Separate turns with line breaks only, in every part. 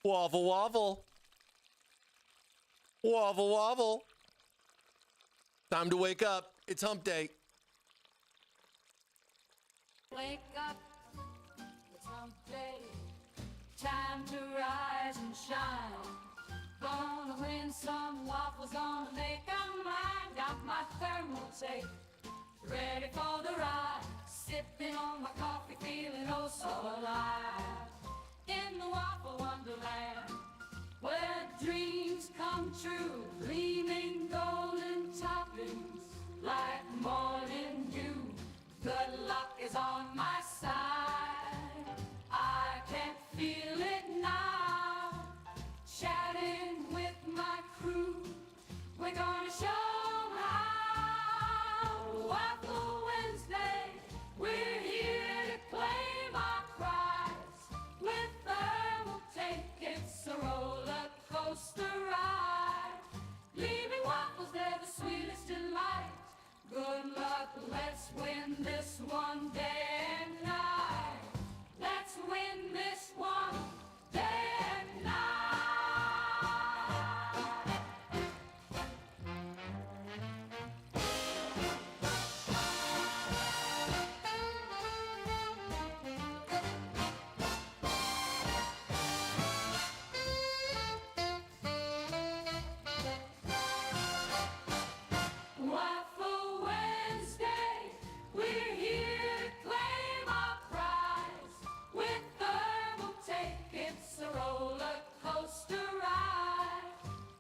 Waffle, waffle. Waffle, waffle. Time to wake up. It's hump day.
Wake up, it's hump day. Time to rise and shine. Gonna win some waffles, gonna make a mind. Got my Thermaltake, ready for the ride. Sipping on my coffee, feeling oh so alive. In the waffle wonderland, where dreams come true, gleaming golden toppings like morning dew. Good luck is on my side, I can feel it now. Chatting with my crew, we're gonna show 'em how. Waffle Wednesday, we're here to claim our prize. With Thermaltake, it's a roller coaster ride. Leaving waffles, they're the sweetest delight. Good luck, let's win this one day and night. Let's win this one day and night. Waffle Wednesday, we're here to claim our prize. With Thermaltake, it's a roller coaster ride.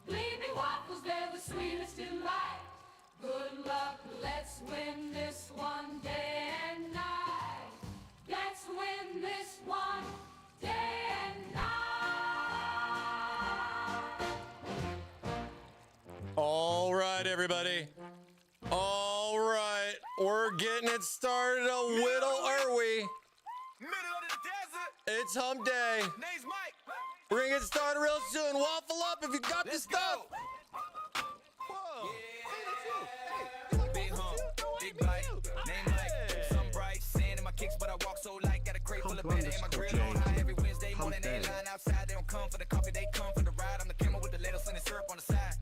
Leaving waffles, they're the sweetest delight. Good luck, let's win this one day and night. Let's win this one day and night.
All right, everybody. All right. We're getting it started. A whittle, are we?
Middle of the desert.
It's hump day.
Name's Mike.
We're going to get started real soon. Waffle up if you got the stuff.
Whoa. Big hump, big bite. Name Mike. Sun bright, sand in my kicks, but I walk so light. Got a crate full of better and my grill on high every Wednesday morning. They line outside. They don't come for the coffee, they come for the ride. I'm the camel with the lettuce and the syrup on the side.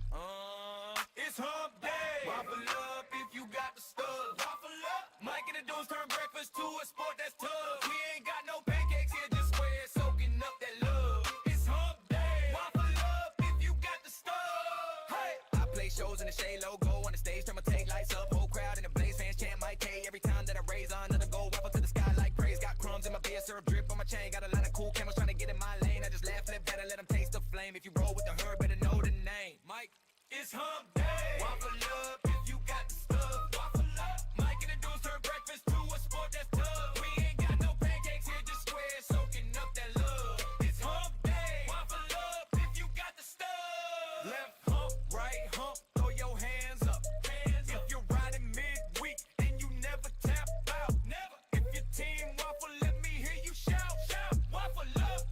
It's hump day. Waffle up if you got the stuff. Waffle up. Mike and the dudes turn breakfast to a sport that's tough. We ain't got no pancakes here, just square soaking up that love. It's hump day. Waffle up if you got the stuff. Hey, I play shows in the shade logo on the stage, turn my take lights up, whole crowd in the blaze, fans chant Mike K every time that I raise another gold waffle to the sky like praise. Got crumbs in my beer, syrup drip on my chain, got a lot of cool cameras trying to get in my lane. I just laugh, flip, better let them taste the flame. If you roll with the herd, better know the name. Mike, it's hump day. Waffle up if you got the stuff. Waffle up. Mike and the dudes turn breakfast to a sport that's tough. We ain't got no pancakes here, just square soaking up that love. It's hump day. Waffle up if you got the stuff. Left hump, right hump, throw your hands up. Hands if you're riding midweek and you never tap out. Never. If your team waffle, let me hear you shout. Shout. Waffle up,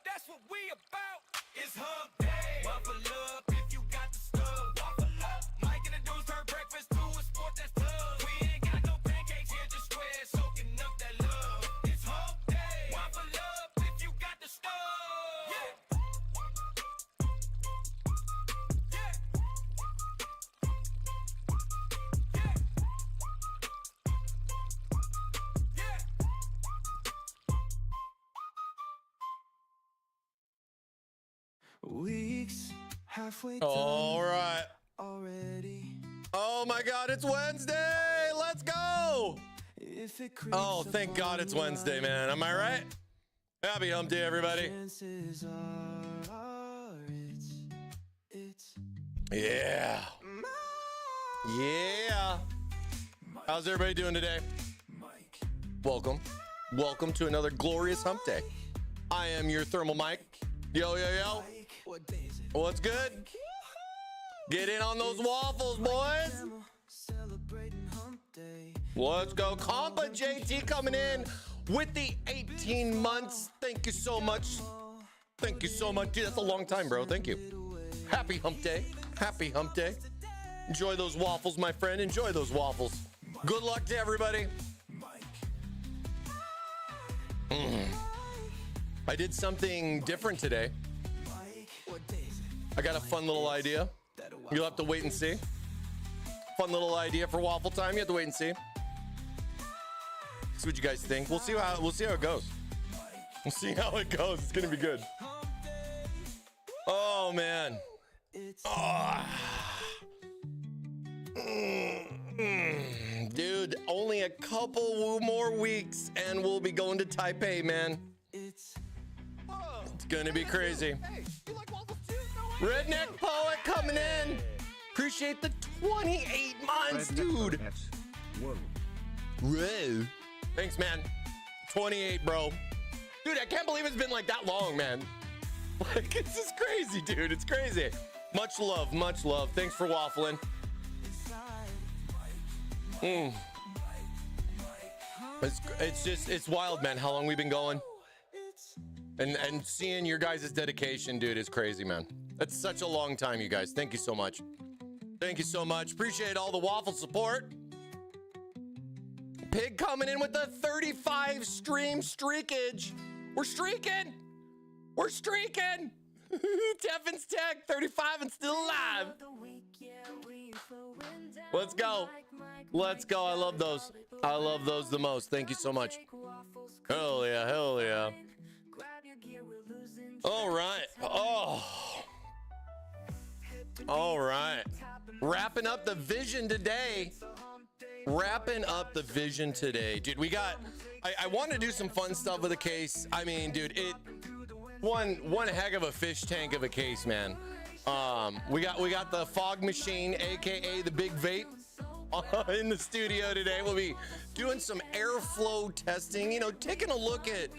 that's what we about. It's hump day. Waffle up if you got the stuff. Waffle up. Mike and the dudes turn breakfast to a sport that's tough. We ain't got no pancakes here, just square soaking up that love. It's hump day. Waffle up if you got the stuff. Yeah. Yeah. Yeah. Yeah.
Weeks halfway done
All right.
already.
Oh, my God. It's Wednesday. Let's go.
If it creeps
Oh, thank God it's Wednesday, man. Am I right? Happy hump day, everybody.
chances are it's
Yeah. Yeah. How's everybody doing today?
Mike.
Welcome. Welcome to another glorious hump day. I am your ThermalMike. Yo, yo, yo.
Mike, what day is it?
What's good? Get in on those waffles, boys.
Celebrating hump day.
Let's go. Compa JT coming in with the 18 months. Thank you so much. Thank you so much. Dude, that's a long time, bro. Thank you. Happy hump day. Happy hump day. Enjoy those waffles, my friend. Enjoy those waffles. Good luck to everybody.
Mike.
I did something different today.
What day is it?
I got a fun little idea. You'll have to wait and see. Fun little idea for waffle time. You have to wait and see. See what you guys think. We'll see how it goes. We'll see how it goes. It's gonna be good. Oh man. Oh. Dude, only a couple more weeks and we'll be going to Taipei, man. It's gonna be crazy. Redneck Poet coming in. Appreciate the 28 months, dude. Whoa. Thanks, man. 28, bro. Dude, I can't believe it's been like that long, man. Like, it's just crazy, dude. It's crazy. Much love, much love. Thanks for waffling. It's wild, man, how long we've been going. And seeing your guys' dedication, dude, is crazy, man. That's such a long time, you guys. Thank you so much. Thank you so much. Appreciate all the waffle support. Pig coming in with the 35 stream streakage. We're streaking. We're streaking. Teffins Tech, 35 and still alive. Let's go. Let's go. I love those. I love those the most. Thank you so much. Hell yeah. Hell yeah. All right. Oh. All right. Wrapping up the vision today. Wrapping up the vision today. Dude, we got... I want to do some fun stuff with the case. I mean, dude, one heck of a fish tank of a case, man. We got the fog machine, aka the big vape, in the studio today. We'll be doing some airflow testing, you know, taking a look at,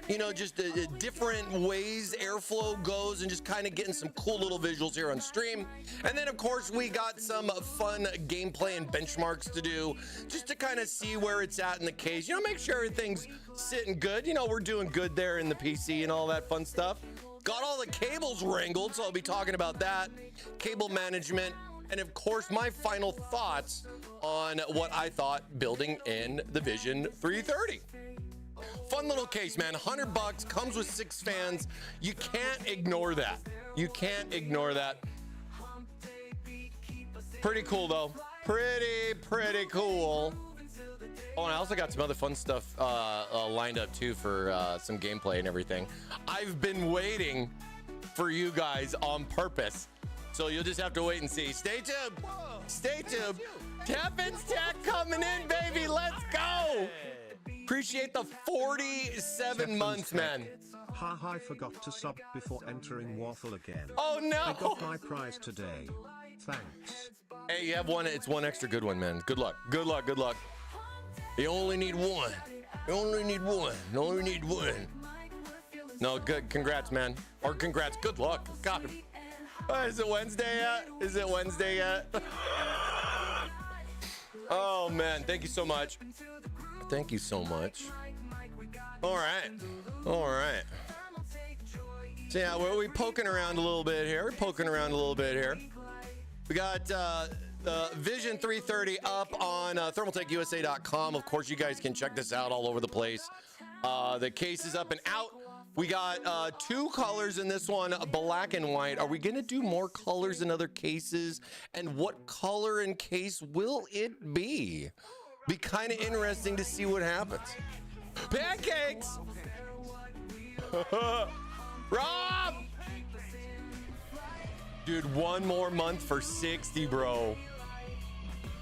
you know, just the different ways airflow goes and just kind of getting some cool little visuals here on stream. And then of course we got some fun gameplay and benchmarks to do just to kind of see where it's at in the case, you know, make sure everything's sitting good. You know, we're doing good there in the PC and all that fun stuff. Got all the cables wrangled, so I'll be talking about that, cable management, and of course my final thoughts on what I thought building in the Vision 330. Fun little case, man. $100, comes with 6 fans. You can't ignore that. You can't ignore that. Pretty cool though. Pretty cool. Oh, and I also got some other fun stuff lined up too for some gameplay and everything. I've been waiting for you guys on purpose, so you'll just have to wait and see. Stay tuned. Stay tuned. Teffins Tech coming in, baby. Let's go. Appreciate the 47 months, man.
Haha, I forgot to sub before entering Waffle again.
Oh no!
I got my prize today. Thanks.
Hey, you have one. It's one extra good one, man. Good luck. Good luck. Good luck. You only need one. You only need one. You only need one. No, good. Congrats, man. Or congrats. Good luck. God. Is it Wednesday yet? Is it Wednesday yet? Oh man, thank you so much. Thank you so much. All right. All right. So yeah, we're poking around a little bit here. We're poking around a little bit here. We got the Vision 330 up on thermaltakeusa.com. Of course, you guys can check this out all over the place. The case is up and out. We got 2 colors in this one, black and white. Are we going to do more colors in other cases? And what color and case will it be? Be kind of interesting to see what happens. Pancakes! Rob! Dude, 1 more month for 60, bro.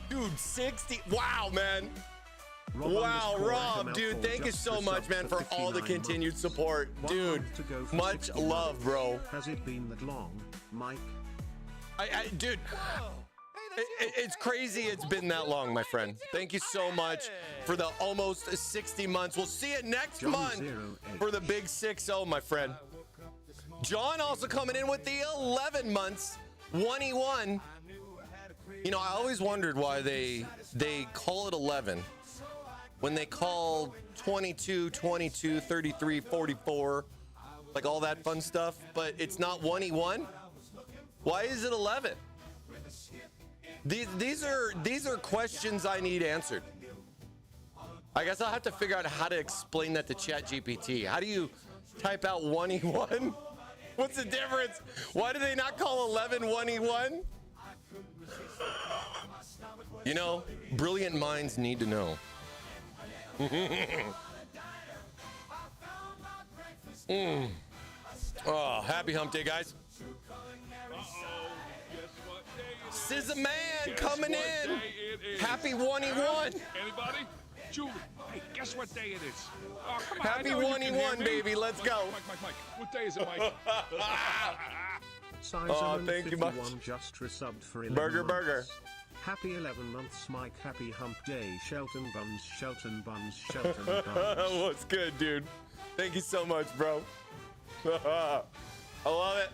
Dude, 60. Wow, man. Wow, Rob, dude, thank you so much, man, for all the continued support. Dude, much love, bro.
Has it been that long, Mike?
Dude, it's crazy it's been that long, my friend. Thank you so much for the almost 60 months. We'll see you next month for the big 6-0, my friend. John also coming in with the 11 months, 21. You know, I always wondered why they call it 11 when they call 22, 22, 33, 44, like all that fun stuff, but it's not 1E1. Why is it 11? These are questions I need answered. I guess I'll have to figure out how to explain that to ChatGPT. How do you Type out 1E1. What's the difference? Why do they not call 11 1E1? You know, brilliant minds need to know. Oh, happy hump day, guys. SZA Man coming in. Happy 1E1.
Anybody? Julie, hey, guess what day it is? Oh, come on.
Happy 1E1, baby. Let's go.
Mike. What day is it, Mike?
Sizeman
thank you much.
51 just resubbed for 11
Burger.
months. Happy 11 months, Mike. Happy hump day. Shelton buns.
What's good, dude? Thank you so much, bro. I love it.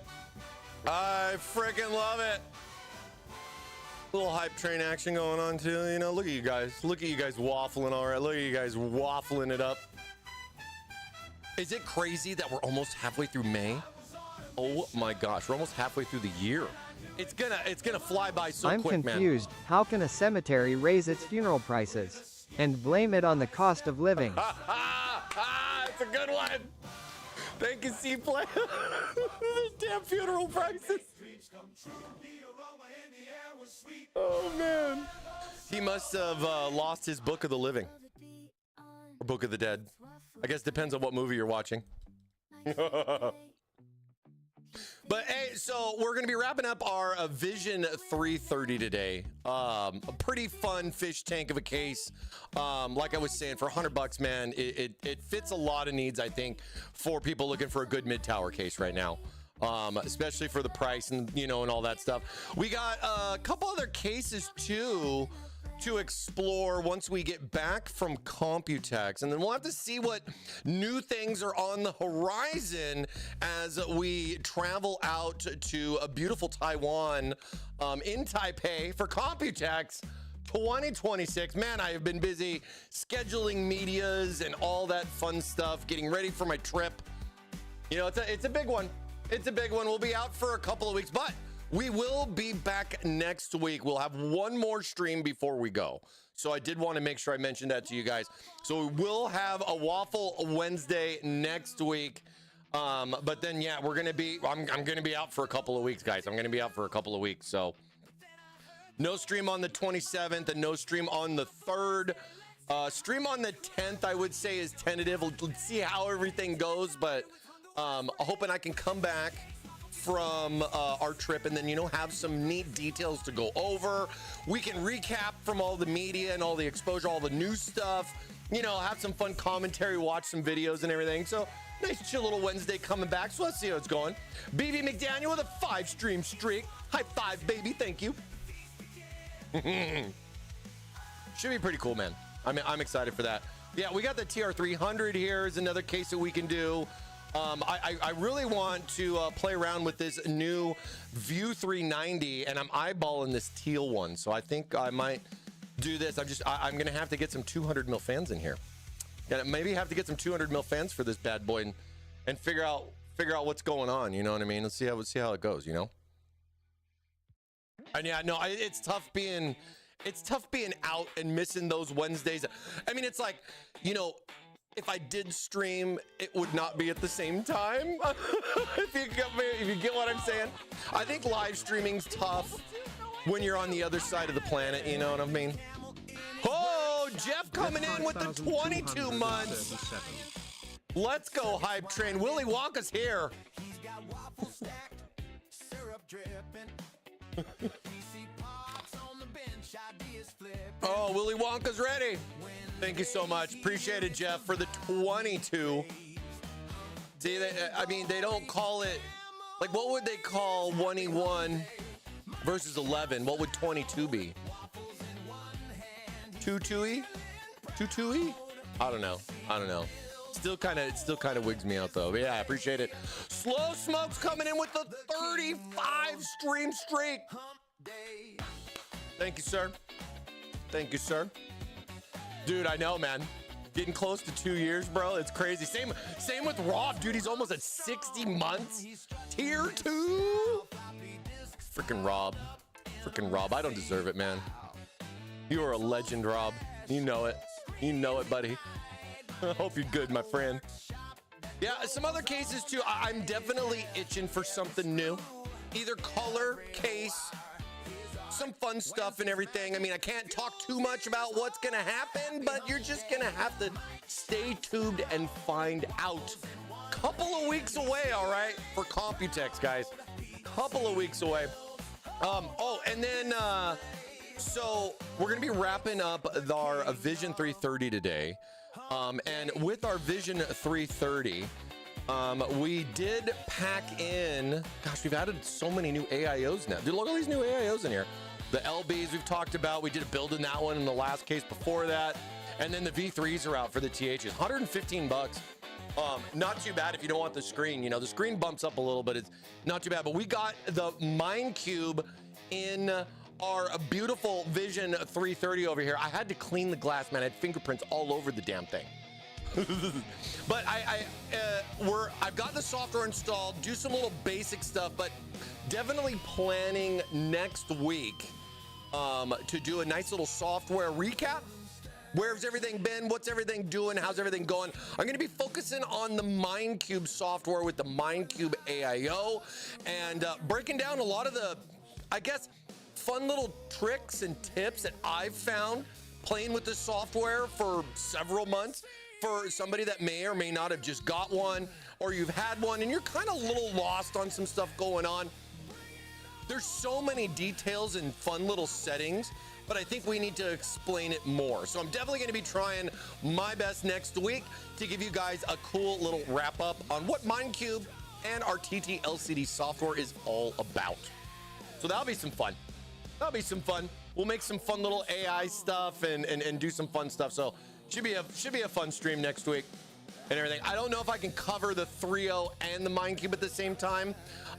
I freaking love it. Little hype train action going on too. You know, look at you guys. Look at you guys waffling all right. Look at you guys waffling it up. Is it crazy that we're almost halfway through May? Oh my gosh, we're almost halfway through the year. It's gonna fly by so quick, man.
I'm confused. How can a cemetery raise its funeral prices and blame it on the cost of living?
It's a good one. Thank you, C-Play. Damn funeral prices. Oh man. He must have lost his Book of the Living. Or Book of the Dead. I guess depends on what movie you're watching. But hey, so we're going to be wrapping up our Vision 330 today. A pretty fun fish tank of a case. Like I was saying, for $100, man, it fits a lot of needs, I think, for people looking for a good mid-tower case right now. Especially for the price and, you know, and all that stuff. We got a couple other cases too to explore once we get back from Computex, and then we'll have to see what new things are on the horizon as we travel out to a beautiful Taiwan in Taipei for Computex 2026. Man, I have been busy scheduling medias and all that fun stuff, getting ready for my trip. You know, it's a big one. It's a big one. We'll be out for a couple of weeks, but we will be back next week. We'll have one more stream before we go. So I did want to make sure I mentioned that to you guys. So we will have a Waffle Wednesday next week. But then, yeah, we're going to be, I'm going to be out for a couple of weeks, guys. I'm going to be out for a couple of weeks. So no stream on the 27th and no stream on the 3rd. Stream on the 10th, I would say, is tentative. Let's see how everything goes. But hoping I can come back from our trip and then, you know, have some neat details to go over. We can recap from all the media and all the exposure, all the new stuff, you know, have some fun commentary, watch some videos and everything. So nice chill little Wednesday coming back. So let's see how it's going. BB McDaniel with a 5-stream streak. High five, baby. Thank you. Should be pretty cool, man. I'm excited for that. Yeah, we got the TR300 here is another case that we can do. I really want to play around with this new View 390, and I'm eyeballing this teal one. So I think I might do this. I'm going to have to get some 200 mil fans in here. Maybe have to get some 200 mil fans for this bad boy and figure out what's going on. You know what I mean? Let's see how it goes. You know. And yeah, no, it's tough being out and missing those Wednesdays. I mean, it's like, you know, if I did stream, it would not be at the same time. if you get what I'm saying. I think live streaming's tough when you're on the other side of the planet, you know what I mean? Oh, Jeff coming in with the 22 months. Let's go, hype train. Willy Wonka's here. Oh, Willy Wonka's ready. Thank you so much. Appreciate it, Jeff, for the 22. See, I mean, they don't call it, like, what would they call 1E1 versus 11? What would 22 be? 22E? 22E? I don't know. Still kind of wigs me out, though. But yeah, I appreciate it. Slow Smoke's coming in with the 35 stream streak. Thank you, sir. Thank you, sir. Dude, I know, man. Getting close to 2 years, bro. It's crazy. Same with Rob, dude. He's almost at 60 months. Tier 2. Freaking Rob. I don't deserve it, man. You are a legend, Rob. You know it. You know it, buddy. I hope you're good, my friend. Yeah, some other cases too. I'm definitely itching for something new. Either color, case, some fun stuff and everything. I mean, I can't talk too much about what's gonna happen, but you're just gonna have to stay tuned and find out. Couple of weeks away, all right, for Computex, guys. Couple of weeks away. Oh, and then so we're gonna be wrapping up our Vision 330 today. And with our Vision 330, we did pack in, gosh, we've added so many new AIOs now. Dude, look at all these new AIOs in here. The LBs we've talked about, we did a build in that one in the last case before that. And then the V3s are out for the THs, 115 bucks. Not too bad if you don't want the screen. You know, the screen bumps up a little, but it's not too bad. But we got the Mind Cube in our beautiful Vision 330 over here. I had to clean the glass, man. I had fingerprints all over the damn thing. But I've got the software installed, do some little basic stuff, but definitely planning next week to do a nice little software recap. Where's everything been? What's everything doing? How's everything going? I'm going to be focusing on the MindCube software with the MindCube AIO and breaking down a lot of the, I guess, fun little tricks and tips that I've found playing with this software for several months. For somebody that may or may not have just got one, or you've had one and you're kind of a little lost on some stuff going on. There's so many details and fun little settings, but I think we need to explain it more. So I'm definitely going to be trying my best next week to give you guys a cool little wrap up on what MindCube and our TT LCD software is all about. So that'll be some fun. That'll be some fun. We'll make some fun little AI stuff and do some fun stuff. So should be a fun stream next week and everything. I don't know if I can cover the 3.0 and the MindCube at the same time,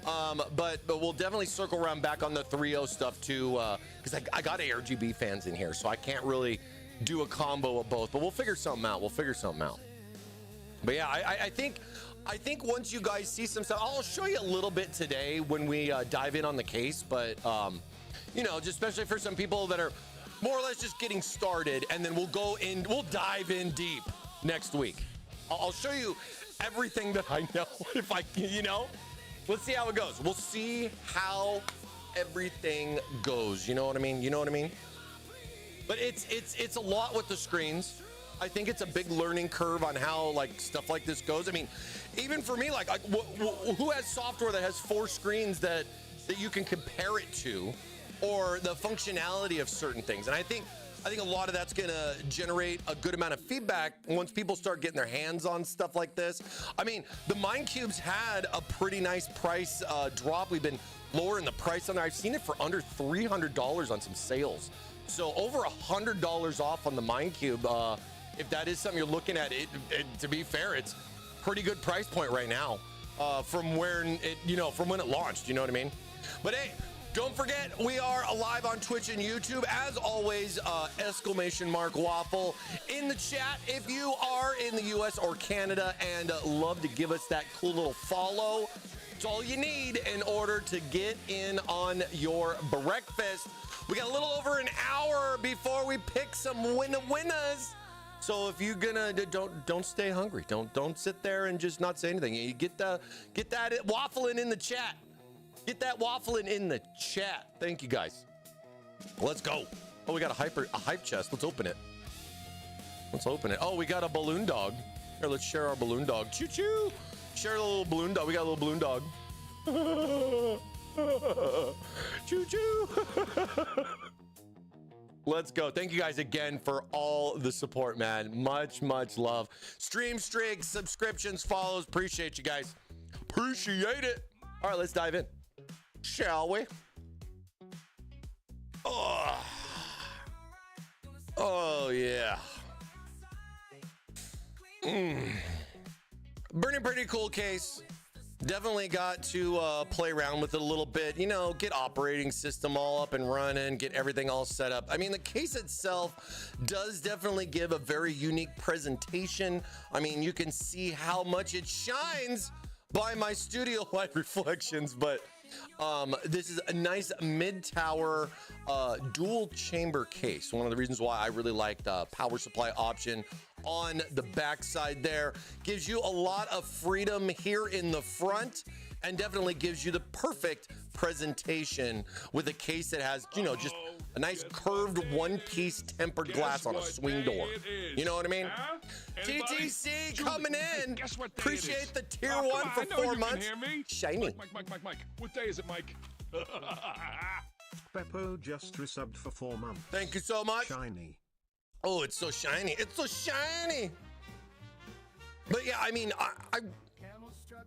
but we'll definitely circle around back on the 3.0 stuff too, because I got ARGB fans in here, so I can't really do a combo of both. But we'll figure something out. But yeah, I think once you guys see some stuff, I'll show you a little bit today when we dive in on the case. But you know, just especially for some people that are more or less just getting started, and then we'll dive in deep next week. I'll show you everything that I know. If I, you know, let's see how it goes. We'll see how everything goes. You know what I mean? But it's a lot with the screens. I think it's a big learning curve on how like stuff like this goes. I mean, even for me, like who has software that has 4 screens that you can compare it to, or the functionality of certain things? And I think a lot of that's gonna generate a good amount of feedback once people start getting their hands on stuff like this. I mean, the MindCubes had a pretty nice price drop. We've been lowering the price on there. I've seen it for under $300 on some sales. So over $100 off on the MindCube. If that is something you're looking at, it to be fair, it's pretty good price point right now from when it launched. You know what I mean? But hey, don't forget, we are live on Twitch and YouTube. As always, !Waffle in the chat if you are in the US or Canada and love to give us that cool little follow. It's all you need in order to get in on your breakfast. We got a little over an hour before we pick some winners. So if you're gonna don't stay hungry. Don't sit there and just not say anything. You get that waffling in the chat. Get that waffling in the chat. Thank you guys. Let's go. Oh, we got a hype chest. Let's open it. Oh, we got a balloon dog. Here, let's share our balloon dog. Choo choo. Share a little balloon dog. We got a little balloon dog. Choo choo. Let's go. Thank you guys again for all the support, man. Much love. Stream streaks, subscriptions, follows. Appreciate you guys. Appreciate it. All right, let's dive in. Shall we? Oh yeah. Burning pretty cool case. Definitely got to play around with it a little bit, you know, get operating system all up and running, get everything all set up. I mean, the case itself does definitely give a very unique presentation. I mean, you can see how much it shines by my studio light reflections, but this is a nice mid-tower dual chamber case. One of the reasons why I really like the power supply option on the backside there. Gives you a lot of freedom here in the front, and definitely gives you the perfect presentation with a case that has, you know, just a nice curved one-piece tempered glass on a swing door. You know what I mean? TTC coming in. Appreciate the tier 1 for 4 months. Shiny.
Mike. What day is it, Mike?
Beppo just resubbed for 4 months.
Thank you so much.
Shiny.
Oh, it's so shiny. It's so shiny. But yeah, I mean,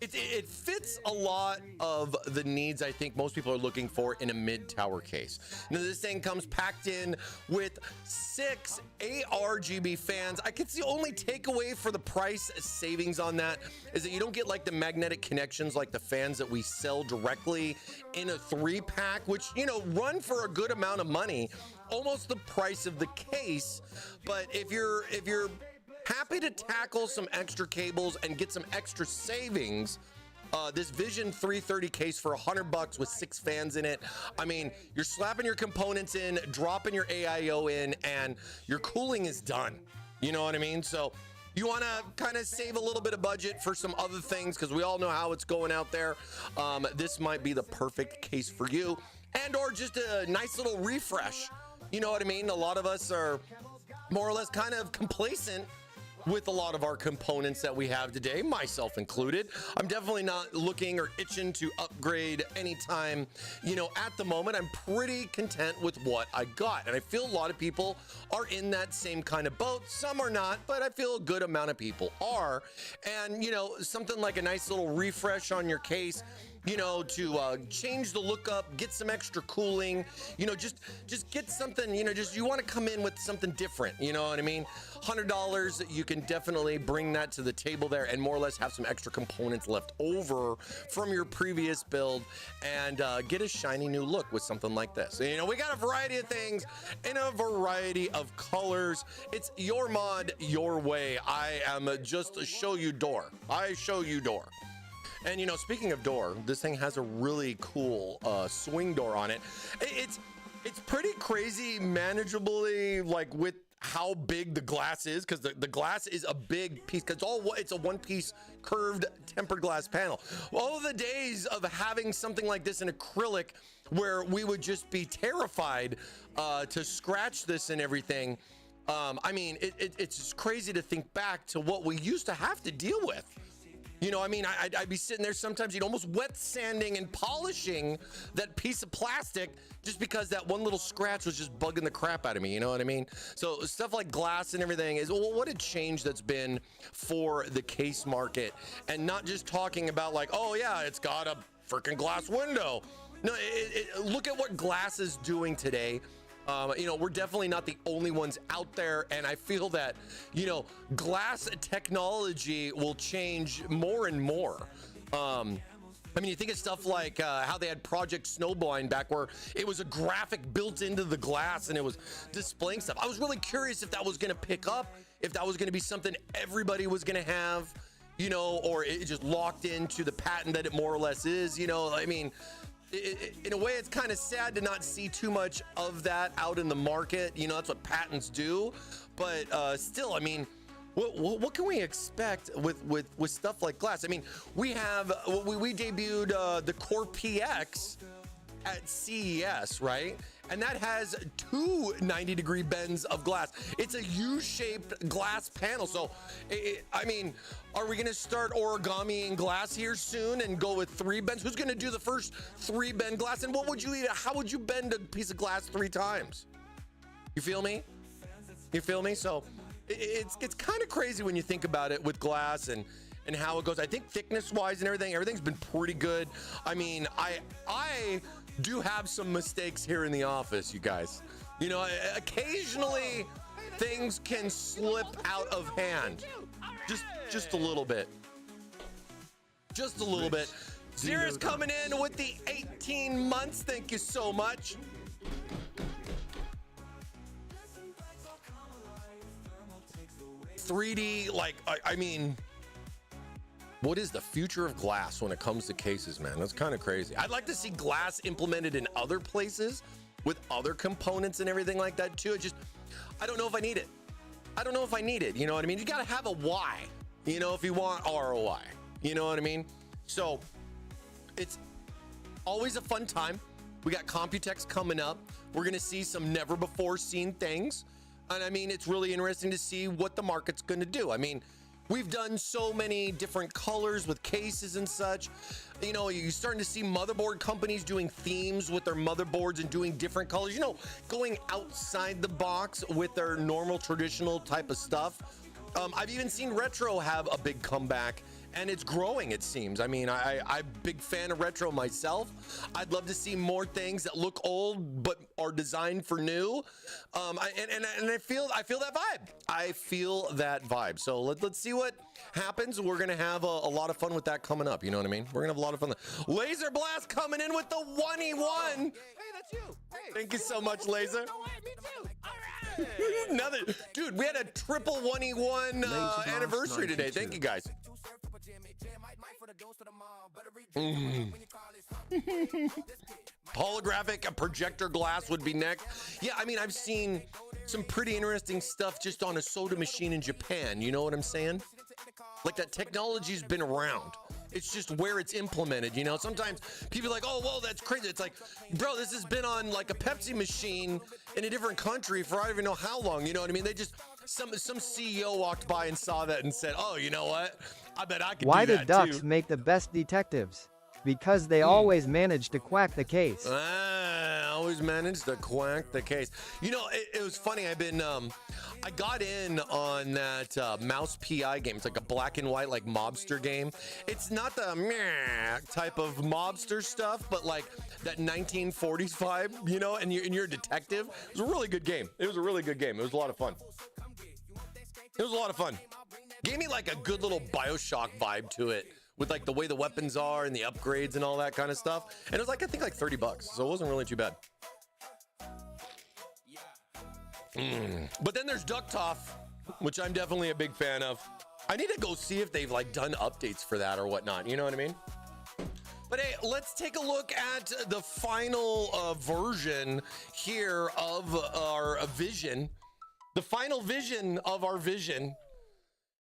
it fits a lot of the needs I think most people are looking for in a mid-tower case. Now, this thing comes packed in with 6 ARGB fans. I guess the only takeaway for the price savings on that is that you don't get like the magnetic connections like the fans that we sell directly in a 3-pack, which, you know, run for a good amount of money, almost the price of the case. But if you're happy to tackle some extra cables and get some extra savings, this Vision 330 case for $100 with 6 fans in it. I mean, you're slapping your components in, dropping your AIO in, and your cooling is done. You know what I mean? So you want to kind of save a little bit of budget for some other things, because we all know how it's going out there. This might be the perfect case for you, and or just a nice little refresh. You know what I mean? A lot of us are more or less kind of complacent with a lot of our components that we have today, myself included. I'm definitely not looking or itching to upgrade anytime, you know, at the moment. I'm pretty content with what I got. And I feel a lot of people are in that same kind of boat. Some are not, but I feel a good amount of people are. And, you know, something like a nice little refresh on your case, you know, to change the look up, get some extra cooling, you know, just get something, you know, just you want to come in with something different, you know what I mean? $100, you can definitely bring that to the table there and more or less have some extra components left over from your previous build and get a shiny new look with something like this. You know, we got a variety of things in a variety of colors. It's your mod, your way. I am just a show you door. I show you door. And, you know, speaking of door, this thing has a really cool swing door on it. It's pretty crazy manageably, like, with how big the glass is, because the glass is a big piece, because it's a one-piece curved tempered glass panel. All the days of having something like this in acrylic where we would just be terrified to scratch this and everything. I mean, it's just crazy to think back to what we used to have to deal with. You know, I mean, I'd be sitting there sometimes, you'd almost wet sanding and polishing that piece of plastic just because that one little scratch was just bugging the crap out of me, you know what I mean? So stuff like glass and everything is, well, what a change that's been for the case market. And not just talking about like, oh yeah, it's got a freaking glass window. No, look at what glass is doing today. You know, we're definitely not the only ones out there, and I feel that, you know, glass technology will change more and more. I mean, you think of stuff like how they had Project Snowblind back, where it was a graphic built into the glass and it was displaying stuff. I was really curious if that was going to pick up, if that was going to be something everybody was going to have, you know, or it just locked into the patent that it more or less is, you know. I mean, in a way, it's kind of sad to not see too much of that out in the market. You know, that's what patents do. But still, I mean, what can we expect with stuff like glass? I mean, we debuted the Core PX at CES, right? And that has 2 90-degree bends of glass. It's a U-shaped glass panel. So, I mean, are we gonna start origamiing glass here soon and go with 3 bends? Who's gonna do the first 3 bend glass? And what would you eat? How would you bend a piece of glass 3 times? You feel me? You feel me? So it's kind of crazy when you think about it with glass and how it goes. I think thickness-wise and everything's been pretty good. I mean, I do have some mistakes here in the office, you guys. You know, occasionally things can slip out of hand. Just a little bit. Just a little bit. Zira's coming in with the 18 months. Thank you so much. $3D, like, I mean, what is the future of glass when it comes to cases, man? That's kind of crazy. I'd like to see glass implemented in other places with other components and everything like that too. I don't know if I need it. I don't know if I need it. You know what I mean? You got to have a why, you know, if you want ROI, you know what I mean? So it's always a fun time. We got Computex coming up. We're going to see some never before seen things. And I mean, it's really interesting to see what the market's going to do. I mean, we've done so many different colors with cases and such. You know, you're starting to see motherboard companies doing themes with their motherboards and doing different colors, you know, going outside the box with their normal traditional type of stuff. I've even seen retro have a big comeback, and it's growing, it seems. I mean, I'm a big fan of retro myself. I'd love to see more things that look old but are designed for new. I feel that vibe. I feel that vibe. So let's see what happens. We're gonna have a lot of fun with that coming up. You know what I mean? We're gonna have a lot of fun. Laser Blast coming in with the 1E1.
Hey, that's you. Hey.
Thank you so much, Laser.
No way, me too. All right.
Another dude, we had a triple 1E1 anniversary today. Thank you guys. Holographic projector glass would be next. Yeah, I mean, I've seen some pretty interesting stuff just on a soda machine in Japan. You know what I'm saying? Like, that technology's been around. It's just where it's implemented, you know? Sometimes people are like, oh, whoa, that's crazy. It's like, bro, this has been on like a Pepsi machine in a different country for I don't even know how long, you know what I mean? They just, some CEO walked by and saw that and said, oh, you know what? I bet I can
Why
do
do
that
ducks
too.
make the best detectives? Because they always manage to quack the case.
Always managed to quack the case. You know, it was funny. I got in on that Mouse PI game. It's like a black and white, like mobster game. It's not the meh type of mobster stuff, but like that 1940s vibe, you know, and you're a detective. It was a really good game. It was a really good game. It was a lot of fun. It was a lot of fun. Gave me like a good little BioShock vibe to it, with like the way the weapons are and the upgrades and all that kind of stuff. And it was like, I think like $30, so it wasn't really too bad. But then there's Ducktoff, which I'm definitely a big fan of. I need to go see if they've like done updates for that or whatnot. You know what I mean? But hey, let's take a look at the final version here of our vision. The final vision of our vision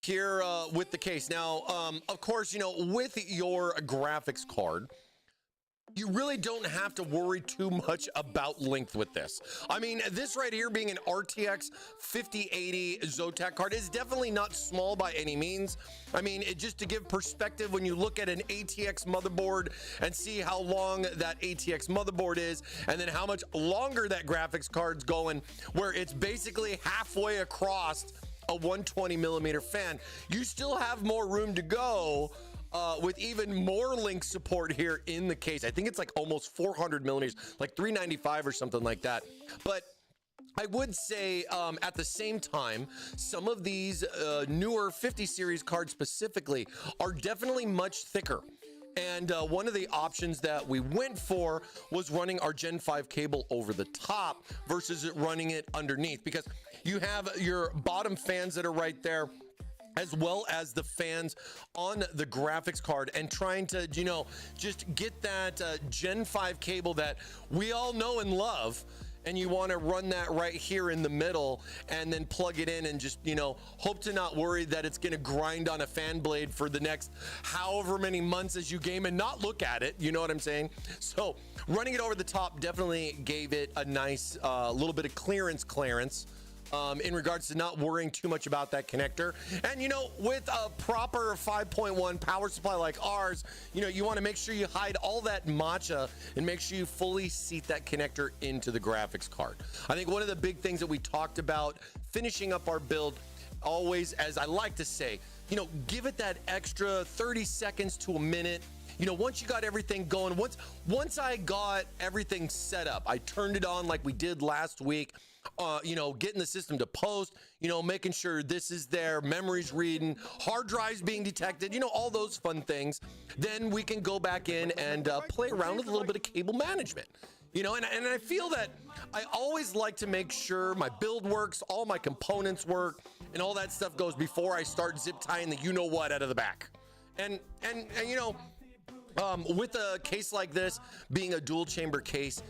here with the case. Now, of course, you know, with your graphics card, you really don't have to worry too much about length with this. I mean, this right here being an RTX 5080 Zotac card is definitely not small by any means. I mean, just to give perspective, when you look at an ATX motherboard and see how long that ATX motherboard is, and then how much longer that graphics card's going, where it's basically halfway across a 120 millimeter fan, you still have more room to go with even more link support here in the case. I think it's like almost 400 millimeters, like 395 or something like that. But I would say at the same time, some of these newer 50 series cards specifically are definitely much thicker. And one of the options that we went for was running our Gen 5 cable over the top versus running it underneath, because you have your bottom fans that are right there, as well as the fans on the graphics card, and trying to, you know, just get that Gen 5 cable that we all know and love. And you want to run that right here in the middle and then plug it in and just, you know, hope to not worry that it's going to grind on a fan blade for the next however many months as you game and not look at it. You know what I'm saying? So running it over the top definitely gave it a nice little bit of clearance in regards to not worrying too much about that connector. And, you know, with a proper 5.1 power supply like ours, you know, you want to make sure you hide all that matcha and make sure you fully seat that connector into the graphics card. I think one of the big things that we talked about finishing up our build, always, as I like to say, you know, give it that extra 30 seconds to a minute. You know, once you got everything going, once I got everything set up, I turned it on like we did last week. You know, getting the system to post, you know, making sure this is there, memories reading, hard drives being detected, you know, all those fun things. Then we can go back in and play around with a little bit of cable management. You know, and I feel that I always like to make sure my build works, all my components work, and all that stuff goes before I start zip tying the you-know-what out of the back. And you know, with a case like this, being a dual chamber case,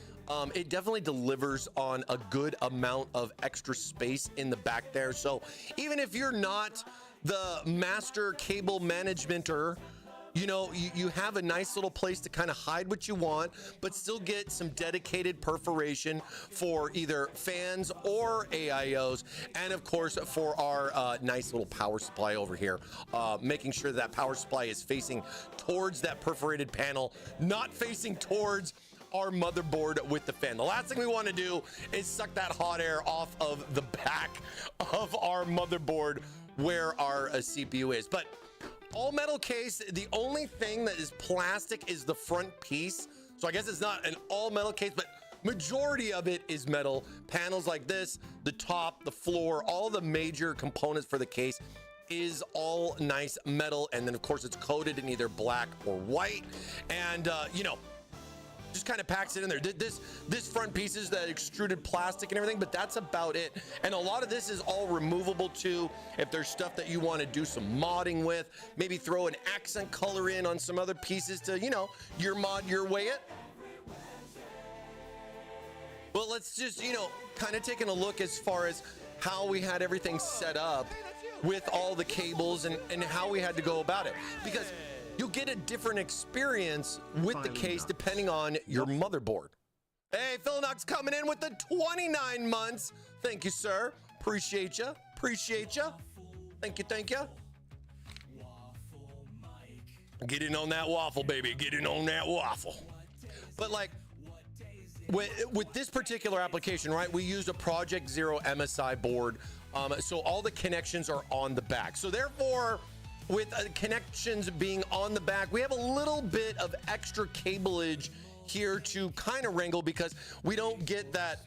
It definitely delivers on a good amount of extra space in the back there. So even if you're not the master cable managementer, you know, you have a nice little place to kind of hide what you want, but still get some dedicated perforation for either fans or AIOs. And of course, for our nice little power supply over here, making sure that power supply is facing towards that perforated panel, not facing towards our motherboard with the fan. The last thing we want to do is suck that hot air off of the back of our motherboard where our CPU is. But all metal case, the only thing that is plastic is the front piece. So I guess it's not an all metal case, but majority of it is metal. Panels like this, the top, the floor, all the major components for the case is all nice metal. And then of course it's coated in either black or white. And you know, just kind of packs it in there. This front piece is that extruded plastic and everything, but that's about it. And a lot of this is all removable too. If there's stuff that you want to do some modding with, maybe throw an accent color in on some other pieces to, you know, your mod your way it. Well, let's just, you know, kind of taking a look as far as how we had everything set up with all the cables and how we had to go about it. Because you'll get a different experience with the case depending on your motherboard. Hey, Phil Knox coming in with the 29 months. Thank you, sir. Appreciate you. Appreciate you. Thank you. Thank you. Get in on that waffle, baby. Get in on that waffle. But like with this particular application, right, we used a Project Zero MSI board. So all the connections are on the back. So therefore, with connections being on the back, we have a little bit of extra cableage here to kind of wrangle because we don't get that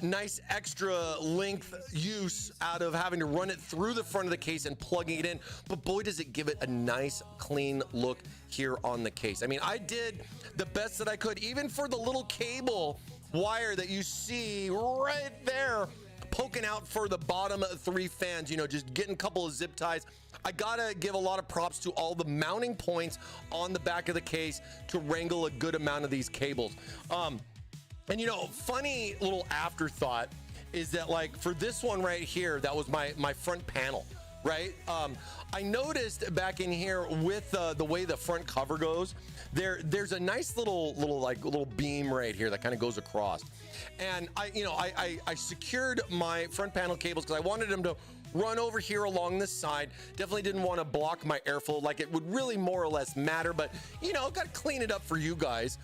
nice extra length use out of having to run it through the front of the case and plugging it in. But boy, does it give it a nice clean look here on the case. I mean, I did the best that I could, even for the little cable wire that you see right there poking out for the bottom 3 fans, you know, just getting a couple of zip ties. I gotta give a lot of props to all the mounting points on the back of the case to wrangle a good amount of these cables. And you know, funny little afterthought is that like for this one right here, that was my front panel, right? I noticed back in here with the way the front cover goes, there's a nice little beam right here that kind of goes across. And I secured my front panel cables because I wanted them to run over here along this side. Definitely didn't want to block my airflow like it would really more or less matter, but you know, got to clean it up for you guys.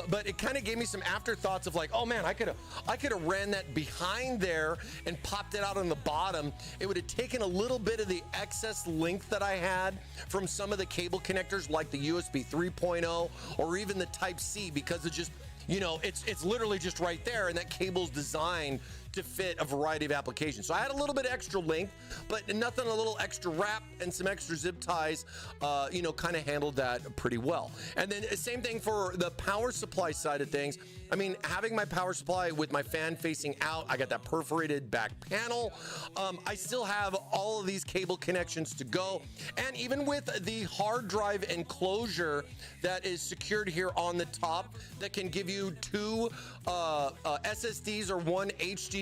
But it kind of gave me some afterthoughts of like, oh man, I could have ran that behind there and popped it out on the bottom. It would have taken a little bit of the excess length that I had from some of the cable connectors like the USB 3.0 or even the Type-C, because it just, you know, it's literally just right there, and that cable's designed to fit a variety of applications. So I had a little bit of extra length, but nothing, a little extra wrap and some extra zip ties, you know, kind of handled that pretty well. And then same thing for the power supply side of things. I mean, having my power supply with my fan facing out, I got that perforated back panel. I still have all of these cable connections to go. And even with the hard drive enclosure that is secured here on the top, that can give you 2 SSDs or 1 HDD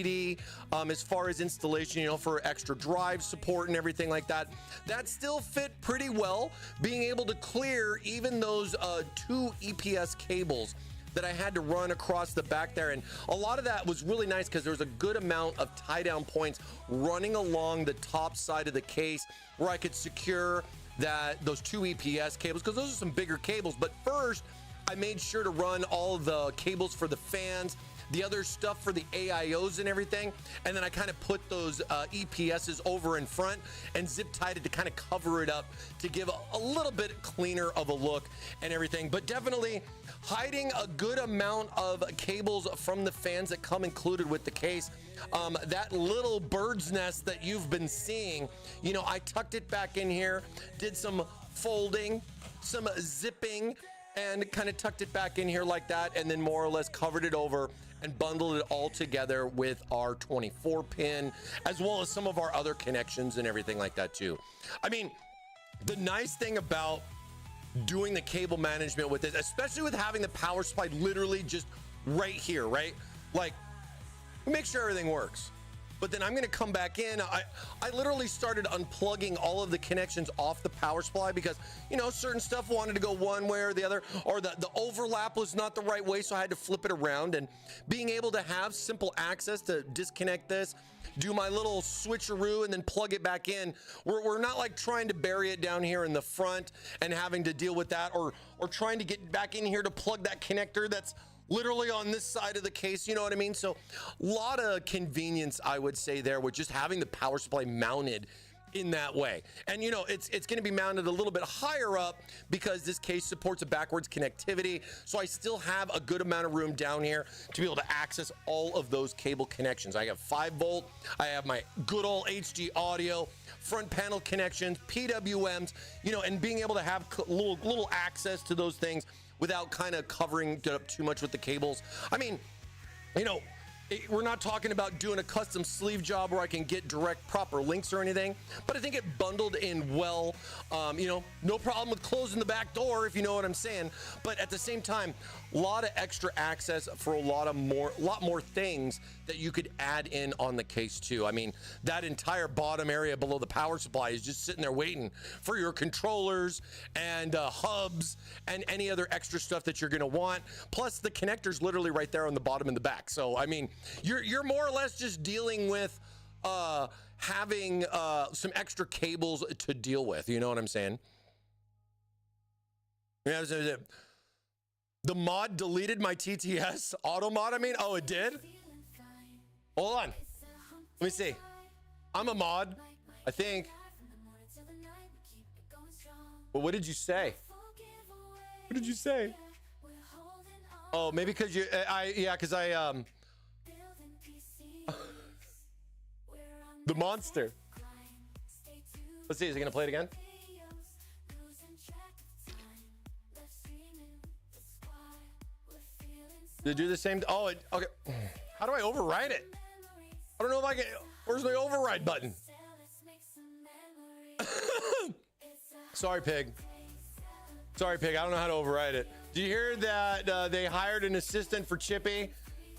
as far as installation, you know, for extra drive support and everything like that. That still fit pretty well, being able to clear even those 2 EPS cables that I had to run across the back there. And a lot of that was really nice because there was a good amount of tie down points running along the top side of the case where I could secure those 2 EPS cables, because those are some bigger cables. But first, I made sure to run all of the cables for the fans, the other stuff for the AIOs and everything, and then I kind of put those EPSs over in front and zip tied it to kind of cover it up to give a little bit cleaner of a look and everything. But definitely hiding a good amount of cables from the fans that come included with the case. That little bird's nest that you've been seeing, you know, I tucked it back in here, did some folding, some zipping, and kind of tucked it back in here like that, and then more or less covered it over and bundled it all together with our 24 pin, as well as some of our other connections and everything like that too. I mean, the nice thing about doing the cable management with it, especially with having the power supply literally just right here, right? Like, make sure everything works. But then I'm going to come back in. I literally started unplugging all of the connections off the power supply because, you know, certain stuff wanted to go one way or the other, or the overlap was not the right way, so I had to flip it around. And being able to have simple access to disconnect this, do my little switcheroo, and then plug it back in. We're not like trying to bury it down here in the front and having to deal with that, or trying to get back in here to plug that connector that's literally on this side of the case, you know what I mean? So a lot of convenience, I would say, there with just having the power supply mounted in that way. And you know, it's going to be mounted a little bit higher up because this case supports a backwards connectivity. So I still have a good amount of room down here to be able to access all of those cable connections. I have 5-volt, I have my good old HD audio, front panel connections, PWMs, you know, and being able to have little access to those things without kind of covering it up too much with the cables. I mean, you know, we're not talking about doing a custom sleeve job where I can get direct proper links or anything, but I think it bundled in well. You know, no problem with closing the back door, if you know what I'm saying. But at the same time, a lot of extra access for a lot more things that you could add in on the case too. I mean, that entire bottom area below the power supply is just sitting there waiting for your controllers and hubs and any other extra stuff that you're going to want. Plus, the connector's literally right there on the bottom and the back. So, I mean, you're more or less just dealing with having some extra cables to deal with. You know what I'm saying? Yeah, the mod deleted my TTS auto mod. I mean, oh, it did. Hold on. Let me see. I'm a mod, I think. But what did you say? What did you say? Oh, maybe because because the monster. Let's see, is he gonna play it again? Did it do the same? Oh, okay. How do I override it? I don't know if I can. Where's the override button? Sorry, Pig. Sorry, Pig. I don't know how to override it. Did you hear that they hired an assistant for Chippy?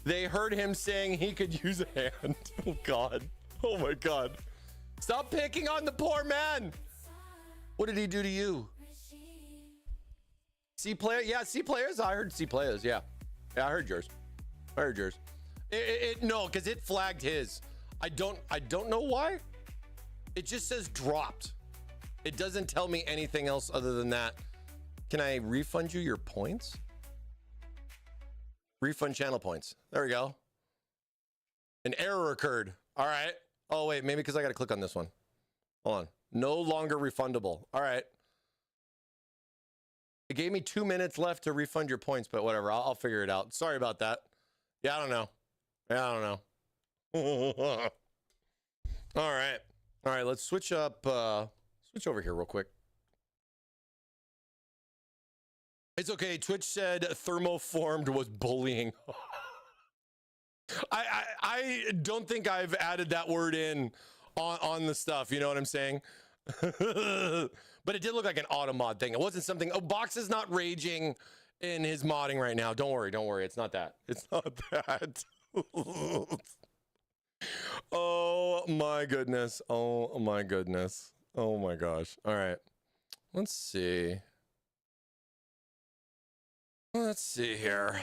They heard him saying he could use a hand. Oh, God. Oh, my God. Stop picking on the poor man. What did he do to you? C player? Yeah, C players. I heard C players. Yeah. Yeah, I heard yours. I heard yours. No, because it flagged his. I don't know why. It just says dropped. It doesn't tell me anything else other than that. Can I refund you your points? Refund channel points. There we go. An error occurred. All right. Oh, wait, maybe because I got to click on this one. Hold on. No longer refundable. All right. It gave me 2 minutes left to refund your points, but whatever. I'll figure it out. Sorry about that. Yeah, I don't know. Yeah, I don't know. All right. All right, let's switch up. Switch over here real quick. It's okay. Twitch said thermoformed was bullying. I don't think I've added that word in on the stuff. You know what I'm saying? But it did look like an auto mod thing. It wasn't something. Oh, Box is not raging in his modding right now. Don't worry. Don't worry. It's not that. It's not that. Oh my goodness. Oh my goodness. Oh my gosh. All right. Let's see. Let's see here.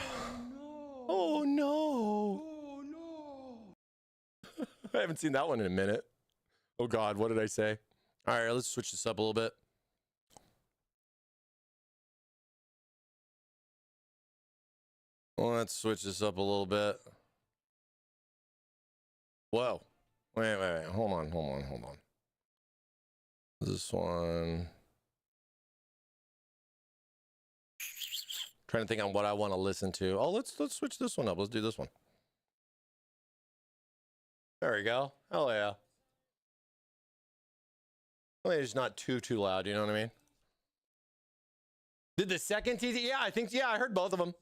Oh no. Oh no. I haven't seen that one in a minute. Oh God, what did I say? All right, let's switch this up a little bit. Let's switch this up a little bit. Whoa. Wait. Hold on. This one. Trying to think on what I want to listen to. Oh, let's switch this one up. Let's do this one. There we go. Hell yeah. Well, it's not too loud, you know what I mean? Did the second TT? Yeah, I heard both of them.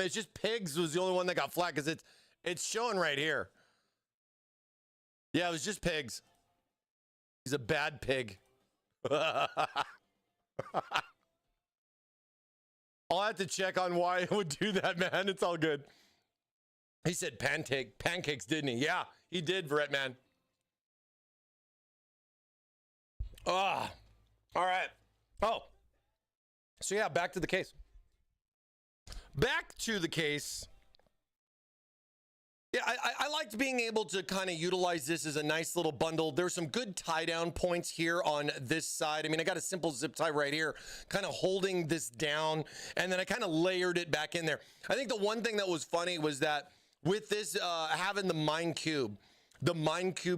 It's just Pigs was the only one that got flat because it's showing right here. Yeah, it was just Pigs. He's a bad pig. I'll have to check on why it would do that, man. It's all good. He said pancakes, didn't he? Yeah, he did, Brett, man. Ah, all right. Oh, so yeah, back to the case. Back to the case. Yeah, I liked being able to kind of utilize this as a nice little bundle. There's some good tie down points here on this side. I mean, I got a simple zip tie right here, kind of holding this down, and then I kind of layered it back in there. I think the one thing that was funny was that with this having the Minecube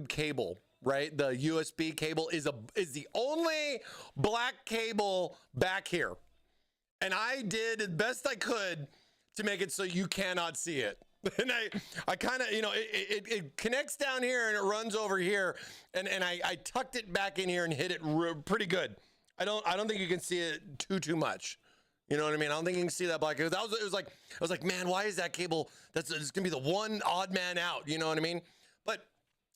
cable, right? The USB cable is the only black cable back here. And I did the best I could to make it so you cannot see it. And I kind of, you know, it connects down here and it runs over here, and I tucked it back in here and hit it pretty good. I don't think you can see it too much. You know what I mean? I don't think you can see that black. It was like, man, why is that cable? It's gonna be the one odd man out. You know what I mean? But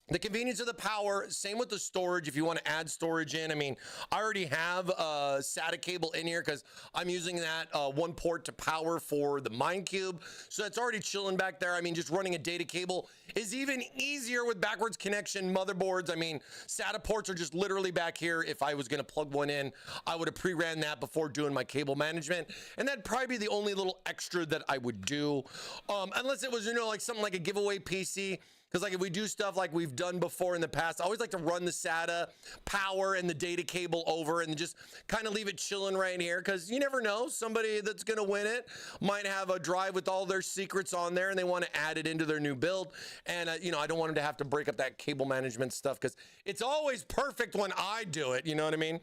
the convenience of the power, same with the storage. If you want to add storage in, I mean, I already have a SATA cable in here because I'm using that one port to power for the Minecube. So it's already chilling back there. I mean, just running a data cable is even easier with backwards connection motherboards. I mean, SATA ports are just literally back here. If I was going to plug one in, I would have pre-ran that before doing my cable management. And that'd probably be the only little extra that I would do. Unless it was, you know, like something like a giveaway PC. Because like if we do stuff like we've done before in the past, I always like to run the SATA power and the data cable over and just kind of leave it chilling right here, because you never know, somebody that's going to win it might have a drive with all their secrets on there and they want to add it into their new build. And you know, I don't want them to have to break up that cable management stuff, because it's always perfect when I do it, you know what I mean?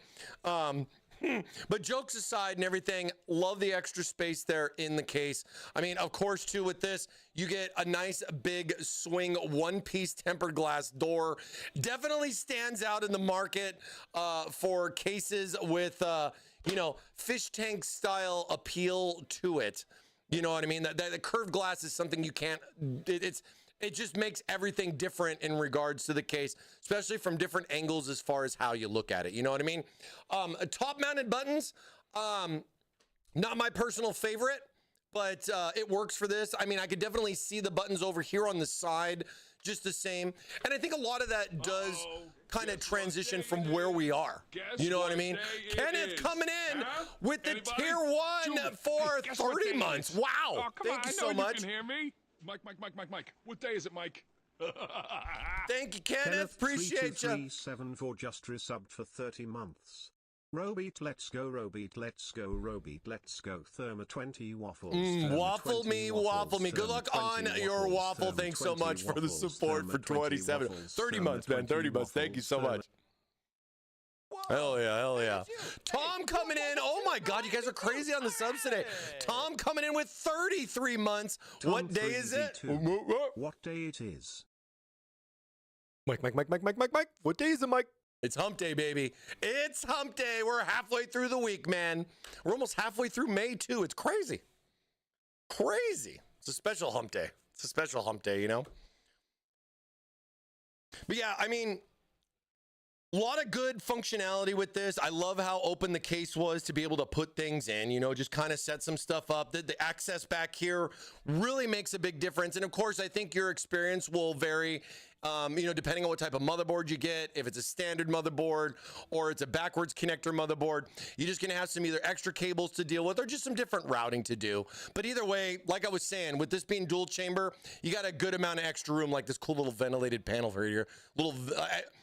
But jokes aside and everything, love the extra space there in the case. I mean, of course, too, with this, you get a nice big swing one-piece tempered glass door. Definitely stands out in the market for cases with, you know, fish tank style appeal to it. You know what I mean? The curved glass is something you can't, it just makes everything different in regards to the case, especially from different angles as far as how you look at it. You know what I mean? Top mounted buttons, not my personal favorite, but it works for this. I mean, I could definitely see the buttons over here on the side just the same. And I think a lot of that does kind of transition from where we are. You know what I mean? Kenneth coming in with the tier 1 for 30 months. Wow. Thank you so much.
You can hear me. Mike. What day is it, Mike?
Thank you, Kenneth. Appreciate you.
3237 just resubbed for 30 months. Robeat, let's go. Robeat, let's go. Robeat, let's go. Therma20 waffles.
Waffle me. Good luck on your waffle. Thanks so much for the support for 27. 30 months, man. 30 months. Thank you so much. Hell yeah. Tom coming in. Oh my God, you guys are crazy on the subs today. Tom coming in with 33 months. What day is it?
What day it is?
Mike. What day is it, Mike? It's hump day, baby. It's hump day. We're halfway through the week, man. We're almost halfway through May, too. It's crazy. It's a special hump day. You know? But yeah, I mean, a lot of good functionality with this. I love how open the case was to be able to put things in, you know, just kind of set some stuff up. The access back here really makes a big difference. And of course, I think your experience will vary, you know, depending on what type of motherboard you get. If it's a standard motherboard or it's a backwards connector motherboard, you're just going to have some either extra cables to deal with or just some different routing to do. But either way, like I was saying, with this being dual chamber, you got a good amount of extra room, like this cool little ventilated panel right here.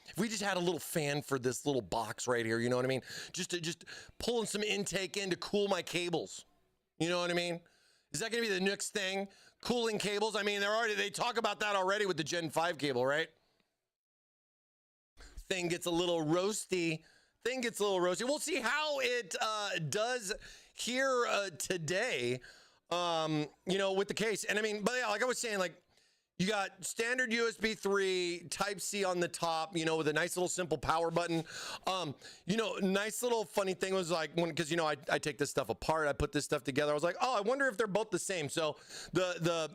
If we just had a little fan for this little box right here, you know what I mean? Just pulling some intake in to cool my cables. You know what I mean? Is that going to be the next thing? Cooling cables? I mean, they talk about that already with the Gen 5 cable, right? Thing gets a little roasty. We'll see how it does here today, you know, with the case. And I mean, but yeah, like I was saying, like, you got standard USB 3 Type C on the top, you know, with a nice little simple power button. You know, nice little funny thing was like, because, you know, I take this stuff apart, I put this stuff together. I was like, oh, I wonder if they're both the same. So the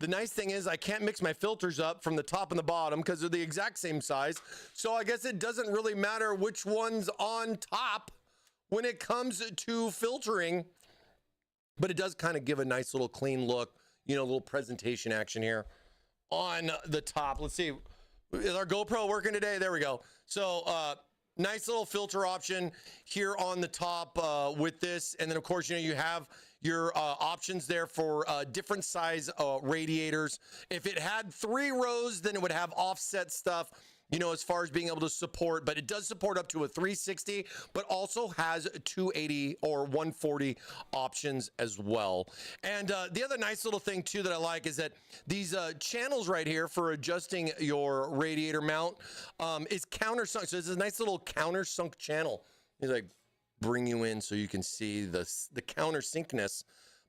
nice thing is I can't mix my filters up from the top and the bottom because they're the exact same size. So I guess it doesn't really matter which one's on top when it comes to filtering. but it does kind of give a nice little clean look, you know, a little presentation action here on the top. Let's see, is our GoPro working today? There we go. So nice little filter option here on the top with this, and then of course, you know, you have your options there for different size radiators. If it had 3 rows, then it would have offset stuff, you know, as far as being able to support, but it does support up to a 360, but also has 280 or 140 options as well. And the other nice little thing too that I like is that these channels right here for adjusting your radiator mount is countersunk. So it's a nice little countersunk channel. It's like bring you in so you can see the countersinkness.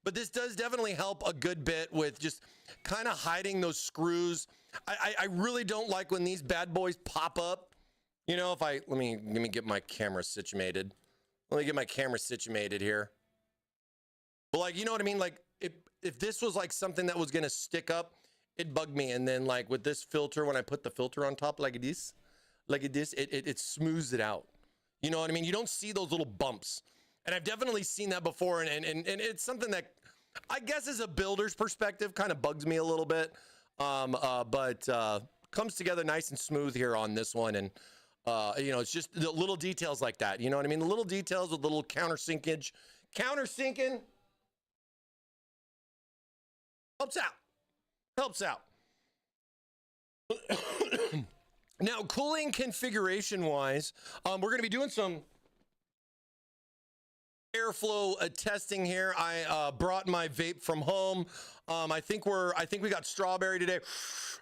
But this does definitely help a good bit with just kind of hiding those screws. I really don't like when these bad boys pop up. You know, if let me get my camera situated. Let me get my camera situated here. But like, you know what I mean? Like if this was like something that was gonna stick up, it bugged me. And then like with this filter, when I put the filter on top like this, it smooths it out. You know what I mean? You don't see those little bumps. And I've definitely seen that before, and it's something that I guess as a builder's perspective kind of bugs me a little bit, but comes together nice and smooth here on this one. And you know, it's just the little details like that. You know what I mean? The little details with the little countersinking helps out. Now, cooling configuration wise, we're going to be doing some airflow testing here. I brought my vape from home. I think we got strawberry today.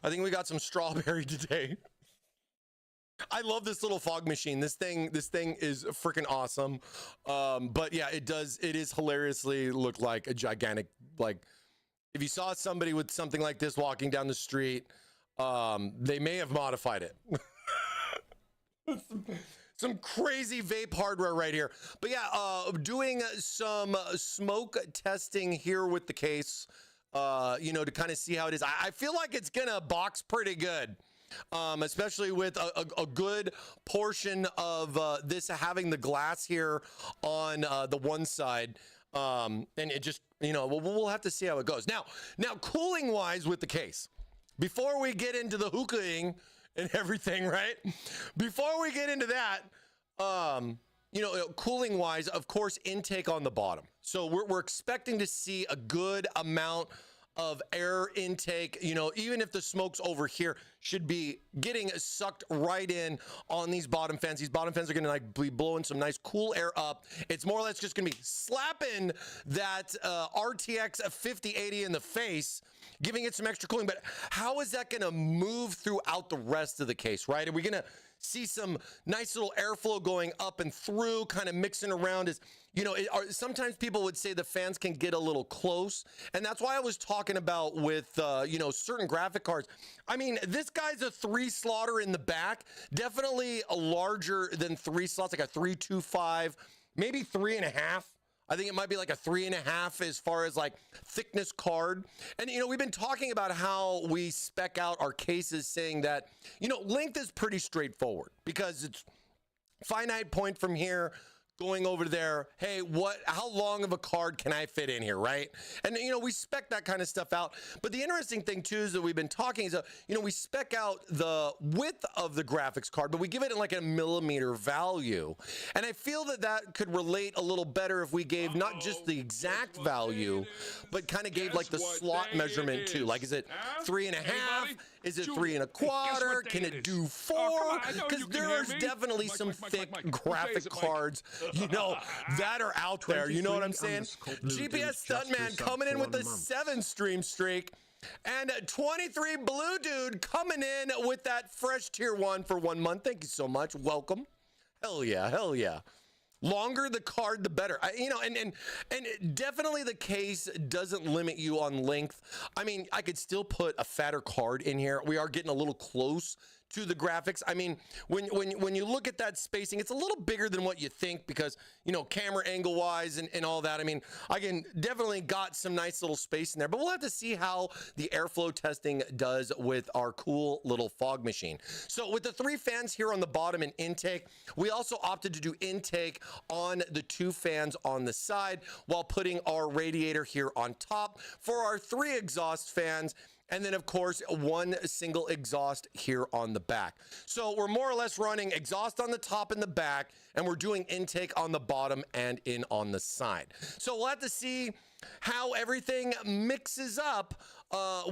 I think we got some strawberry today. I love this little fog machine. This thing is freaking awesome. But yeah, it is hilariously look like a gigantic, like if you saw somebody with something like this walking down the street, they may have modified it. Some crazy vape hardware right here. But yeah, doing some smoke testing here with the case, you know, to kind of see how it is. I feel like it's gonna box pretty good, especially with a good portion of this having the glass here on the one side. And it just, you know, we'll have to see how it goes. Now cooling wise with the case, before we get into the hookahing and everything, right? Before we get into that, you know, cooling wise, of course, intake on the bottom. So we're expecting to see a good amount of air intake, you know, even if the smoke's over here, should be getting sucked right in on these bottom fans. These bottom fans are gonna like be blowing some nice cool air up. It's more or less just gonna be slapping that RTX 5080 in the face, giving it some extra cooling. But how is that gonna move throughout the rest of the case, right? Are we gonna see some nice little airflow going up and through, kind of mixing around? Is, you know, sometimes people would say the fans can get a little close, and that's why I was talking about with you know, certain graphic cards. I mean, this guy's a 3-slotter in the back, definitely a larger than 3 slots, like a 325, maybe 3.5. I think it might be like a 3.5 as far as like thickness card. And, you know, we've been talking about how we spec out our cases, saying that, you know, length is pretty straightforward because it's finite point from here going over there. Hey, how long of a card can I fit in here, right? And, you know, we spec that kind of stuff out. But the interesting thing too is that we've been talking is, you know, we spec out the width of the graphics card, but we give it like a millimeter value. And I feel that that could relate a little better if we gave not just the exact value, but kind of gave like the slot measurement too. Like, is it 3.5? Is it 3 1/4? Can it do 4? Because there's definitely some thick graphic cards, you know, that are out there. You know what I'm saying? GPS Stuntman coming in with a 7-stream streak. And 23 Blue Dude coming in with that fresh tier 1 for 1 month. Thank you so much. Welcome. Hell yeah. Hell yeah. Longer the card, the better. You know, and definitely the case doesn't limit you on length. I mean, I could still put a fatter card in here. We are getting a little close to the graphics. I mean, when you look at that spacing, it's a little bigger than what you think because, you know, camera angle wise and all that. I mean, I can definitely got some nice little space in there, but we'll have to see how the airflow testing does with our cool little fog machine. So with the 3 fans here on the bottom and intake, we also opted to do intake on the 2 fans on the side while putting our radiator here on top for our 3 exhaust fans. And then, of course, 1 single exhaust here on the back. So we're more or less running exhaust on the top and the back, and we're doing intake on the bottom and in on the side. So we'll have to see how everything mixes up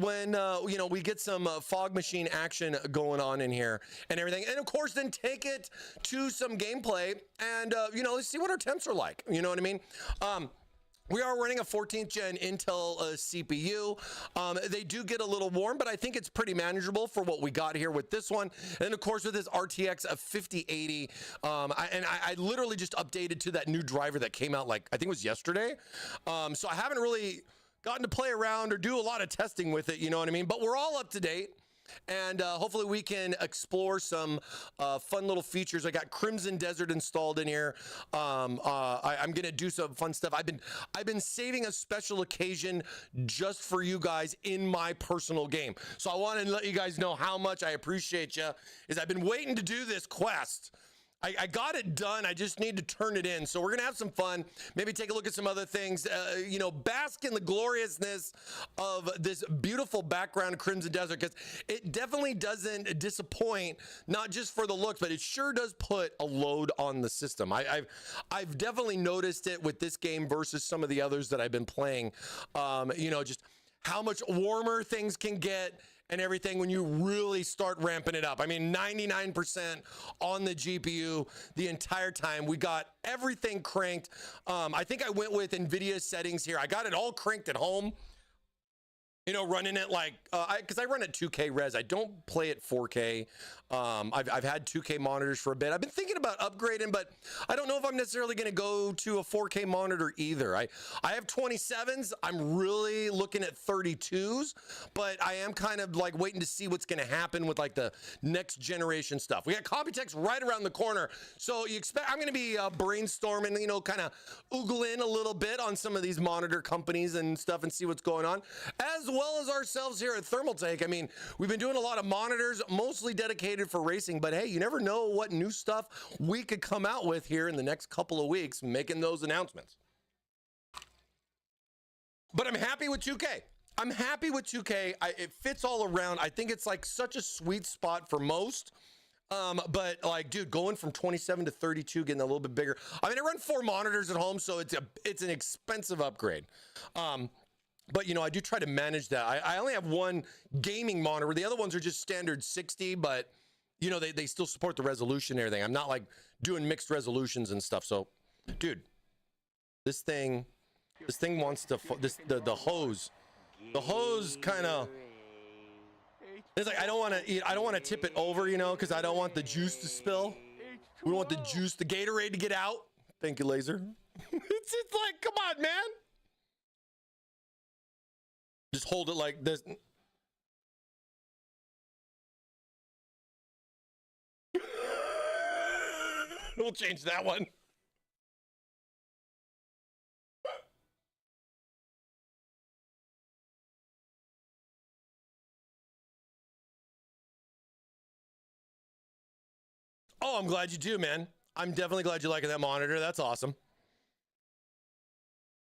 when, you know, we get some fog machine action going on in here and everything. And, of course, then take it to some gameplay and, you know, let's see what our temps are like. You know what I mean? We are running a 14th gen Intel CPU. They do get a little warm, but I think it's pretty manageable for what we got here with this one. And of course, with this RTX 5080, I literally just updated to that new driver that came out, like, I think it was yesterday. So I haven't really gotten to play around or do a lot of testing with it, you know what I mean? But we're all up to date. And hopefully we can explore some fun little features. I got Crimson Desert installed in here. I'm gonna do some fun stuff. I've been saving a special occasion just for you guys in my personal game. So I want to let you guys know how much I appreciate you. Is I've been waiting to do this quest. I got it done. I just need to turn it in. So we're going to have some fun. Maybe take a look at some other things. You know, bask in the gloriousness of this beautiful background of Crimson Desert, because it definitely doesn't disappoint, not just for the looks, but it sure does put a load on the system. I've definitely noticed it with this game versus some of the others that I've been playing. You know, just how much warmer things can get and everything when you really start ramping it up. I mean, 99% on the GPU the entire time. We got everything cranked. I think I went with NVIDIA settings here. I got it all cranked at home. You know, running it like, because I run at 2K res. I don't play at 4K. I've had 2K monitors for a bit. I've been thinking about upgrading, but I don't know if I'm necessarily going to go to a 4K monitor either. I have 27s. I'm really looking at 32s, but I am kind of like waiting to see what's going to happen with like the next generation stuff. We got Computex right around the corner. So you expect, I'm going to be brainstorming, you know, kind of oogling a little bit on some of these monitor companies and stuff and see what's going on, as well as ourselves here at Thermaltake. I mean, we've been doing a lot of monitors, mostly dedicated for racing, but hey, you never know what new stuff we could come out with here in the next couple of weeks, making those announcements. But I'm happy with 2K. I'm happy with 2K. It fits all around. I think it's like such a sweet spot for most. But like, dude, going from 27 to 32, getting a little bit bigger. I mean, I run 4 monitors at home, so it's an expensive upgrade. But, you know, I do try to manage that. I only have 1 gaming monitor. The other ones are just standard 60, but, you know, they still support the resolution and everything. I'm not, like, doing mixed resolutions and stuff. So, dude, this thing wants to, the hose. The hose kind of, it's like, I don't want to tip it over, you know, because I don't want the juice to spill. We want the juice, the Gatorade to get out. Thank you, Laser. It's like, come on, man. Just hold it like this. We'll change that one. Oh, I'm glad you do, man. I'm definitely glad you like that monitor. That's awesome.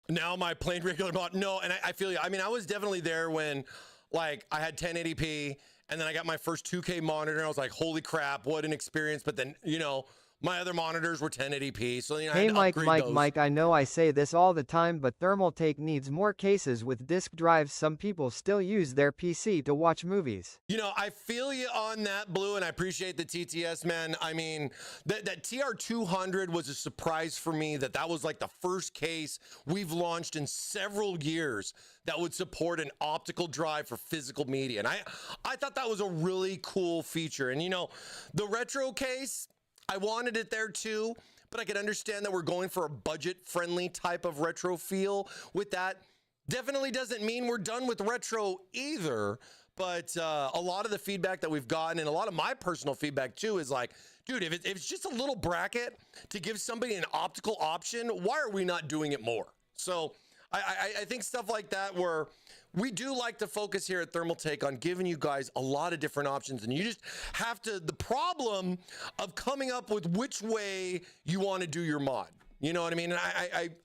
Now my plain regular mod, no, and I feel you. I mean, I was definitely there when, like, I had 1080p, and then I got my first 2K monitor, and I was like, holy crap, what an experience. But then, you know, my other monitors were 1080p, so, you know, I had to upgrade those.
Mike, I know I say this all the time, but Thermaltake needs more cases with disk drives. Some people still use their PC to watch movies.
You know, I feel you on that, Blue, and I appreciate the TTS, man. I mean, that TR200 was a surprise for me. That was like the first case we've launched in several years that would support an optical drive for physical media. And I thought that was a really cool feature. And, you know, the retro case, I wanted it there too, but I could understand that we're going for a budget-friendly type of retro feel with that. Definitely doesn't mean we're done with retro either, But a lot of the feedback that we've gotten, and a lot of my personal feedback too, is like, dude, if it's just a little bracket to give somebody an optical option, why are we not doing it more? So I think stuff like that, where we do like to focus here at Thermaltake on giving you guys a lot of different options, and you just have to, the problem of coming up with which way you want to do your mod. You know what I mean? And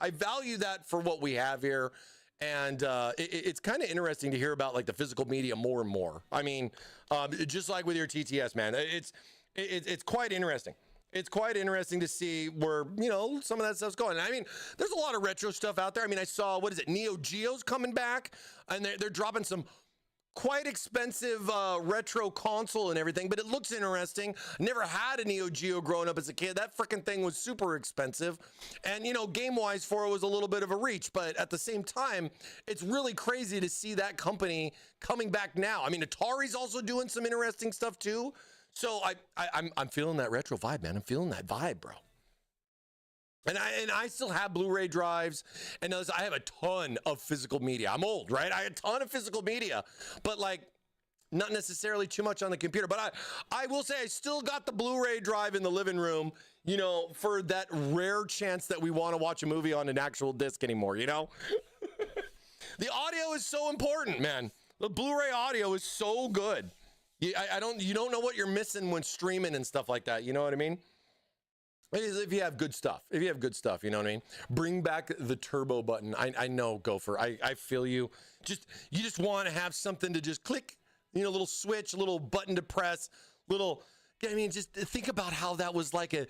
I value that for what we have here. And it's kind of interesting to hear about like the physical media more and more. I mean, just like with your TTS, man, it's quite interesting. It's quite interesting to see where, you know, some of that stuff's going. I mean, there's a lot of retro stuff out there. I mean, I saw, what is it, Neo Geo's coming back, and they're dropping some quite expensive retro console and everything, but it looks interesting. Never had a Neo Geo growing up as a kid. That freaking thing was super expensive. And, you know, game-wise for it was a little bit of a reach, but at the same time, it's really crazy to see that company coming back now. I mean, Atari's also doing some interesting stuff too. So I'm feeling that retro vibe, man. I'm feeling that vibe, bro. And I still have Blu-ray drives, and I have a ton of physical media. I'm old, right? I have a ton of physical media, but like not necessarily too much on the computer. But I will say I still got the Blu-ray drive in the living room, you know, for that rare chance that we want to watch a movie on an actual disc anymore, you know? The audio is so important, man. The Blu-ray audio is so good. You don't know what you're missing when streaming and stuff like that. You know what I mean? If you have good stuff, you know what I mean? Bring back the turbo button. I know, Gopher. I feel you. You just want to have something to just click, you know, a little switch, a little button to press, I mean, just think about how that was like an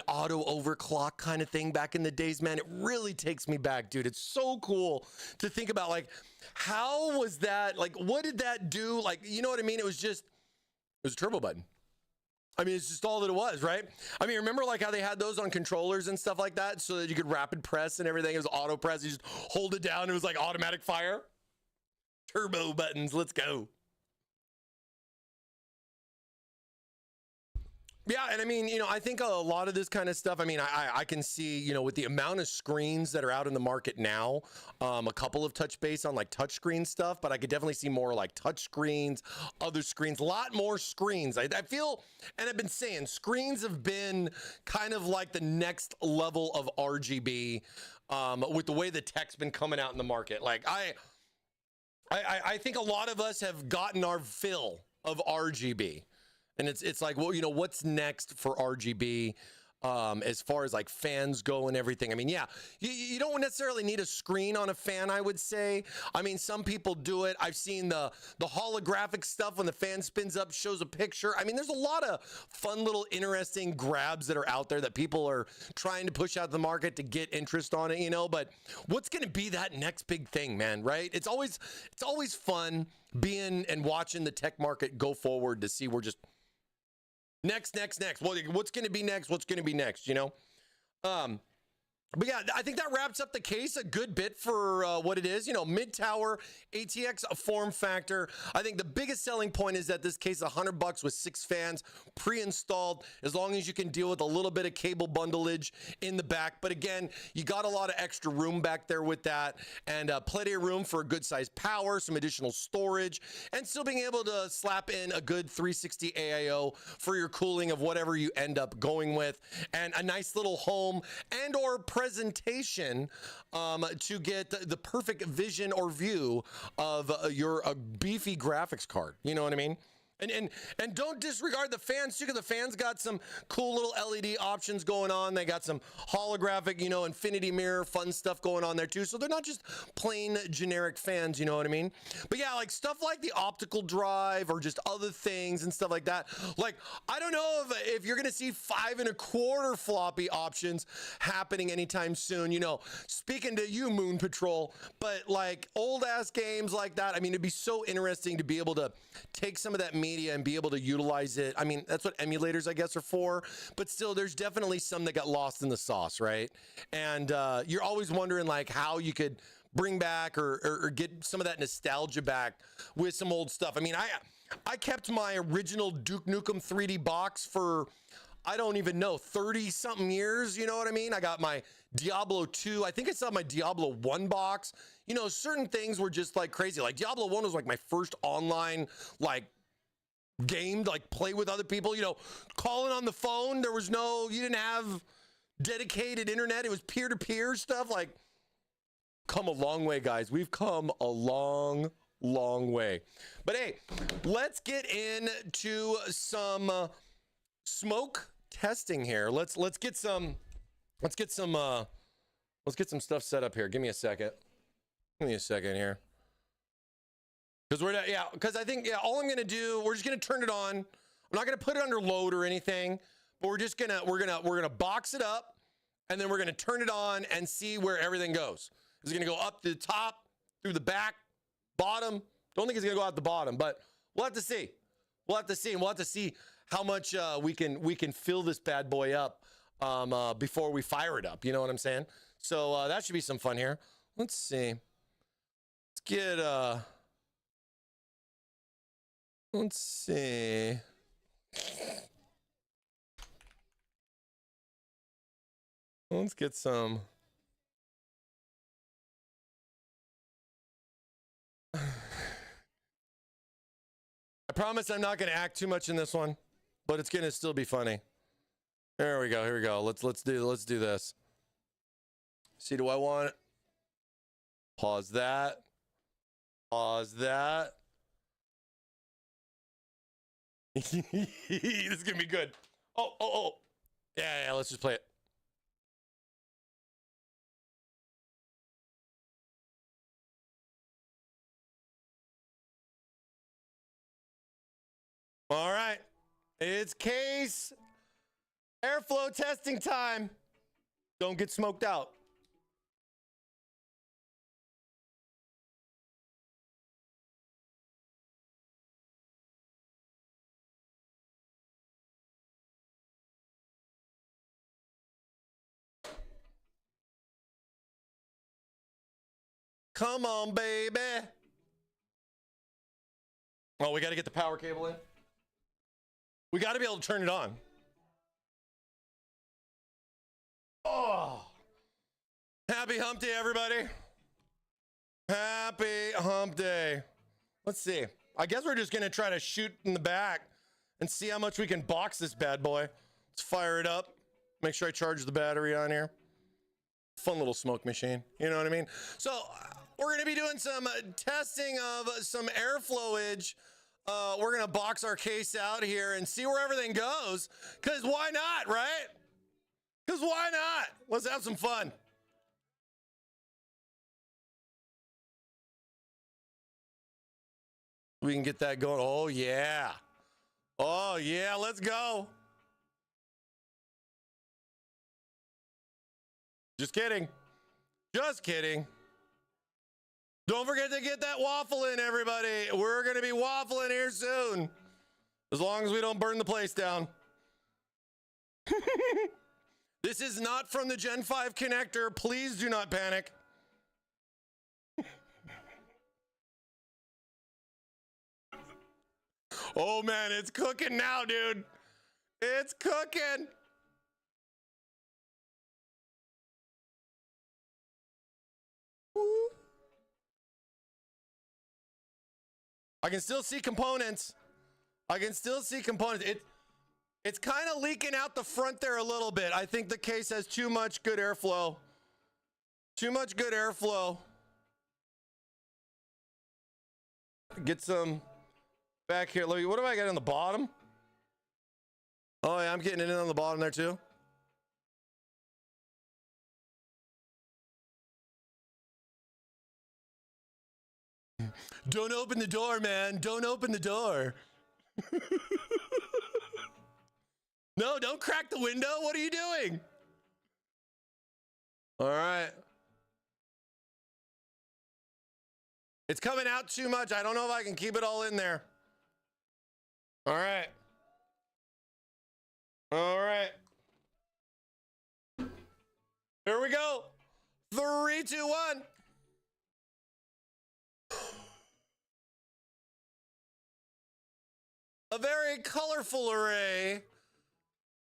auto overclock kind of thing back in the days, man. It really takes me back, dude. It's so cool to think about, like, how was that? Like, what did that do? Like, you know what I mean? It was a turbo button. I mean, it's just all that it was, right? I mean, remember like how they had those on controllers and stuff like that so that you could rapid press and everything? It was auto press. You just hold it down. It was like automatic fire. Turbo buttons. Let's go. Yeah, and I mean, you know, I think a lot of this kind of stuff, I mean, I can see, you know, with the amount of screens that are out in the market now, a couple of touch base on like touch screen stuff, but I could definitely see more like touch screens, other screens, a lot more screens. I feel, and I've been saying, screens have been kind of like the next level of RGB with the way the tech's been coming out in the market. Like, I think a lot of us have gotten our fill of RGB. And it's like, well, you know, what's next for RGB as far as like fans go and everything? I mean, yeah, you don't necessarily need a screen on a fan, I would say. I mean, some people do it. I've seen the holographic stuff when the fan spins up, shows a picture. I mean, there's a lot of fun little interesting grabs that are out there that people are trying to push out to the market to get interest on it, you know. But what's going to be that next big thing, man, right? It's always fun being and watching the tech market go forward to see we're just next. Well, what's going to be next? What's going to be next, you know? But yeah, I think that wraps up the case a good bit for what it is. You know, mid-tower ATX form factor. I think the biggest selling point is that this case is $100 with 6 fans pre-installed, as long as you can deal with a little bit of cable bundleage in the back. But again, you got a lot of extra room back there with that, and plenty of room for a good size power, some additional storage, and still being able to slap in a good 360 AIO for your cooling of whatever you end up going with, and a nice little home and or presentation to get the perfect vision or view of your beefy graphics card. You know what I mean? And don't disregard the fans too, because the fans got some cool little LED options going on. They got some holographic, you know, infinity mirror, fun stuff going on there too. So they're not just plain generic fans, you know what I mean? But yeah, like stuff like the optical drive or just other things and stuff like that. Like, I don't know if you're gonna see 5 1/4 floppy options happening anytime soon, you know, speaking to you, Moon Patrol, but like old ass games like that, I mean, it'd be so interesting to be able to take some of that media and be able to utilize it. I mean, that's what emulators, I guess, are for, but still, there's definitely some that got lost in the sauce, right? And you're always wondering like how you could bring back or get some of that nostalgia back with some old stuff. I mean, I kept my original Duke Nukem 3D box for, I don't even know, 30 something years, you know what I mean? I got my Diablo 2. I think I saw my Diablo 1 box. You know, certain things were just like crazy. Like Diablo 1 was like my first online like game to like play with other people, you know, calling on the phone. There was no, you didn't have dedicated internet. It was peer-to-peer stuff. Like, come a long way, guys. We've come a long way. But hey, let's get into some smoke testing here. Let's get some stuff set up here. Give me a second. Give me a second here. Because I think all I'm gonna do, we're just gonna turn it on. I'm not gonna put it under load or anything, but we're gonna box it up, and then we're gonna turn it on and see where everything goes. Is it gonna go up to the top, through the back, bottom? Don't think it's gonna go out the bottom, but we'll have to see. We'll have to see, and we'll have to see how much we can fill this bad boy up before we fire it up. You know what I'm saying? So that should be some fun here. Let's see. Let's get let's see. Let's get some. I promise I'm not going to act too much in this one, but it's going to still be funny. There we go. Here we go. Let's do this. See, do I want pause that? Pause that. This is gonna be good. Oh. Yeah, let's just play it. All right. It's case airflow testing time. Don't get smoked out. Come on, baby. Oh, we got to get the power cable in. We got to be able to turn it on. Oh. Happy hump day, everybody. Happy hump day. Let's see. I guess we're just going to try to shoot in the back and see how much we can box this bad boy. Let's fire it up. Make sure I charge the battery on here. Fun little smoke machine. You know what I mean? So we're going to be doing some testing of some airflowage. We're going to box our case out here and see where everything goes. Because why not, right? Because why not? Let's have some fun. We can get that going. Oh, yeah. Oh, yeah. Let's go. Just kidding. Just kidding. Don't forget to get that waffle in, everybody. We're going to be waffling here soon. As long as we don't burn the place down. This is not from the Gen 5 connector. Please do not panic. Oh, man, it's cooking now, dude. It's cooking. Woo. I can still see components. It's kind of leaking out the front there a little bit. I think the case has too much good airflow. Get some back here. What do I got on the bottom? Oh, yeah, I'm getting it in on the bottom there too. Don't open the door, man. Don't open the door. No, don't crack the window. What are you doing? All right. It's coming out too much. I don't know if I can keep it all in there. All right. All right. Here we go. 3, 2, 1. A very colorful array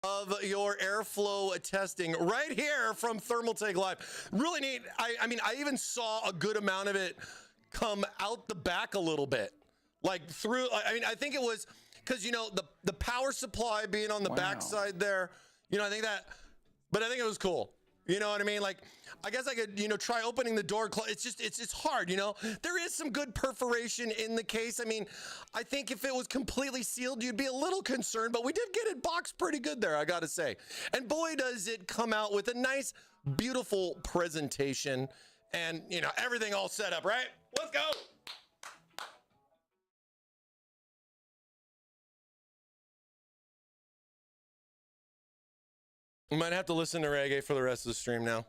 of your airflow testing right here from Thermaltake Live. Really neat. I mean, I even saw a good amount of it come out the back a little bit, like through. I mean, I think it was because, you know, the power supply being on the backside there, you know, I think it was cool. You know what I mean? Like, I guess I could, you know, try opening the door. It's hard, you know? There is some good perforation in the case. I mean, I think if it was completely sealed, you'd be a little concerned, but we did get it boxed pretty good there, I gotta say. And boy, does it come out with a nice, beautiful presentation and, you know, everything all set up, right? Let's go. We might have to listen to reggae for the rest of the stream now.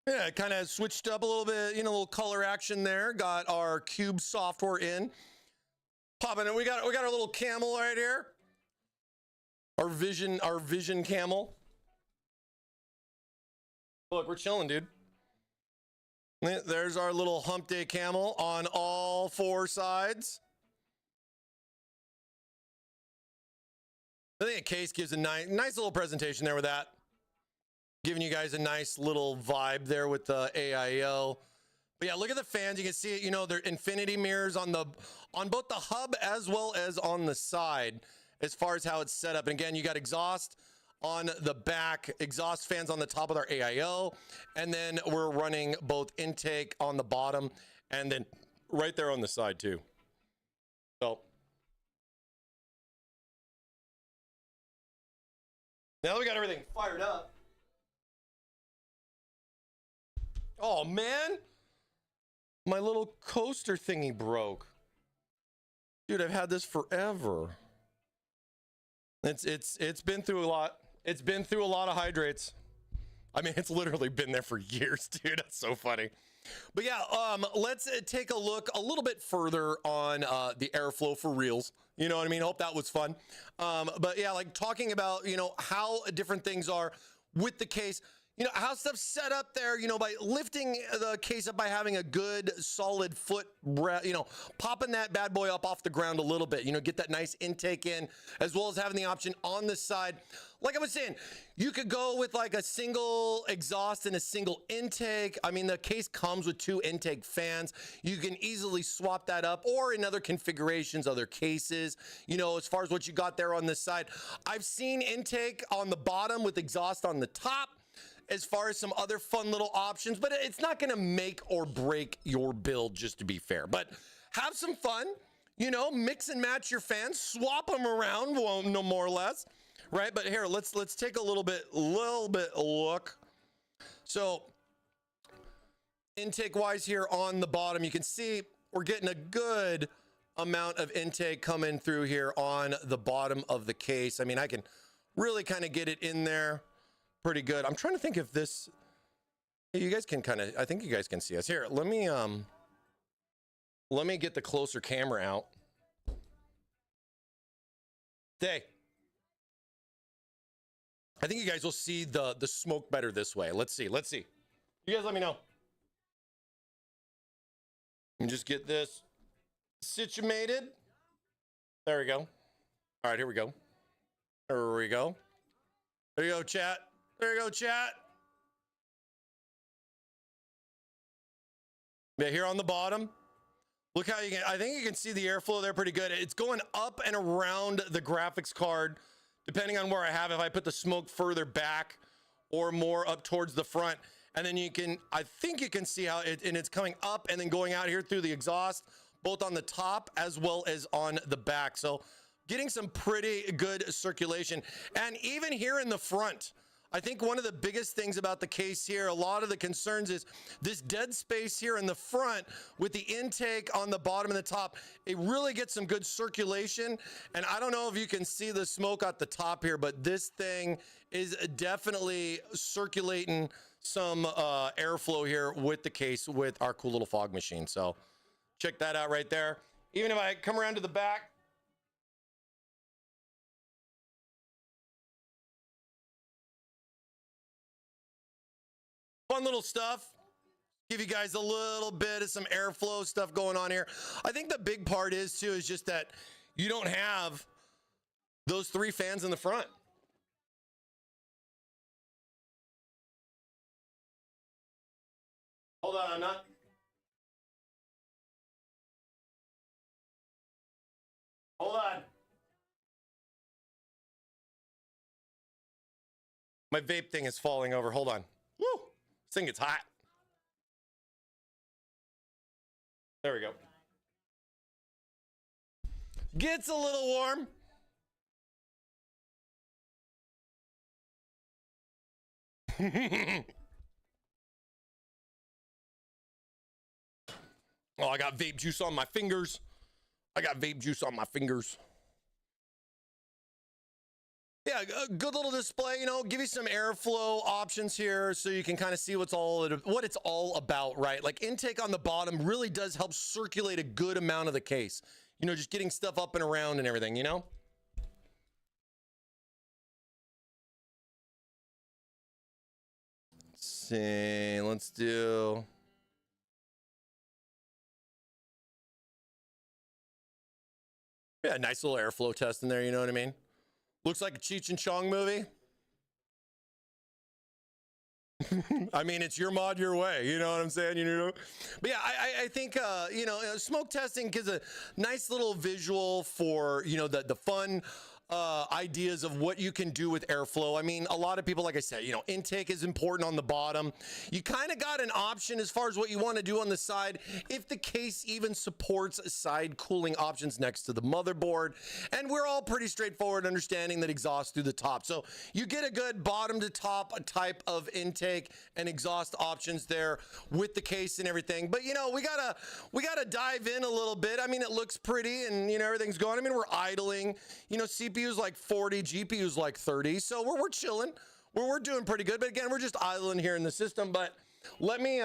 Yeah, it kind of switched up a little bit, you know, a little color action there. Got our cube software in. Popping in. We got our little camel right here. Our vision camel. Look, we're chilling, dude. There's our little hump day camel on all four sides. I think a case gives a nice little presentation there with that. Giving you guys a nice little vibe there with the AIO. But yeah, look at the fans. You can see it, you know, they're infinity mirrors on both the hub as well as on the side as far as how it's set up. And again, you got exhaust on the back, exhaust fans on the top of our AIO. And then we're running both intake on the bottom and then right there on the side too. So now we got everything fired up. Oh man, my little coaster thingy broke. Dude, I've had this forever. It's been through a lot. It's been through a lot of hydrates. I mean, it's literally been there for years, dude. That's so funny. But yeah, let's take a look a little bit further on the airflow for reals. You know what I mean? Hope that was fun. But yeah, like talking about, you know, how different things are with the case. You know, how stuff's set up there, you know, by lifting the case up by having a good solid foot, you know, popping that bad boy up off the ground a little bit, you know, get that nice intake in, as well as having the option on the side. Like I was saying, you could go with like a single exhaust and a single intake. I mean, the case comes with 2 intake fans. You can easily swap that up, or in other configurations, other cases, you know, as far as what you got there on this side. I've seen intake on the bottom with exhaust on the top, as far as some other fun little options, but it's not gonna make or break your build, just to be fair. But have some fun, you know, mix and match your fans, swap them around, well, no more or less, right? But here, let's take a little bit look. So intake wise here on the bottom, you can see we're getting a good amount of intake coming through here on the bottom of the case. I mean, I can really kind of get it in there pretty good. I'm trying to think if this, you guys can kind of, I think you guys can see us here. Let me get the closer camera out. Hey, I think you guys will see the smoke better this way. Let's see. You guys let me know. And just get this situated. There we go. All right, here we go. There we go. There you go, chat. There you go, chat. Yeah, here on the bottom. Look how you can, I think you can see the airflow there pretty good. It's going up and around the graphics card, depending on where I have, if I put the smoke further back or more up towards the front. And then you can, I think you can see how it's coming up and then going out here through the exhaust, both on the top as well as on the back. So getting some pretty good circulation. And even here in the front, I think one of the biggest things about the case here, a lot of the concerns is this dead space here in the front with the intake on the bottom and the top. It really gets some good circulation. And I don't know if you can see the smoke at the top here, but this thing is definitely circulating some airflow here with the case with our cool little fog machine. So check that out right there. Even if I come around to the back, fun little stuff. Give you guys a little bit of some airflow stuff going on here. I think the big part is too is just that you don't have those 3 fans in the front. Hold on, I'm not. Hold on. My vape thing is falling over. Hold on. Woo! This thing gets hot. There we go. Gets a little warm. Oh, I got vape juice on my fingers. I got vape juice on my fingers. Yeah, a good little display, you know, give you some airflow options here so you can kind of see what it's all about, right? Like intake on the bottom really does help circulate a good amount of the case. You know, just getting stuff up and around and everything, you know? Let's see, let's do... Yeah, nice little airflow test in there, you know what I mean? Looks like a Cheech and Chong movie. I mean, it's your mod your way, you know what I'm saying? You know, but yeah, I think you know, smoke testing gives a nice little visual for, you know, the fun ideas of what you can do with airflow. I mean, a lot of people, like I said, you know, intake is important on the bottom. You kind of got an option as far as what you want to do on the side, if the case even supports side cooling options next to the motherboard. And we're all pretty straightforward understanding that exhaust through the top. So you get a good bottom to top type of intake and exhaust options there with the case and everything. But you know, we gotta dive in a little bit. I mean, it looks pretty and you know, everything's going. I mean, we're idling, you know, CPU's like 40, GPU's like 30. So we're chilling. We're doing pretty good. But again, we're just idling here in the system. But let me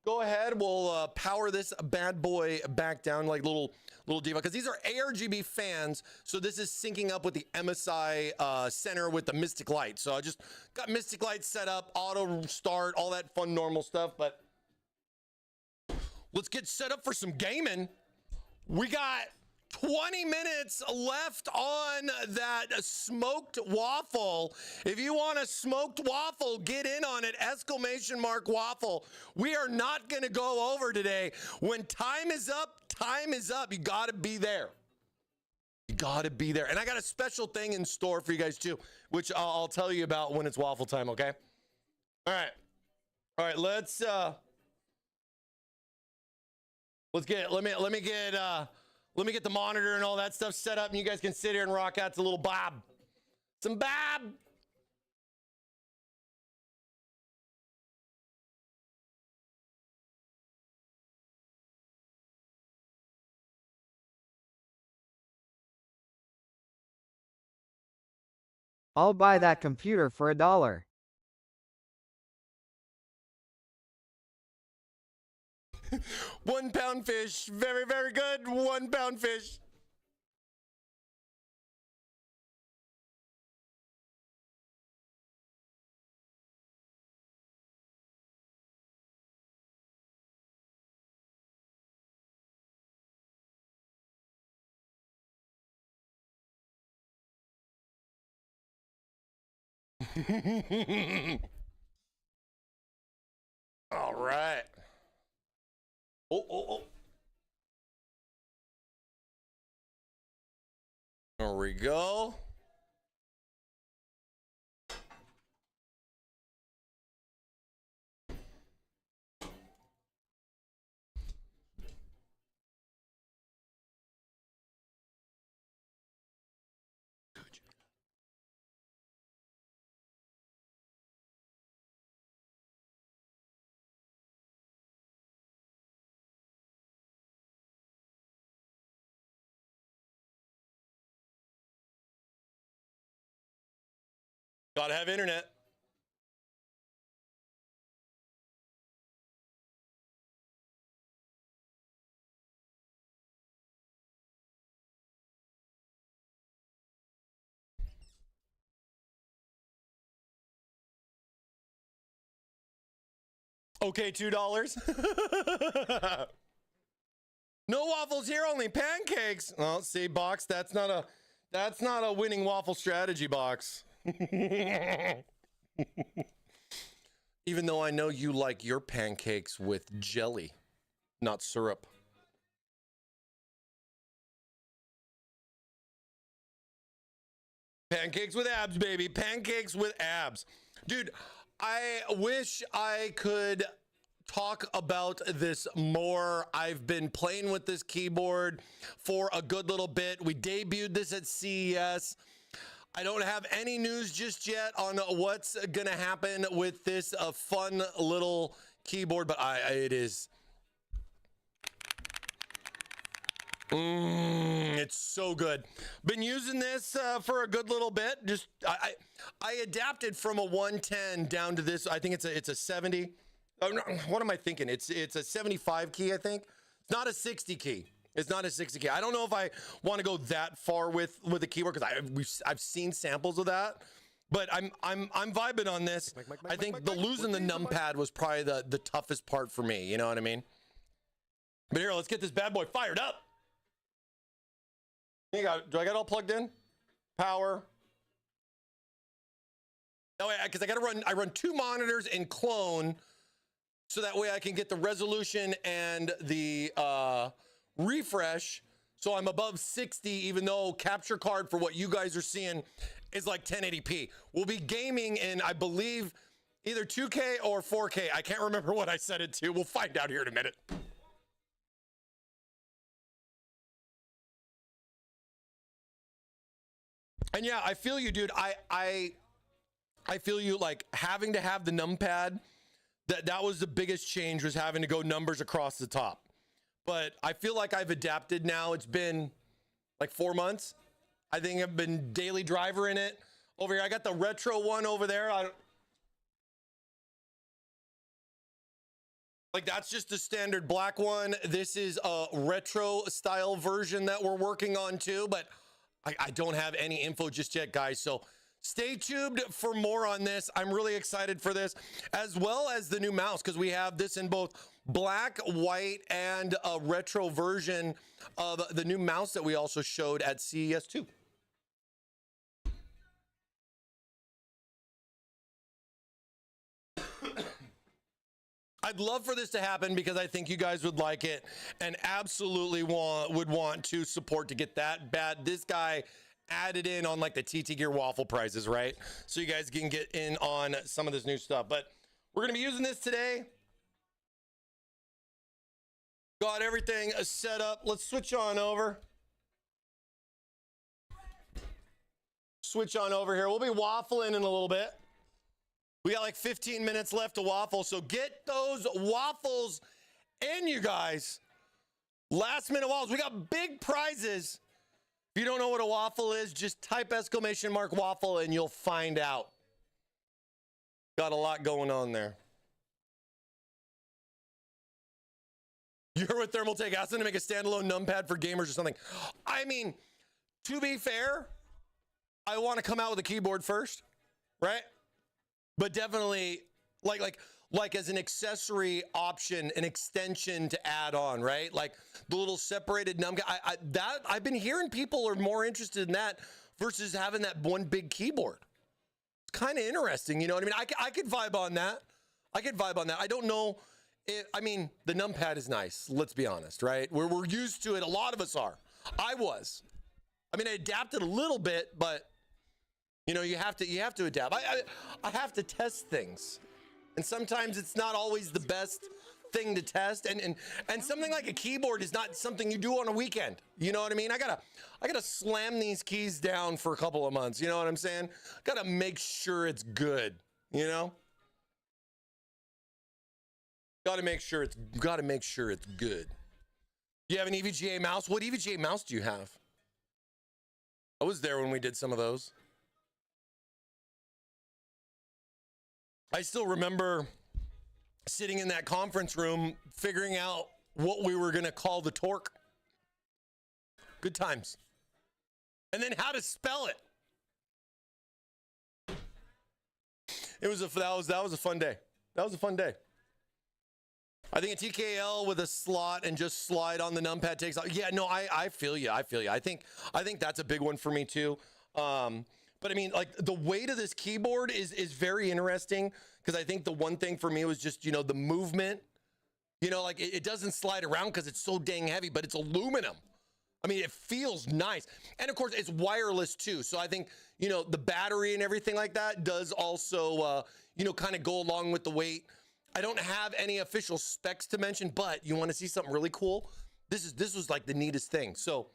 go ahead. We'll power this bad boy back down like little diva, because these are ARGB fans. So this is syncing up with the MSI center with the Mystic Light. So I just got Mystic Light set up, auto start, all that fun normal stuff. But let's get set up for some gaming. We got 20 minutes left on that smoked waffle. If you want a smoked waffle, get in on it. ! Waffle. We are not going to go over today. When time is up, time is up. You got to be there. You got to be there. And I got a special thing in store for you guys too, which I'll tell you about when it's waffle time, okay? All right. All right, let's get let me get the monitor and all that stuff set up, and you guys can sit here and rock out to little Bob. Some Bob.
I'll buy that computer for $1.
1 pound fish. Very, very good. 1 pound fish. All right. Oh. There we go. Gotta have internet. Okay, $2. No waffles here, only pancakes. Well, see, Box, that's not a winning waffle strategy, Box. Even though I know you like your pancakes with jelly, not syrup. Pancakes with abs, baby. Pancakes with abs. Dude, I wish I could talk about this more. I've been playing with this keyboard for a good little bit. We debuted this at CES. I don't have any news just yet on what's going to happen with this fun little keyboard, but it is... it's so good. Been using this for a good little bit. Just I adapted from a 110 down to this. I think it's a 70. Oh, no, what am I thinking? It's a 75 key, I think. It's not a 60 key. It's not a 60 key. I don't know if I want to go that far with the keyboard because I've seen samples of that. But I'm vibing on this. I think losing the numpad was probably the toughest part for me. You know what I mean? But here, let's get this bad boy fired up. Do I got it all plugged in? Power. No, because I run two monitors in clone, so that way I can get the resolution and the refresh. So I'm above 60, even though capture card for what you guys are seeing is like 1080p. We'll be gaming in, I believe, either 2K or 4K. I can't remember what I set it to. We'll find out here in a minute. And yeah, I feel you, dude. I feel you, like having to have the numpad. That was the biggest change, was having to go numbers across the top. But I feel like I've adapted now. It's been like 4 months. I think I've been daily driver in it. Over here, I got the retro one over there. Like that's just the standard black one. This is a retro style version that we're working on too, but I don't have any info just yet, guys. So stay tuned for more on this. I'm really excited for this, as well as the new mouse, because we have this in both black, white, and a retro version of the new mouse that we also showed at CES 2. I'd love for this to happen because I think you guys would like it and absolutely would want to support to get this guy added in on like the TT Gear Waffle prizes, right? So you guys can get in on some of this new stuff. But we're gonna be using this today. Got everything set up. Let's switch on over. Switch on over here. We'll be waffling in a little bit. We got like 15 minutes left to waffle, so get those waffles in, you guys. Last minute waffles. We got big prizes. If you don't know what a waffle is, just type ! waffle and you'll find out. Got a lot going on there. You heard what Thermaltake asked them to make a standalone numpad for gamers or something. I mean, to be fair, I want to come out with a keyboard first, right? But definitely like as an accessory option, an extension to add on, right? Like the little separated I've been hearing people are more interested in that versus having that one big keyboard. It's kind of interesting, you know what I mean? I could vibe on that. I don't know. I mean, the numpad is nice. Let's be honest, right? We're used to it. A lot of us are. I was. I mean, I adapted a little bit, but you know, you have to adapt. I have to test things, and sometimes it's not always the best thing to test. And something like a keyboard is not something you do on a weekend. You know what I mean? I gotta slam these keys down for a couple of months. You know what I'm saying? Gotta make sure it's good. You know? Gotta make sure it's good. You have an EVGA mouse? What EVGA mouse do you have? I was there when we did some of those. I still remember sitting in that conference room figuring out what we were going to call the torque. Good times. And then how to spell it. That was a fun day. That was a fun day. I think a TKL with a slot and just slide on the numpad takes off. Yeah, no, I feel you. I feel you. I think that's a big one for me too. But I mean, like the weight of this keyboard is very interesting because I think the one thing for me was just, you know, the movement. You know, like it doesn't slide around because it's so dang heavy, but it's aluminum. I mean, it feels nice. And of course, it's wireless too. So I think, you know, the battery and everything like that does also, you know, kind of go along with the weight. I don't have any official specs to mention, but you want to see something really cool? This was like the neatest thing. So,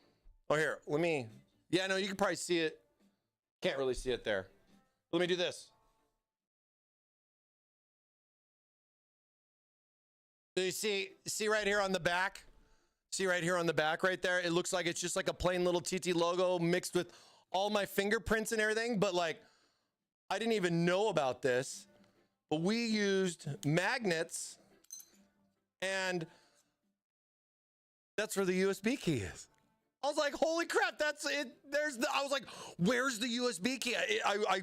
oh, here, let me, yeah, no, you can probably see it. Can't really see it there. Let me do this. So you see right here on the back? See right here on the back right there? It looks like it's just like a plain little TT logo mixed with all my fingerprints and everything. But like, I didn't even know about this. But we used magnets, and that's where the USB key is. I was like, holy crap, that's it. I was like, where's the USB key? I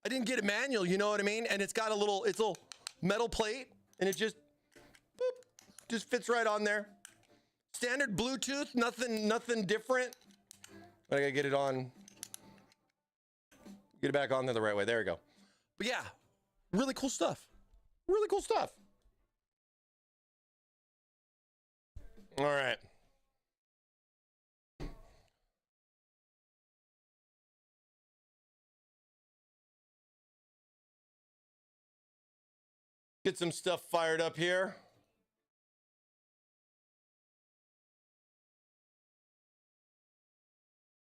didn't get a manual, you know what I mean? And it's got it's a little metal plate, and it just, boop, just fits right on there. Standard Bluetooth, nothing different. I gotta get it on, get it back on there the right way. There we go. But yeah, really cool stuff. Really cool stuff. All right. Get some stuff fired up here.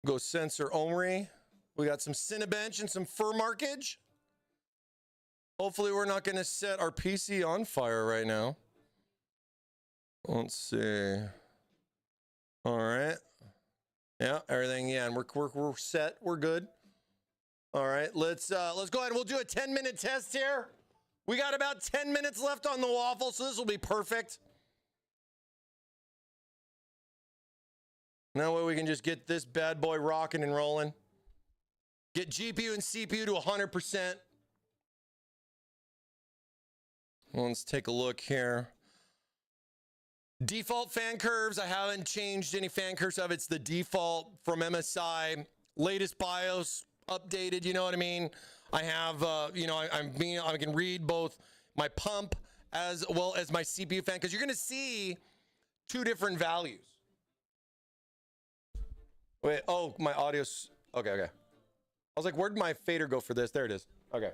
Go sensor Omri. We got some Cinebench and some fur markage. Hopefully we're not going to set our PC on fire right now. Let's see. All right. Yeah, everything. Yeah, and we're set. We're good. All right. Let's go ahead and we'll do a 10-minute test here. We got about 10 minutes left on the Waffle, so this will be perfect. That way we can just get this bad boy rocking and rolling. Get GPU and CPU to 100%. Let's take a look here. Default fan curves. I haven't changed any fan curves of. It's the default from MSI. Latest BIOS updated. You know what I mean? I have, you know, I can read both my pump as well as my CPU fan because you're going to see two different values. Wait, oh, my audio's, okay. I was like, where'd my fader go for this? There it is. Okay.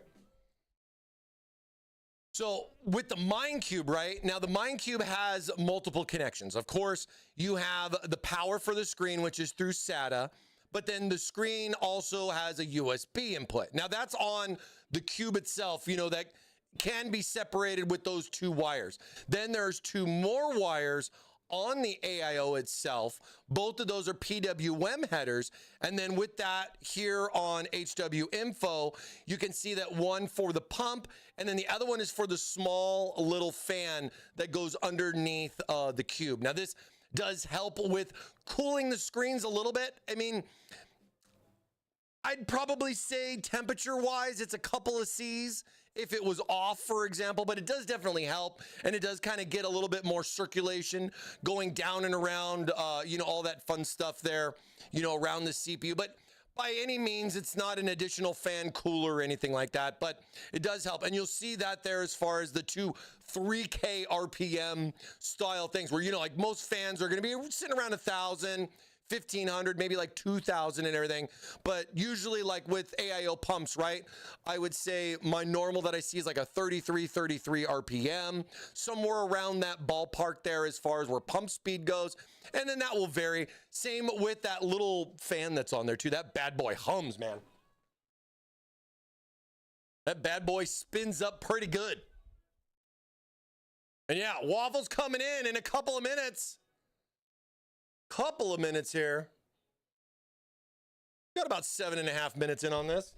So with the MineCube, right? Now the MineCube has multiple connections. Of course, you have the power for the screen, which is through SATA, but then the screen also has a USB input. Now that's on the cube itself, you know, that can be separated with those two wires. Then there's two more wires on the AIO itself. Both of those are PWM headers. And then with that here on HW Info, you can see that one for the pump, and then the other one is for the small little fan that goes underneath the cube. Now this does help with cooling the screens a little bit. I mean, I'd probably say temperature wise, it's a couple of C's if it was off, for example, but it does definitely help. And it does kind of get a little bit more circulation going down and around, you know, all that fun stuff there, you know, around the CPU. But by any means, it's not an additional fan cooler or anything like that, but it does help. And you'll see that there as far as the two 3K RPM style things where, you know, like most fans are going to be sitting around 1,000, 1,500, maybe like 2,000 and everything. But usually like with AIO pumps, right? I would say my normal that I see is like a 33 RPM, somewhere around that ballpark there as far as where pump speed goes. And then that will vary. Same with that little fan that's on there too. That bad boy hums, man. That bad boy spins up pretty good. And yeah, Waffle's coming in a couple of minutes. Here. Got about 7.5 minutes in on this.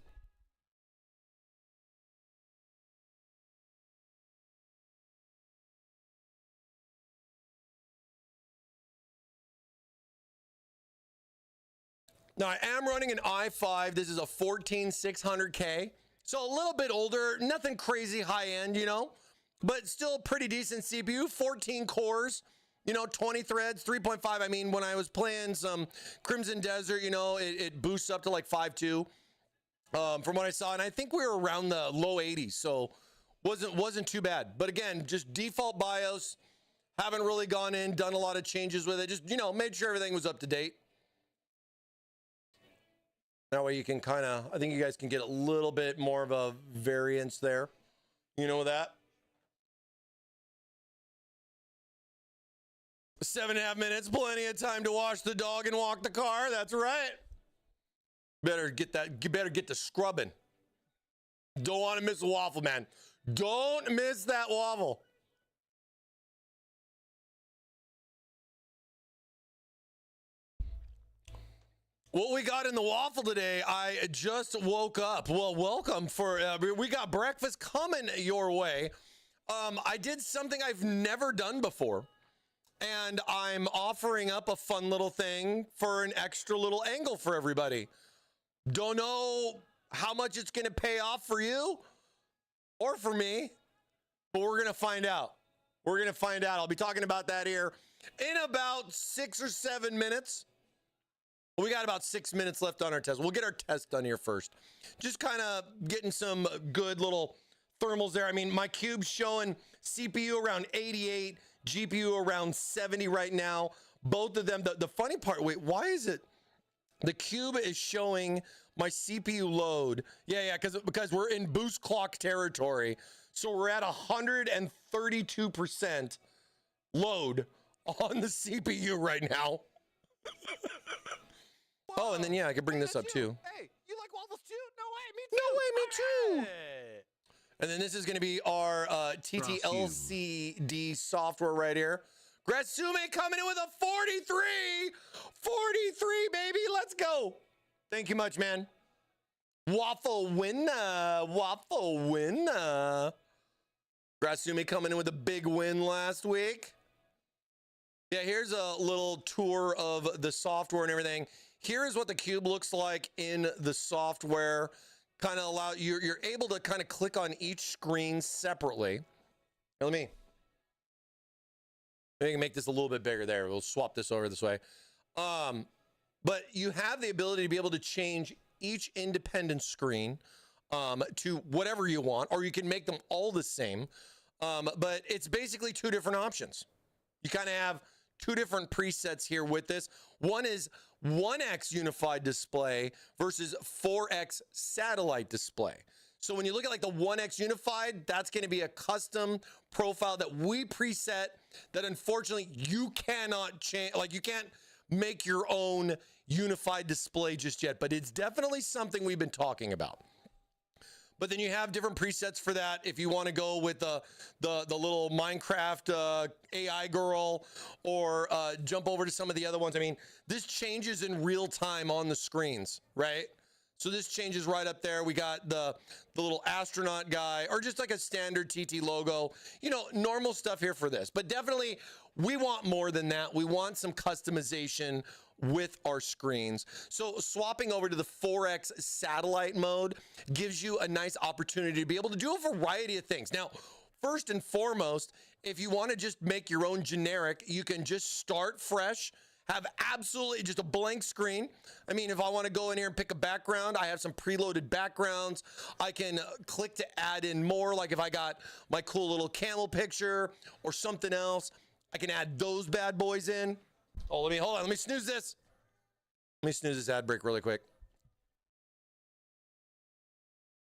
Now I am running an i5. This is a 14600K. So a little bit older, nothing crazy high end, you know. but still pretty decent CPU, 14 cores, 20 threads, 3.5. I mean, when I was playing some Crimson Desert, it boosts up to like 5.2 from what I saw. And I think we were around the low 80s, so wasn't too bad. But again, just default BIOS, haven't really gone in, done a lot of changes with it. Just, made sure everything was up to date. That way you can I think you guys can get a little bit more of a variance there. You know that? 7.5 minutes, plenty of time to wash the dog and walk the car. That's right. Better get to scrubbing. Don't want to miss a waffle, man. Don't miss that waffle. What we got in the waffle today, I just woke up. Well, welcome we got breakfast coming your way. I did something I've never done before. And I'm offering up a fun little thing for an extra little angle for everybody. Don't know how much it's going to pay off for you or for me, but we're going to find out. We're going to find out. I'll be talking about that here in about 6 or 7 minutes. We got about 6 minutes left on our test. We'll get our test done here first. Just kind of getting some good little thermals there. I mean, my cube's showing CPU around 88, GPU around 70 right now. Both of them. The funny part, wait, why is it the cube is showing my CPU load? Yeah, because we're in boost clock territory. So we're at 132% load on the CPU right now. Oh, and then I could bring this up too.
Hey, you like waffles too? No way, me
No
too.
way, me too.
Hey.
And then this is going to be our TTLCD software right here. Grasume coming in with a 43. 43, baby. Let's go. Thank you much, man. Waffle winner. Waffle winner. Grasume coming in with a big win last week. Yeah, here's a little tour of the software and everything. Here is what the cube looks like in the software. Kind of you're able to kind of click on each screen separately. Let me make this a little bit bigger there. We'll swap this over this way. But you have the ability to be able to change each independent screen to whatever you want, or you can make them all the same. But it's basically two different options. You kind of have two different presets here with this. One is 1x unified display versus 4x satellite display. So when you look at like the 1x unified, that's going to be a custom profile that we preset that unfortunately you cannot change. Like you can't make your own unified display just yet, but it's definitely something we've been talking about. But then you have different presets for that. If you want to go with the little Minecraft AI girl, or jump over to some of the other ones. I mean, this changes in real time on the screens, right? So this changes right up there. We got the little astronaut guy, or just like a standard TT logo, normal stuff here for this. But definitely we want more than that. We want some customization with our screens. So swapping over to the 4x satellite mode gives you a nice opportunity to be able to do a variety of things. Now, first and foremost, if you want to just make your own generic, you can just start fresh, have absolutely just a blank screen. I mean, if I want to go in here and pick a background, I have some preloaded backgrounds. I can click to add in more, like if I got my cool little camel picture or something else, I can add those bad boys in. Oh, hold on. Let me snooze this. Let me snooze this ad break really quick.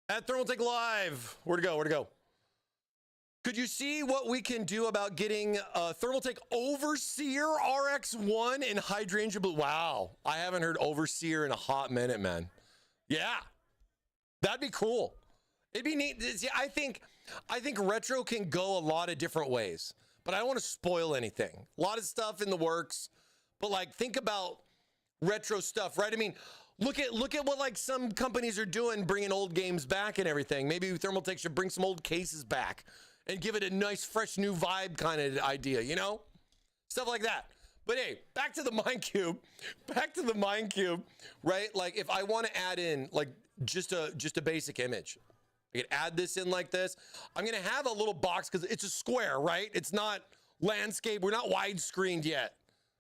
At Thermaltake Live. Where'd it go? Could you see what we can do about getting Thermaltake Overseer RX1 in Hydrangea Blue? Wow. I haven't heard Overseer in a hot minute, man. Yeah. That'd be cool. It'd be neat. See, I think retro can go a lot of different ways, but I don't want to spoil anything. A lot of stuff in the works. But like, think about retro stuff, right? I mean, look at what like some companies are doing, bringing old games back and everything. Maybe Thermaltake should bring some old cases back and give it a nice, fresh, new vibe kind of idea, stuff like that. But hey, back to the Mind Cube, right? Like, if I want to add in like just a basic image, I could add this in like this. I'm gonna have a little box because it's a square, right? It's not landscape. We're not widescreened yet.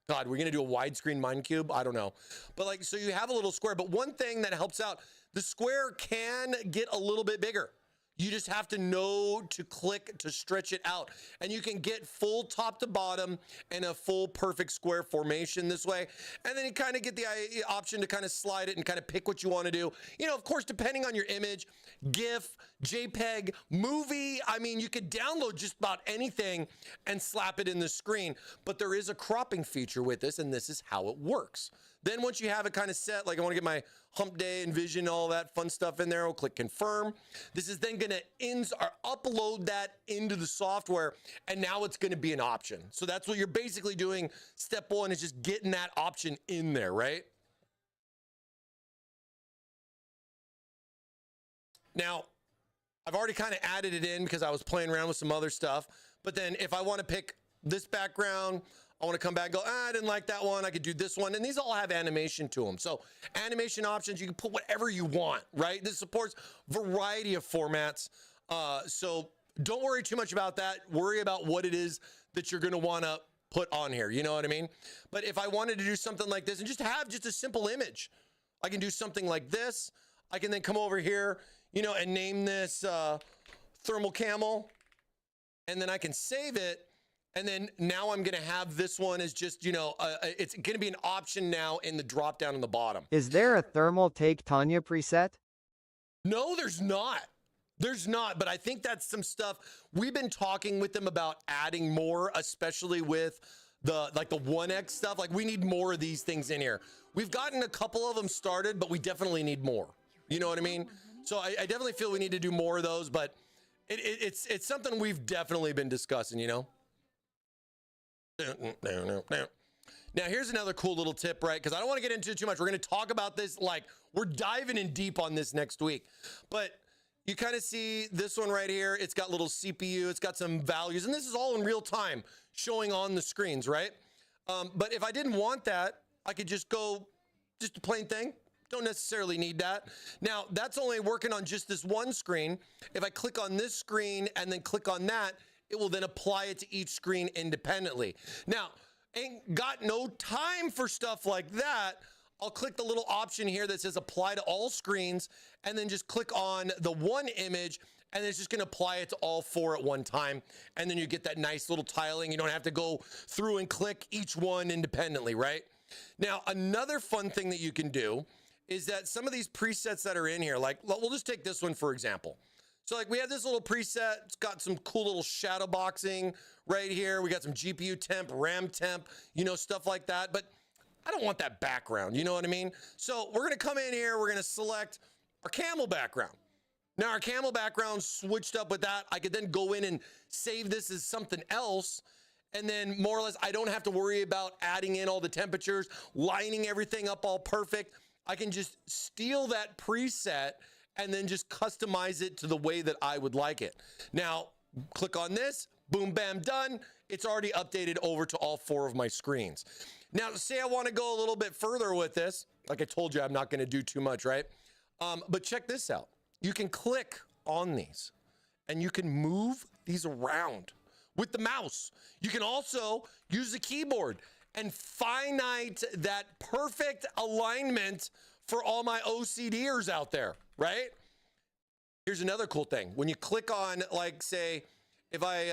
God, we're gonna do a widescreen Minecube? I don't know. But like, so you have a little square, but one thing that helps out, the square can get a little bit bigger. You just have to know to click to stretch it out. And you can get full top to bottom and a full perfect square formation this way. And then you kind of get the option to kind of slide it and kind of pick what you want to do. You know, of course, depending on your image, GIF, JPEG, movie, I mean, you could download just about anything and slap it in the screen. But there is a cropping feature with this, and this is how it works. Then once you have it kind of set, like I want to get my hump day and vision, all that fun stuff in there, I'll click confirm. This is then going to upload that into the software, and now it's going to be an option. So that's what you're basically doing. Step one is just getting that option in there, right? Now, I've already kind of added it in because I was playing around with some other stuff. But then if I want to pick this background, I want to come back and go, I didn't like that one. I could do this one. And these all have animation to them. So animation options, you can put whatever you want, right? This supports variety of formats. So don't worry too much about that. Worry about what it is that you're going to want to put on here. You know what I mean? But if I wanted to do something like this and just have just a simple image, I can do something like this. I can then come over here, you know, and name this Thermal Camel. And then I can save it. And then now I'm going to have this one as just, you know, it's going to be an option now in the drop down in the bottom.
Is there a Thermaltake Tanya preset?
No, there's not. There's not, but I think that's some stuff we've been talking with them about adding more, especially with the 1X stuff. Like we need more of these things in here. We've gotten a couple of them started, but we definitely need more. You know what I mean? So I definitely feel we need to do more of those, but it's something we've definitely been discussing, you know? Now, here's another cool little tip, right? Because I don't want to get into it too much. We're going to talk about this, like, we're diving in deep on this next week. But you kind of see this one right here. It's got little CPU. It's got some values. And this is all in real time showing on the screens, right? But if I didn't want that, I could just go just a plain thing. Don't necessarily need that. Now, that's only working on just this one screen. If I click on this screen and then click on that, it will then apply it to each screen independently. Now, ain't got no time for stuff like that. I'll click the little option here that says apply to all screens and then just click on the one image and it's just gonna apply it to all four at one time. And then you get that nice little tiling. You don't have to go through and click each one independently, right? Now, another fun thing that you can do is that some of these presets that are in here, like we'll just take this one for example. So like we have this little preset, it's got some cool little shadow boxing right here. We got some GPU temp, RAM temp, you know, stuff like that. But I don't want that background, you know what I mean? So we're gonna come in here, we're gonna select our camel background. Now our camel background switched up with that. I could then go in and save this as something else. And then more or less, I don't have to worry about adding in all the temperatures, lining everything up all perfect. I can just steal that preset and then just customize it to the way that I would like it. Now, click on this, boom, bam, done. It's already updated over to all four of my screens. Now, say I wanna go a little bit further with this. Like I told you, I'm not gonna do too much, right? But check this out. You can click on these and you can move these around with the mouse. You can also use the keyboard and finite that perfect alignment for all my OCDers out there, right? Here's another cool thing. When you click on, like, say, if I,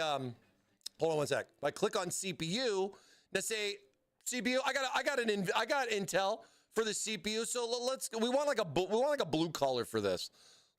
hold on one sec. If I click on CPU, now say CPU, I got Intel for the CPU. So we want like a blue color for this.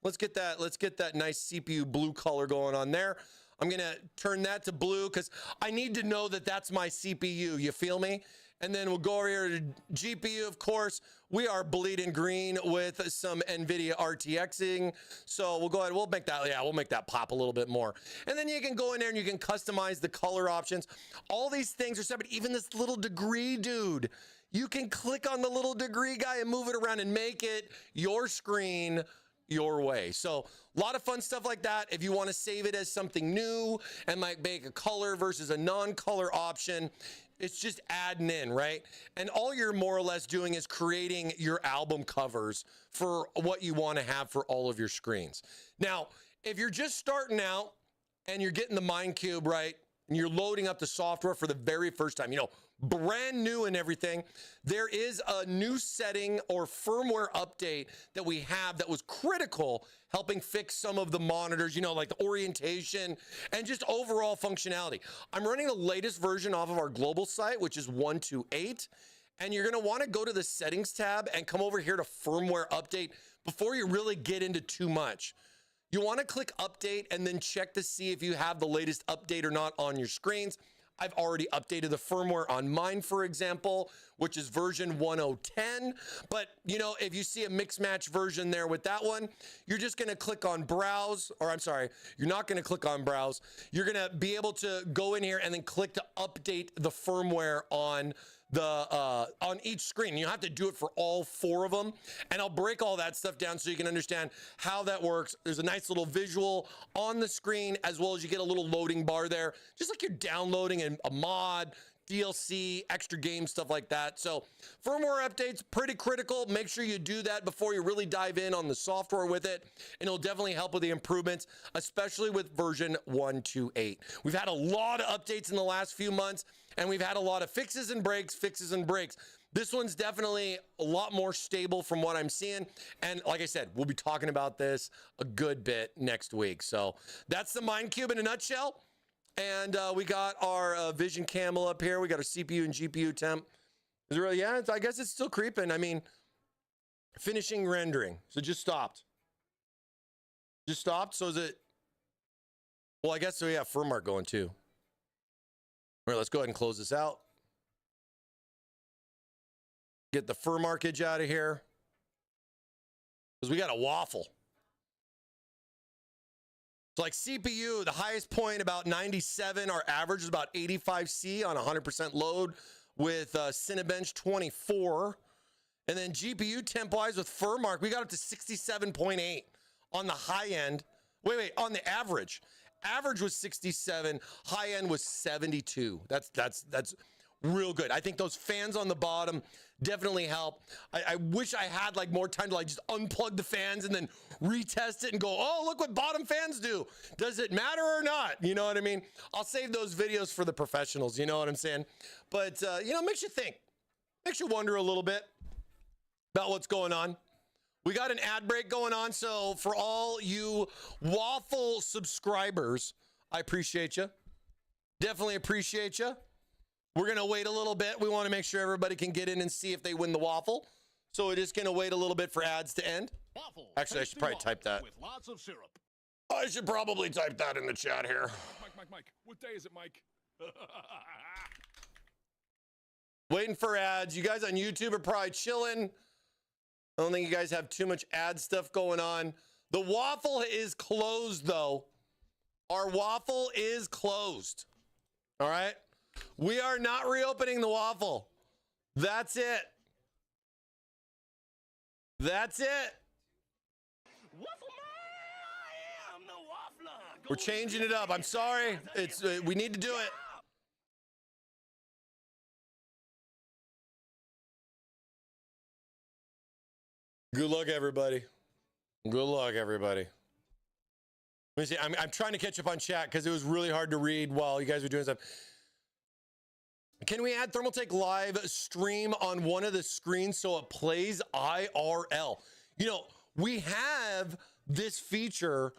Let's get that nice CPU blue color going on there. I'm gonna turn that to blue because I need to know that that's my CPU, you feel me? And then we'll go over here to GPU, of course. We are bleeding green with some NVIDIA RTXing. So we'll go ahead, we'll make that pop a little bit more. And then you can go in there and you can customize the color options. All these things are separate, even this little degree dude. You can click on the little degree guy and move it around and make it your screen your way. So a lot of fun stuff like that. If you want to save it as something new and might make a color versus a non-color option, It's just adding in, right? And all you're more or less doing is creating your album covers for what you want to have for all of your screens. Now, if you're just starting out and you're getting the Mind Cube, right, and you're loading up the software for the very first time, you know, brand new and everything, there is a new setting or firmware update that we have that was critical, helping fix some of the monitors, you know, like the orientation and just overall functionality. I'm running the latest version off of our global site, which is 128. And you're going to want to go to the settings tab and come over here to firmware update before you really get into too much. You want to click update and then check to see if you have the latest update or not on your screens. I've already updated the firmware on mine, for example, which is version 1010. But, you know, if you see a mix match version there with that one, you're just going to click on browse, or I'm sorry, you're not going to click on browse. You're going to be able to go in here and then click to update the firmware on the on each screen. You have to do it for all 4 of them, and I'll break all that stuff down so you can understand how that works. There's a nice little visual on the screen, as well as you get a little loading bar there, just like you're downloading a mod, DLC, extra game, stuff like that. So firmware updates, pretty critical. Make sure you do that before you really dive in on the software with it, and it'll definitely help with the improvements, especially with version 128. We've had a lot of updates in the last few months, and we've had a lot of fixes and breaks. This one's definitely a lot more stable from what I'm seeing. And like I said, we'll be talking about this a good bit next week. So that's the Mind Cube in a nutshell. And we got our Vision Camel up here. We got our CPU and GPU temp. Is it really? Yeah, I guess it's still creeping. I mean, finishing rendering. So just stopped. Just stopped. So is it? Well, I guess so. Yeah, firmware going too. All right, let's go ahead and close this out. Get the fur markage out of here, because we got a waffle. So like CPU, the highest point about 97. Our average is about 85C on 100% load with Cinebench 24. And then GPU temp-wise with Furmark, we got up to 67.8 on the high end. Wait, on the average. Average was 67, high end was 72. That's real good. I think those fans on the bottom definitely help. I wish I had like more time to like just unplug the fans and then retest it and go, oh, look what bottom fans do. Does it matter or not? You know what I mean? I'll save those videos for the professionals. You know what I'm saying? But, you know, makes you think, makes you wonder a little bit about what's going on. We got an ad break going on, so for all you Waffle subscribers, I appreciate you. Definitely appreciate you. We're going to wait a little bit. We want to make sure everybody can get in and see if they win the Waffle. So we're just going to wait a little bit for ads to end.
Waffle.
Actually, I should probably type that.
With lots of syrup.
I should probably type that in the chat here.
Mike. What day is it, Mike?
Waiting for ads. You guys on YouTube are probably chilling. I don't think you guys have too much ad stuff going on. The Waffle is closed, though. Our Waffle is closed. All right? We are not reopening the Waffle. That's it. That's it.
Waffle Man! I am the waffler.
We're changing it up. I'm sorry. It's we need to do it. Good luck, everybody. Good luck, everybody. Let me see. I'm trying to catch up on chat because it was really hard to read while you guys were doing stuff. Can we add Thermaltake live stream on one of the screens so it plays IRL? You know, we have this feature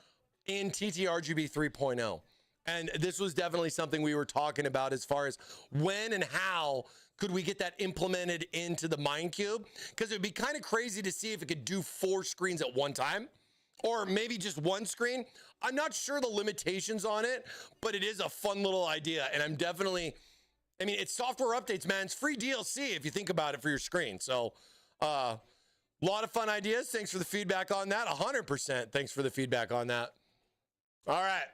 in TTRGB 3.0. And this was definitely something we were talking about as far as when and how could we get that implemented into the Mind Cube? Because it would be kind of crazy to see if it could do 4 screens at one time, or maybe just one screen. I'm not sure the limitations on it, but it is a fun little idea. And I'm definitely, I mean, it's software updates, man. It's free DLC if you think about it for your screen. So a lot of fun ideas. Thanks for the feedback on that. 100% thanks for the feedback on that. All right.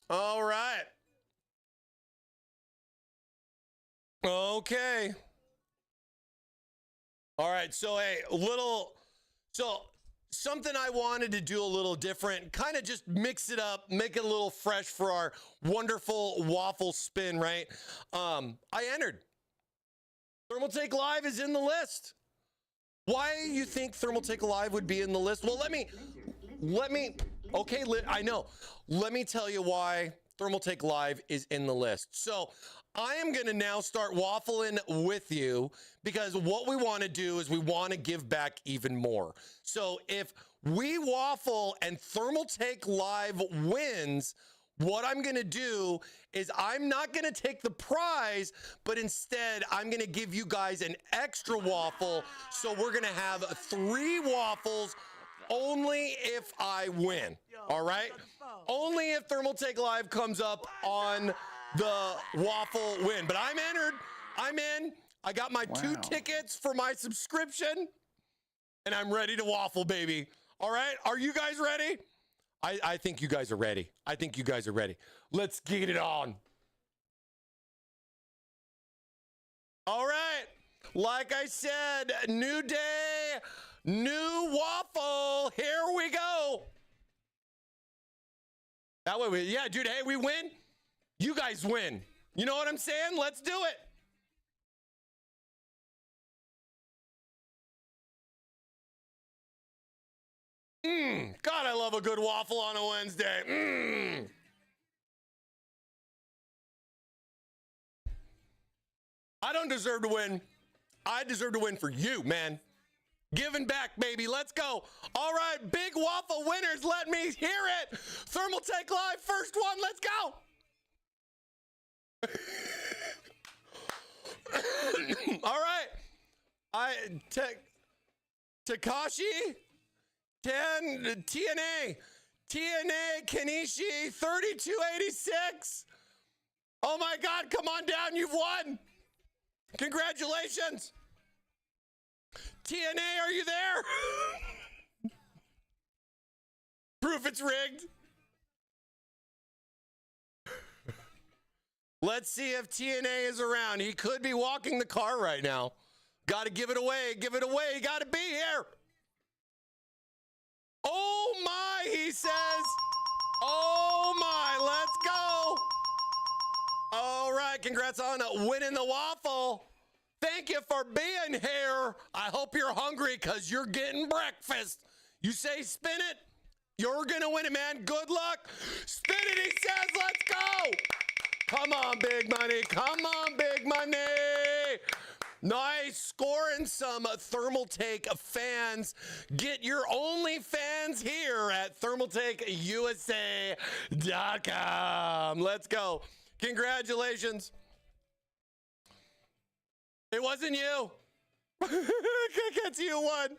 All right. Okay. All right. So, hey, so something I wanted to do a little different, kind of just mix it up, make it a little fresh for our wonderful waffle spin, right? I entered. Thermaltake Live is in the list. Why you think Thermaltake Live would be in the list? Well, let me, okay, I know. Let me tell you why Thermaltake Live is in the list. So I am going to now start waffling with you because what we want to do is we want to give back even more. So if we waffle and Thermaltake Live wins, what I'm going to do is I'm not going to take the prize, but instead I'm going to give you guys an extra waffle. So we're going to have 3 waffles only if I win. All right? Only if Thermaltake Live comes up on the waffle win. But I'm entered. I'm in. I got my 2 tickets for my subscription, and I'm ready to waffle, baby. All right? Are you guys ready? I think you guys are ready. I think you guys are ready. Let's get it on. All right. Like I said, new day, new waffle. Here we go. That way, yeah, dude, hey, we win. You guys win. You know what I'm saying? Let's do it. God, I love a good waffle on a Wednesday. I don't deserve to win. I deserve to win for you, man. Giving back, baby. Let's go. All right, big waffle winners. Let me hear it. Thermaltake Live, first one. Let's go. All right. Takashi. 10 TNA Kenishi 3286. Oh my God, come on down, you've won. Congratulations. TNA, are you there? Proof it's rigged. Let's see if TNA is around. He could be walking the car right now. Got to give it away. Give it away. You got to be here. Oh my, he says. Oh my, let's go. All right, congrats on winning the waffle. Thank you for being here. I hope you're hungry because you're getting breakfast. You say spin it, you're gonna win it, man. Good luck. Spin it, he says, let's go. Come on, big money. Come on, big money. Nice, scoring some Thermaltake fans. Get your OnlyFans here at ThermaltakeUSA.com. Let's go. Congratulations. It wasn't you. Congrats, you won.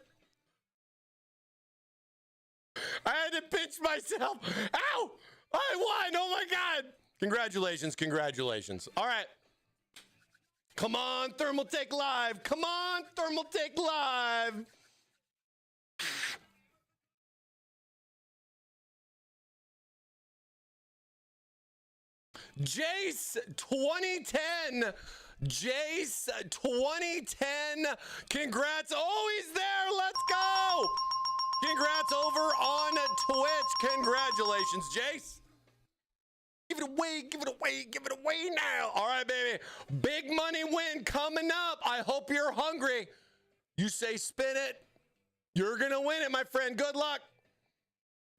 I had to pinch myself. Ow! I won. Oh my God. Congratulations. Congratulations. All right. Come on, Thermaltake Live. Come on, Thermaltake Live. Jace 2010. Jace 2010. Congrats. Oh, he's there. Let's go. Congrats over on Twitch. Congratulations, Jace. Give it away, give it away, give it away now. All right, baby. Big money win coming up. I hope you're hungry. You say spin it. You're going to win it, my friend. Good luck.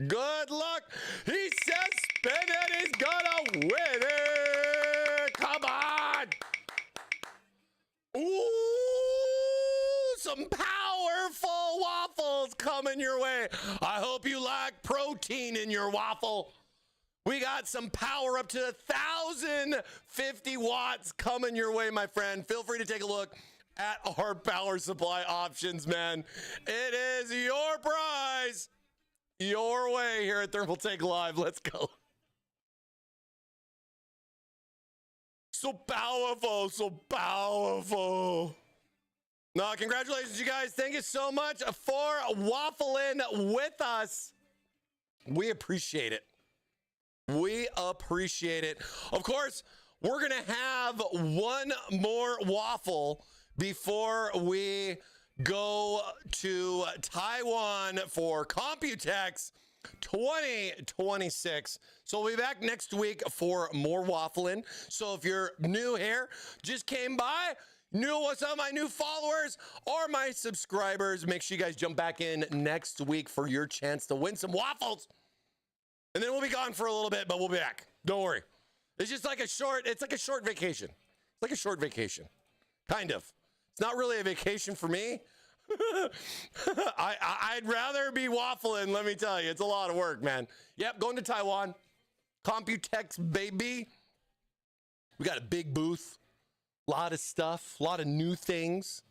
Good luck. He says spin it. He's going to win it. Come on. Ooh, some powerful waffles coming your way. I hope you like protein in your waffle. We got some power up to 1,050 watts coming your way, my friend. Feel free to take a look at our power supply options, man. It is your prize, your way here at Thermaltake Live. Let's go. So powerful, so powerful. No, congratulations, you guys. Thank you so much for waffling with us. We appreciate it. We appreciate it. Of course, we're going to have one more waffle before we go to Taiwan for Computex 2026. So we'll be back next week for more waffling. So if you're new here, just came by, knew what's up, my new followers or my subscribers, make sure you guys jump back in next week for your chance to win some waffles. And then we'll be gone for a little bit, but we'll be back. Don't worry. It's just like a short vacation. It's like a short vacation. Kind of. It's not really a vacation for me. I'd rather be waffling, let me tell you. It's a lot of work, man. Yep, going to Taiwan. Computex, baby. We got a big booth. A lot of stuff. A lot of new things.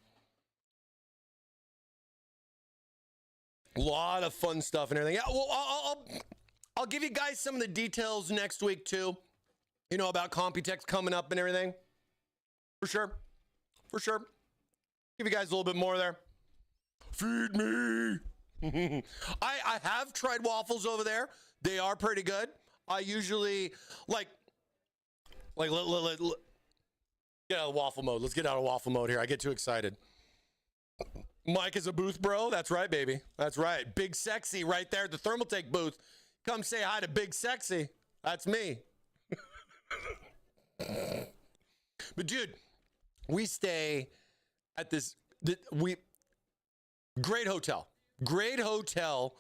A lot of fun stuff and everything. Yeah, well, I'll give you guys some of the details next week, too. You know, about Computex coming up and everything. For sure. For sure. Give you guys a little bit more there. Feed me. I have tried waffles over there. They are pretty good. I usually like get out of waffle mode. Let's get out of waffle mode here. I get too excited. Mike is a booth bro. That's right, baby. That's right. Big Sexy right there at the Thermaltake booth. Come say hi to Big Sexy. That's me. But dude, we stay at this great hotel. Great hotel.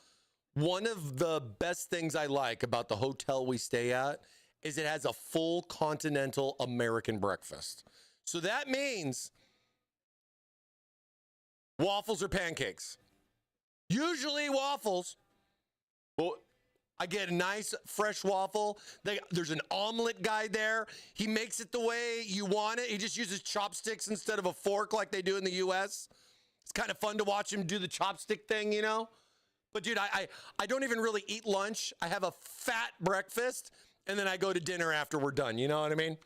One of the best things I like about the hotel we stay at is it has a full continental American breakfast. So that means waffles or pancakes. Usually waffles. Well, I get a nice fresh waffle. There's an omelet guy there. He makes it the way you want it. He just uses chopsticks instead of a fork like they do in the US. It's kind of fun to watch him do the chopstick thing, you know? But dude, I don't even really eat lunch. I have a fat breakfast and then I go to dinner after we're done. You know what I mean?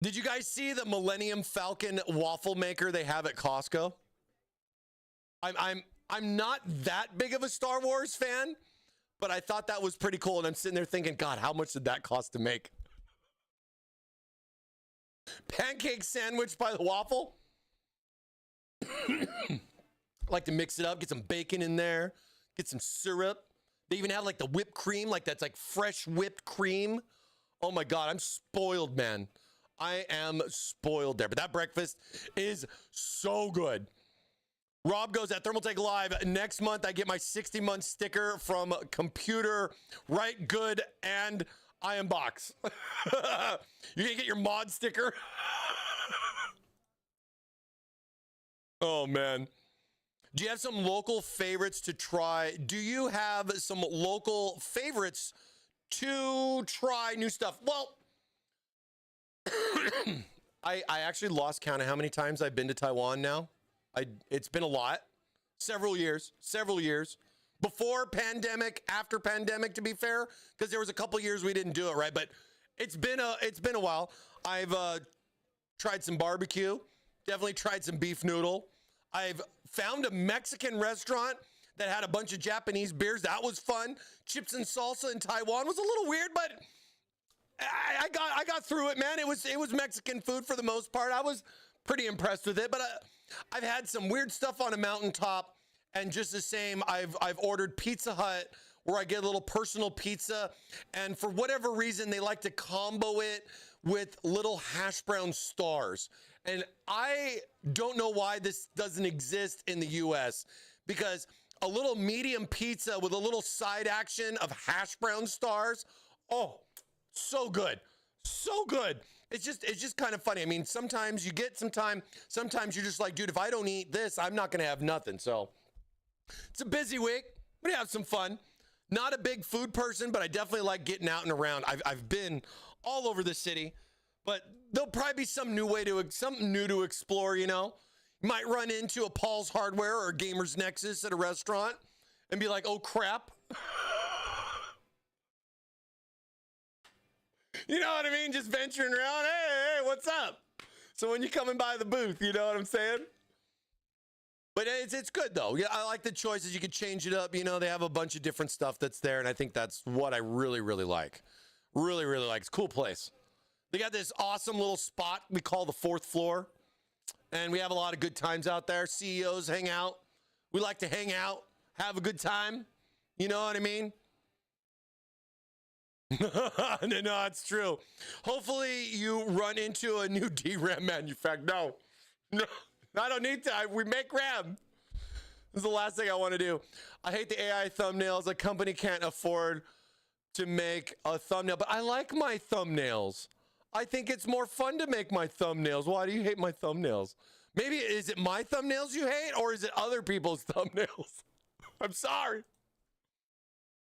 Did you guys see the Millennium Falcon waffle maker they have at Costco? I'm not that big of a Star Wars fan, but I thought that was pretty cool. And I'm sitting there thinking, God, how much did that cost to make? Pancake sandwich by the waffle. I like to mix it up, get some bacon in there, get some syrup. They even have like the whipped cream, like that's like fresh whipped cream. Oh my God, I'm spoiled, man. I am spoiled there. But that breakfast is so good. Rob goes at Thermaltake Live. Next month, I get my 60-month sticker from Computer Right Good and I Am Box. You gonna get your mod sticker? Oh, man. Do you have some local favorites to try? Do you have some local favorites to try new stuff? Well, I actually lost count of how many times I've been to Taiwan now. It's been a lot. Several years. Before pandemic, after pandemic, to be fair, because there was a couple years we didn't do it, right? But it's been a while. I've tried some barbecue. Definitely tried some beef noodle. I've found a Mexican restaurant that had a bunch of Japanese beers. That was fun. Chips and salsa in Taiwan was a little weird, but I got through it, man. It was Mexican food for the most part. I was pretty impressed with it, but I've had some weird stuff on a mountaintop, and just the same, I've ordered Pizza Hut where I get a little personal pizza, and for whatever reason, they like to combo it with little hash brown stars. And I don't know why this doesn't exist in the US, because a little medium pizza with a little side action of hash brown stars, oh, so good. So good. It's just kind of funny. I mean, sometimes you get some time, sometimes you're just like, dude, if I don't eat this, I'm not going to have nothing. So it's a busy week. We're going to have some fun. Not a big food person, but I definitely like getting out and around. I've been all over the city, but there'll probably be something new to explore, you know. You might run into a Paul's Hardware or a Gamer's Nexus at a restaurant and be like, oh crap. You know what I mean? Just venturing around. Hey, what's up? So when you're coming by the booth, you know what I'm saying? But it's good though. Yeah, I like the choices. You can change it up. You know, they have a bunch of different stuff that's there, and I think that's what I really, really like. Really, really like. It's a cool place. They got this awesome little spot we call the fourth floor. and we have a lot of good times out there. CEOs hang out. We like to hang out, have a good time. You know what I mean? No, it's true. Hopefully you run into a new DRAM manufacturer. No, I don't need to. We make RAM. This is the last thing I want to do. I hate the AI thumbnails. A company can't afford to make a thumbnail, but I like my thumbnails. I think it's more fun to make my thumbnails. Why do you hate my thumbnails? Maybe, is it my thumbnails you hate, or is it other people's thumbnails? I'm sorry.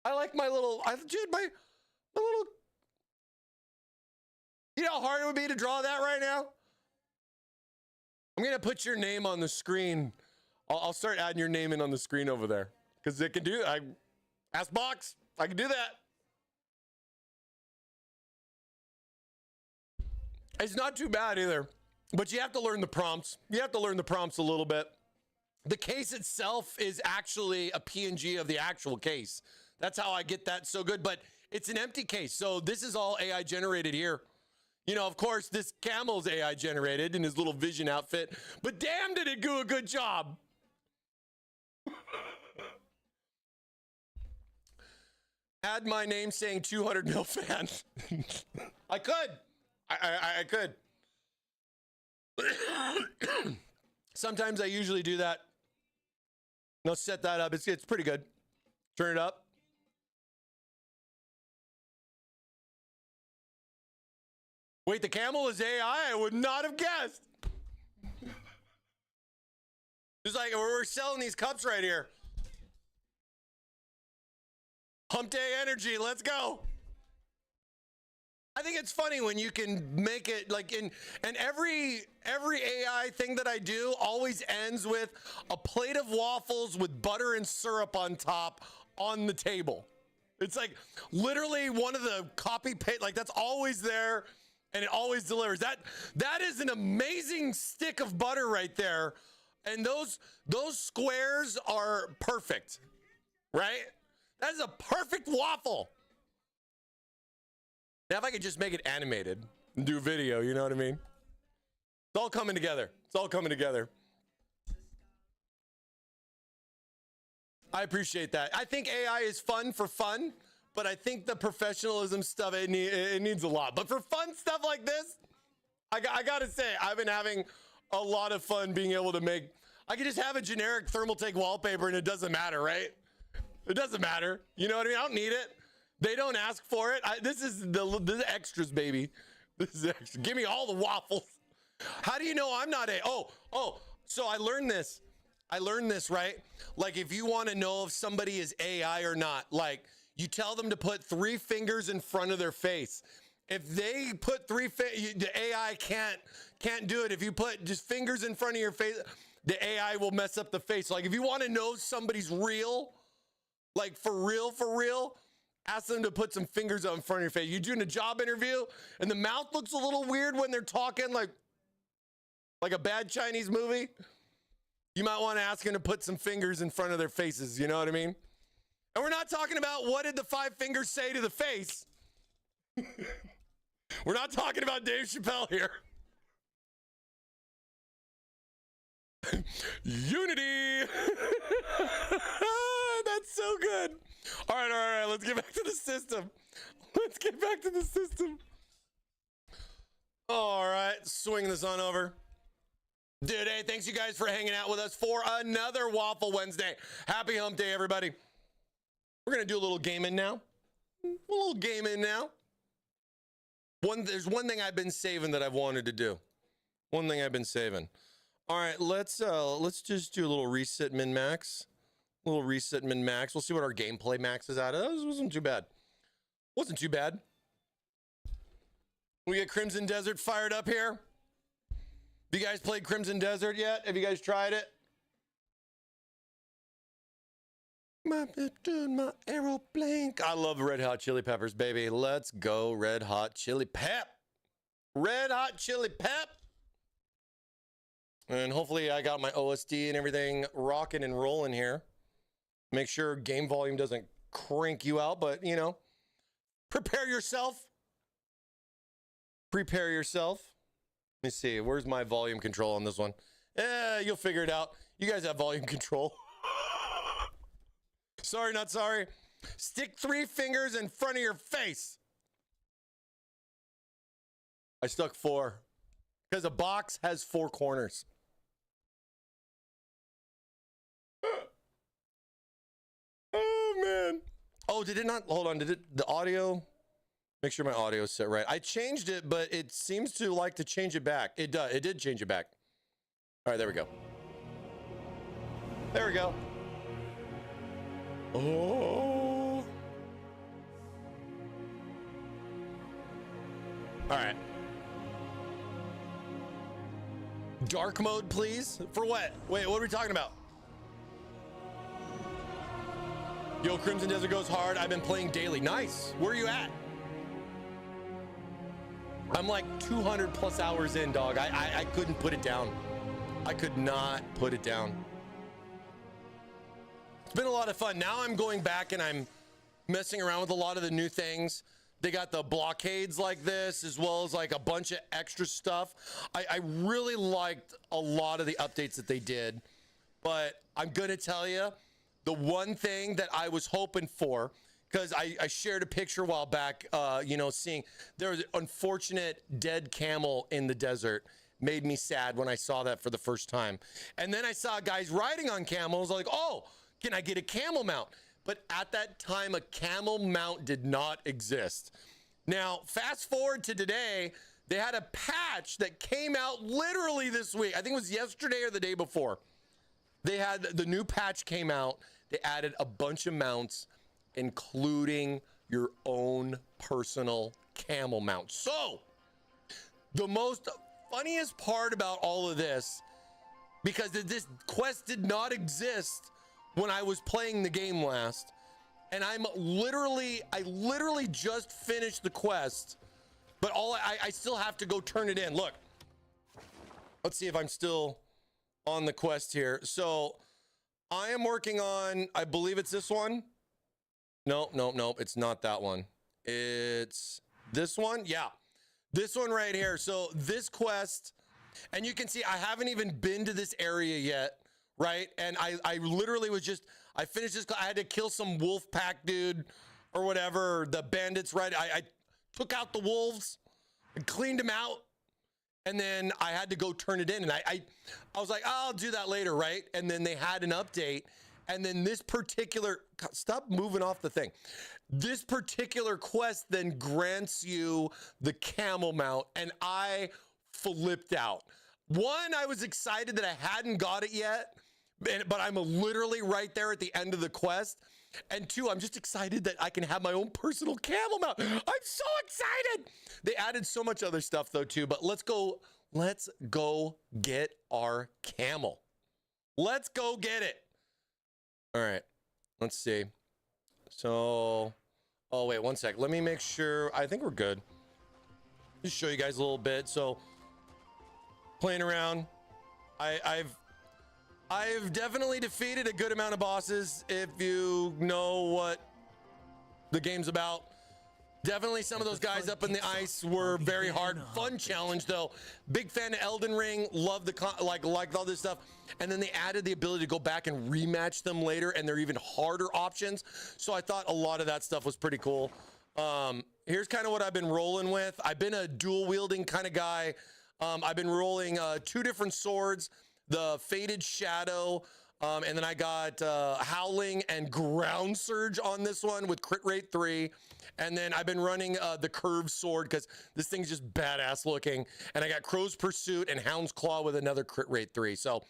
I like my little, dude, my little, you know how hard it would be to draw that right now? I'm going to put your name on the screen. I'll start adding your name in on the screen over there, because it can do, ask box, I can do that. It's not too bad either, but you have to learn the prompts. You have to learn the prompts a little bit. The case itself is actually a PNG of the actual case. That's how I get that so good, but it's an empty case. So this is all AI generated here. You know, of course, this camel's AI generated in his little vision outfit, but damn, did it do a good job. Add my name saying 200 mil fan. I could. I could. Sometimes I usually do that. No, set that up. It's pretty good. Turn it up. Wait, the camel is AI? I would not have guessed. It's like we're selling these cups right here. Hump Day energy. Let's go. I think it's funny when you can make it like and every AI thing that I do always ends with a plate of waffles with butter and syrup on top on the table. It's like literally one of the copy paste, like that's always there and it always delivers. That is an amazing stick of butter right there. And those squares are perfect, right? That is a perfect waffle. Now, if I could just make it animated and do video, you know what I mean? It's all coming together. It's all coming together. I appreciate that. I think AI is fun for fun, but I think the professionalism stuff, it needs a lot. But for fun stuff like this, I got to say, I've been having a lot of fun being able to make, I could just have a generic Thermaltake wallpaper and it doesn't matter, right? It doesn't matter. You know what I mean? I don't need it. They don't ask for it. This is extras, baby. This is extra. Give me all the waffles. How do you know I'm not so I learned this. Right? Like if you want to know if somebody is AI or not, like you tell them to put 3 fingers in front of their face. If they put the AI can't do it. If you put just fingers in front of your face, the AI will mess up the face. Like if you want to know somebody's real, like for real, ask them to put some fingers up in front of your face. You're doing a job interview and the mouth looks a little weird when they're talking like a bad Chinese movie. You might want to ask them to put some fingers in front of their faces. You know what I mean? And we're not talking about what did the 5 fingers say to the face. We're not talking about Dave Chappelle here. Unity. That's so good. All right. Let's get back to the system. All right. Swing this on over. Dude, hey, thanks you guys for hanging out with us for another Waffle Wednesday. Happy Hump Day, everybody. We're going to do a little gaming now. There's one thing I've been saving that I've wanted to do. All right, let's just do a little reset min max. We'll see what our gameplay max is at. This wasn't too bad. We get Crimson Desert fired up here. Have you guys played Crimson Desert yet? Have you guys tried it? My aeroplane. I love Red Hot Chili Peppers, baby. Let's go, Red Hot Chili Pep. And hopefully I got my OSD and everything rocking and rolling here. Make sure game volume doesn't crank you out, but you know, prepare yourself. Let me see, where's my volume control on this one? You'll figure it out. You guys have volume control. Sorry, not sorry. Stick 3 fingers in front of your face. I stuck 4 because a box has 4 corners. Oh, man. Oh, did it not? Hold on. Did it? The audio? Make sure my audio is set right. I changed it, but it seems to like to change it back. It does. It did change it back. All right, there we go. There we go. Oh. All right. Dark mode, please. For what? Wait, what are we talking about? Yo, Crimson Desert goes hard. I've been playing daily. Nice. Where are you at? I'm like 200 plus hours in, dog. I couldn't put it down. I could not put it down. It's been a lot of fun. Now I'm going back and I'm messing around with a lot of the new things. They got the blockades like this, as well as like a bunch of extra stuff. I really liked a lot of the updates that they did, but I'm gonna tell you, the one thing that I was hoping for, because I shared a picture a while back, seeing there was an unfortunate dead camel in the desert. Made me sad when I saw that for the first time. And then I saw guys riding on camels, like, oh, can I get a camel mount? But at that time, a camel mount did not exist. Now, fast forward to today, they had a patch that came out literally this week. I think it was yesterday or the day before. They had the new patch came out. They added a bunch of mounts, including your own personal camel mount. So, the most funniest part about all of this, because this quest did not exist when I was playing the game last, and I literally just finished the quest, but I still have to go turn it in. Look, let's see if I'm still on the quest here. So I am working on, I believe it's this one. No, it's not that one. It's this one. Yeah, this one right here. So this quest, and you can see I haven't even been to this area yet, right? And I literally was just, I finished this. I had to kill some wolf pack dude or whatever, the bandits, right? I took out the wolves and cleaned them out, and then I had to go turn it in. And I was like, oh, I'll do that later, right? And then they had an update, and then this particular, stop moving off the thing. This particular quest then grants you the camel mount, and I flipped out. One, I was excited that I hadn't got it yet, but I'm literally right there at the end of the quest. And 2, I'm just excited that I can have my own personal camel mount. I'm so excited. They added so much other stuff though too, but let's go get our camel. Let's go get it. All right, let's see. So, oh wait, one sec. Let me make sure. I think we're good. Just show you guys a little bit. So, playing around, I've definitely defeated a good amount of bosses. If you know what the game's about, definitely some of those guys up in the ice were very hard. Fun challenge though. Big fan of Elden Ring. Love the like all this stuff. And then they added the ability to go back and rematch them later, and they're even harder options. So I thought a lot of that stuff was pretty cool. Here's kind of what I've been rolling with. I've been a dual wielding kind of guy. I've been rolling 2 different swords, the Faded Shadow, and then I got Howling and Ground Surge on this one with crit rate 3. And then I've been running the Curved Sword because this thing's just badass looking. And I got Crow's Pursuit and Hound's Claw with another crit rate 3. So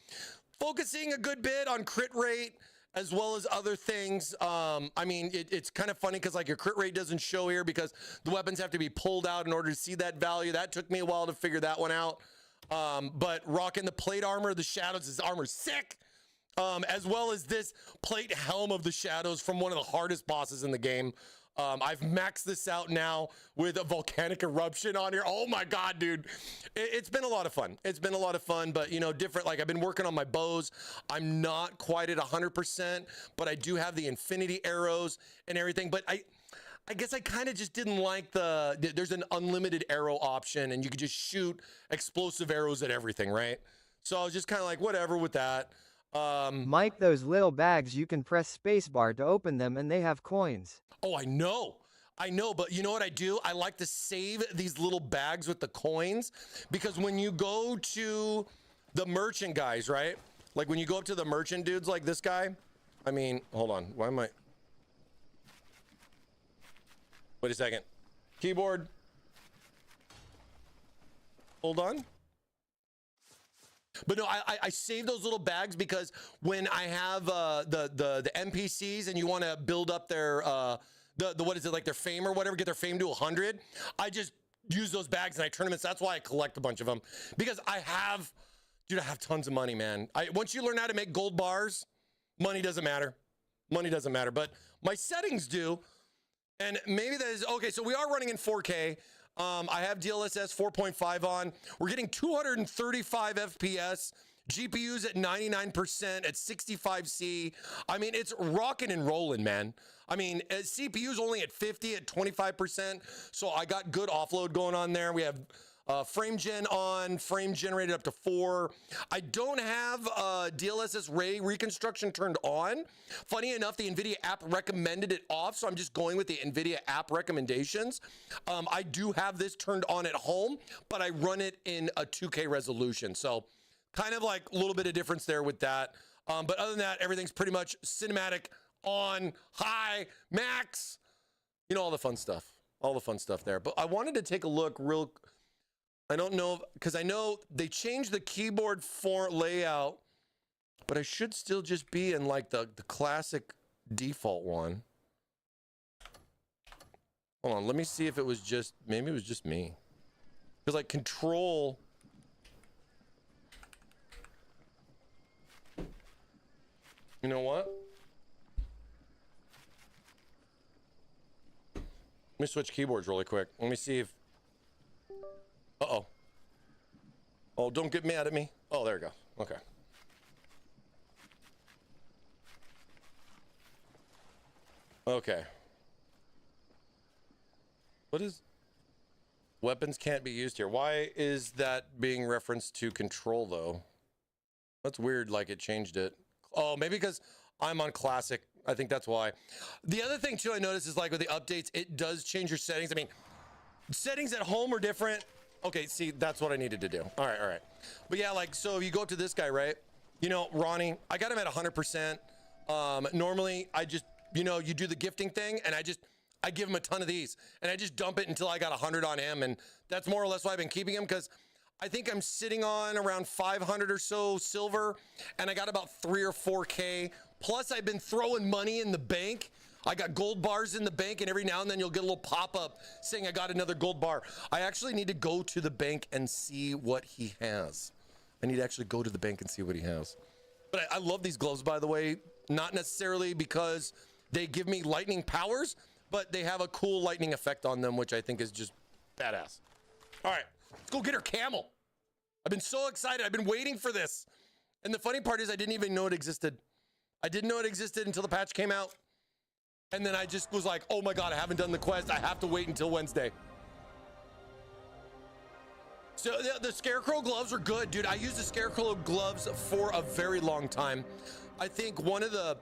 focusing a good bit on crit rate as well as other things. I mean, it's kind of funny because like your crit rate doesn't show here because the weapons have to be pulled out in order to see that value. That took me a while to figure that one out. But rocking the plate armor of the Shadows, this armor's sick. As well as this plate helm of the Shadows from one of the hardest bosses in the game. I've maxed this out now with a volcanic eruption on here. Oh my God, dude. It's been a lot of fun. It's been a lot of fun, but you know, different, like I've been working on my bows. I'm not quite at 100%, but I do have the infinity arrows and everything. But I guess I kind of just didn't like there's an unlimited arrow option and you could just shoot explosive arrows at everything, right? So I was just kind of like, whatever with that.
Mike, those little bags, you can press spacebar to open them and they have coins.
Oh, I know, but you know what I do? I like to save these little bags with the coins, because when you go to the merchant guys, right? Like when you go up to the merchant dudes like this guy, I mean, hold on, why am I? Wait a second. Keyboard. Hold on. But no, I save those little bags because when I have the NPCs and you want to build up their the what is it, like their fame or whatever, get their fame to 100, I just use those bags and I turn them in. So that's why I collect a bunch of them, because I have tons of money, man. Once you learn how to make gold bars, money doesn't matter. Money doesn't matter, but my settings do. And maybe that is okay. So we are running in 4K. I have DLSS 4.5 on. We're getting 235 FPS. GPU's at 99% at 65C. I mean, it's rocking and rolling, man. I mean, CPU's only at 50 at 25%. So I got good offload going on there. We have frame gen on, frame generated up to 4. I don't have DLSS ray reconstruction turned on. Funny enough, the NVIDIA app recommended it off, so I'm just going with the NVIDIA app recommendations. I do have this turned on at home, but I run it in a 2K resolution. So kind of like a little bit of difference there with that. But other than that, everything's pretty much cinematic, on, high, max. You know, all the fun stuff. All the fun stuff there. But I wanted to take a look real. I don't know, because I know they changed the keyboard for layout, but I should still just be in like the classic default one. Hold on, let me see if it was just, maybe it was just me. Because like control. You know what? Let me switch keyboards really quick. Let me see if. Uh-oh. Oh, don't get mad at me. Oh, there we go. Okay. Okay. What is... Weapons can't be used here. Why is that being referenced to control, though? That's weird, like it changed it. Oh, maybe because I'm on classic. I think that's why. The other thing, too, I noticed is like with the updates, it does change your settings. I mean, settings at home are different. Okay, see, that's what I needed to do. All right. But yeah, like, so you go up to this guy, right? You know, Ronnie, I got him at 100%. Normally, I just, you know, you do the gifting thing, and I give him a ton of these, and I just dump it until I got 100 on him, and that's more or less why I've been keeping him, because I think I'm sitting on around 500 or so silver, and I got about 3 or 4K. Plus, I've been throwing money in the bank. I got gold bars in the bank, and every now and then you'll get a little pop-up saying I got another gold bar. I actually need to go to the bank and see what he has. I need to actually go to the bank and see what he has. But I love these gloves, by the way, not necessarily because they give me lightning powers, but they have a cool lightning effect on them, which I think is just badass. All right, let's go get her camel. I've been so excited. I've been waiting for this. And the funny part is I didn't even know it existed. I didn't know it existed until the patch came out. And then I just was like, oh my God, I haven't done the quest. I have to wait until Wednesday. So the Scarecrow gloves are good, dude. I used the Scarecrow gloves for a very long time. I think one of the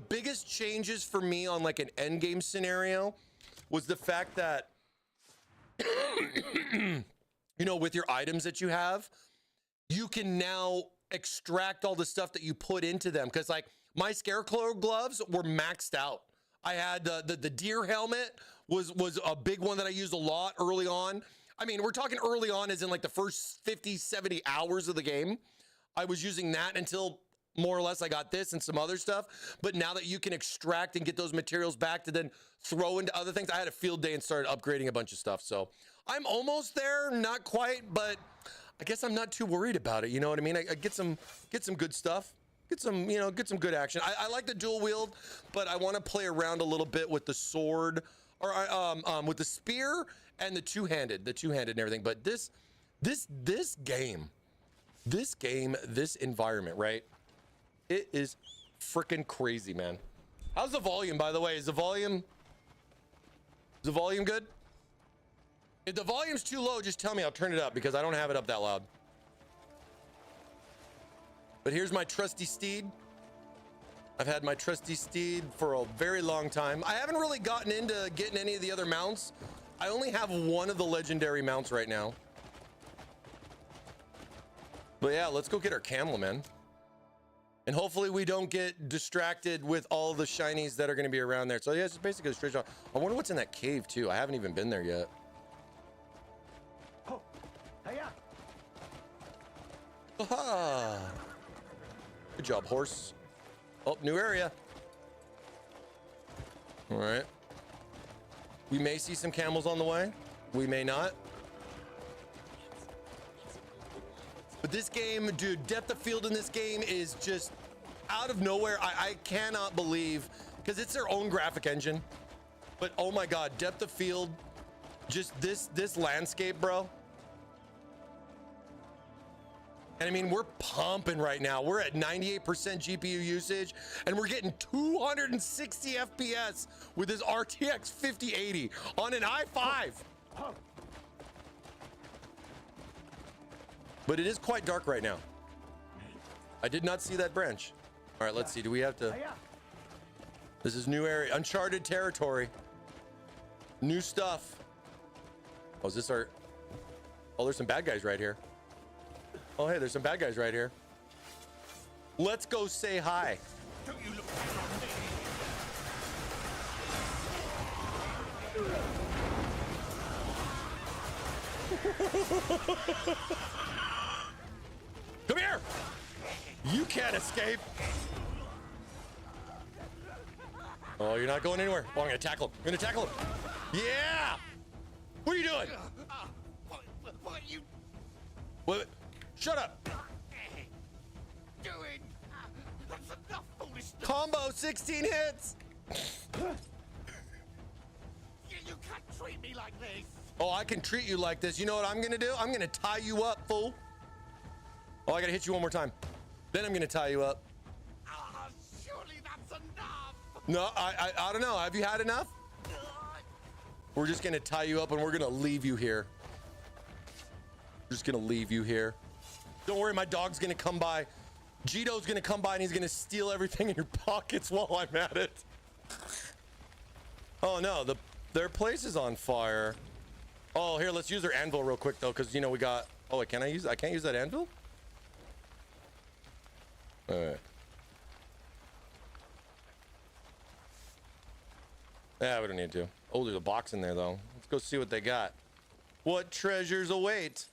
biggest changes for me on like an end game scenario was the fact that, you know, with your items that you have, you can now extract all the stuff that you put into them. Cause like my Scarecrow gloves were maxed out. I had the deer helmet was a big one that I used a lot early on. I mean, we're talking early on as in like the first 50, 70 hours of the game. I was using that until more or less I got this and some other stuff. But now that you can extract and get those materials back to then throw into other things, I had a field day and started upgrading a bunch of stuff. So I'm almost there, not quite, but I guess I'm not too worried about it. You know what I mean? I get some good stuff. Get some, you know, get some good action. I like the dual wield, but I want to play around a little bit with the sword, or with the spear and the two-handed and everything. But this game, this environment, right? It is freaking crazy, man. How's the volume, by the way? Is the volume good? If the volume's too low, just tell me. I'll turn it up because I don't have it up that loud. But here's my trusty steed. I've had my trusty steed for a very long time. I haven't really gotten into getting any of the other mounts. I only have one of the legendary mounts right now. But yeah, let's go get our camel, man. And hopefully we don't get distracted with all the shinies that are going to be around there. So yeah, it's just basically a straight shot. I wonder what's in that cave too. I haven't even been there yet.
Oh, hiya.
Aha. Good job, horse. Oh, new area. All right. We may see some camels on the way. We may not. But this game, dude, depth of field in this game is just out of nowhere. I cannot believe, because it's their own graphic engine. But oh my God, depth of field, just this landscape, bro. And I mean, we're pumping right now. We're at 98% GPU usage, and we're getting 260 FPS with this RTX 5080 on an i5. But it is quite dark right now. I did not see that branch. All right, let's see. Do we have to? This is new area, uncharted territory. New stuff. Oh, is this our? Oh, there's some bad guys right here. Oh, hey, there's some bad guys right here. Let's go say hi.
Don't you look
Come here! You can't escape. Oh, you're not going anywhere. Oh, I'm gonna tackle him. I'm gonna tackle him. Yeah! What are you doing?
What are you
Wait. Shut up.
doing? That's enough foolishness.
Combo 16 hits.
You can't treat me like this.
Oh, I can treat you like this. You know what I'm gonna do? I'm gonna tie you up, fool. Oh, I gotta hit you one more time. Then I'm gonna tie you up.
Surely that's enough.
No, I don't know. Have you had enough? We're just gonna tie you up and we're gonna leave you here. We're just gonna leave you here. Don't worry, my dog's gonna come by. Gito's gonna come by and he's gonna steal everything in your pockets while I'm at it. Oh no, their place is on fire. Oh, here, let's use their anvil real quick though, because you know we got. Oh wait, I can't use that anvil? All right. Yeah, we don't need to. Oh, there's a box in there though. Let's go see what they got. What treasures await?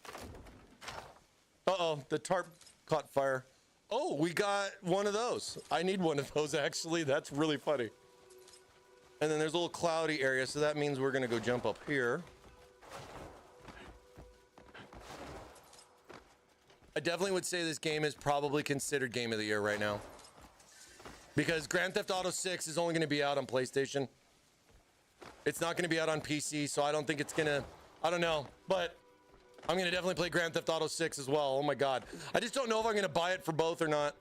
Uh-oh, the tarp caught fire. Oh, we got one of those. I need one of those actually. That's really funny. And then there's a little cloudy area, so that means we're gonna go jump up here. I definitely would say this game is probably considered game of the year right now. Because Grand Theft Auto 6 is only gonna be out on PlayStation. It's not gonna be out on PC, so I don't think it's gonna, I don't know, but I'm gonna definitely play Grand Theft Auto 6 as well. Oh my God. I just don't know if I'm gonna buy it for both or not.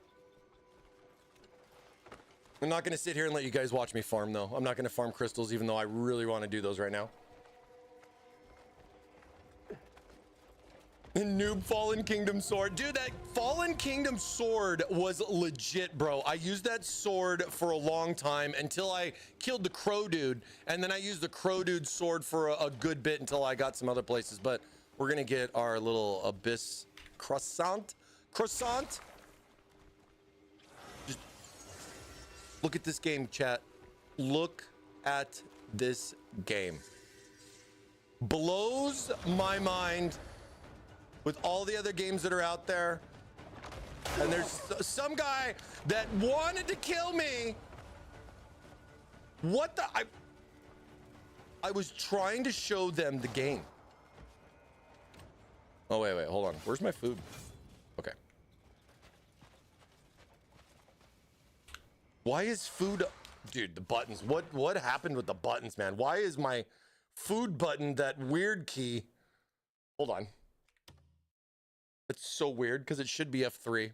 I'm not gonna sit here and let you guys watch me farm though. I'm not gonna farm crystals even though I really wanna do those right now. Noob Fallen Kingdom sword. Dude, that Fallen Kingdom sword was legit, bro. I used that sword for a long time until I killed the Crow Dude. And then I used the Crow Dude sword for a good bit until I got some other places. But we're gonna get our little Abyss croissant. Just look at this game, chat. Look at this game. Blows my mind with all the other games that are out there. And there's some guy that wanted to kill me. What the? I was trying to show them the game. Oh, wait, hold on. Where's my food? Okay. Why is food... Dude, the buttons. What happened with the buttons, man? Why is my food button that weird key? Hold on. It's so weird because it should be F3.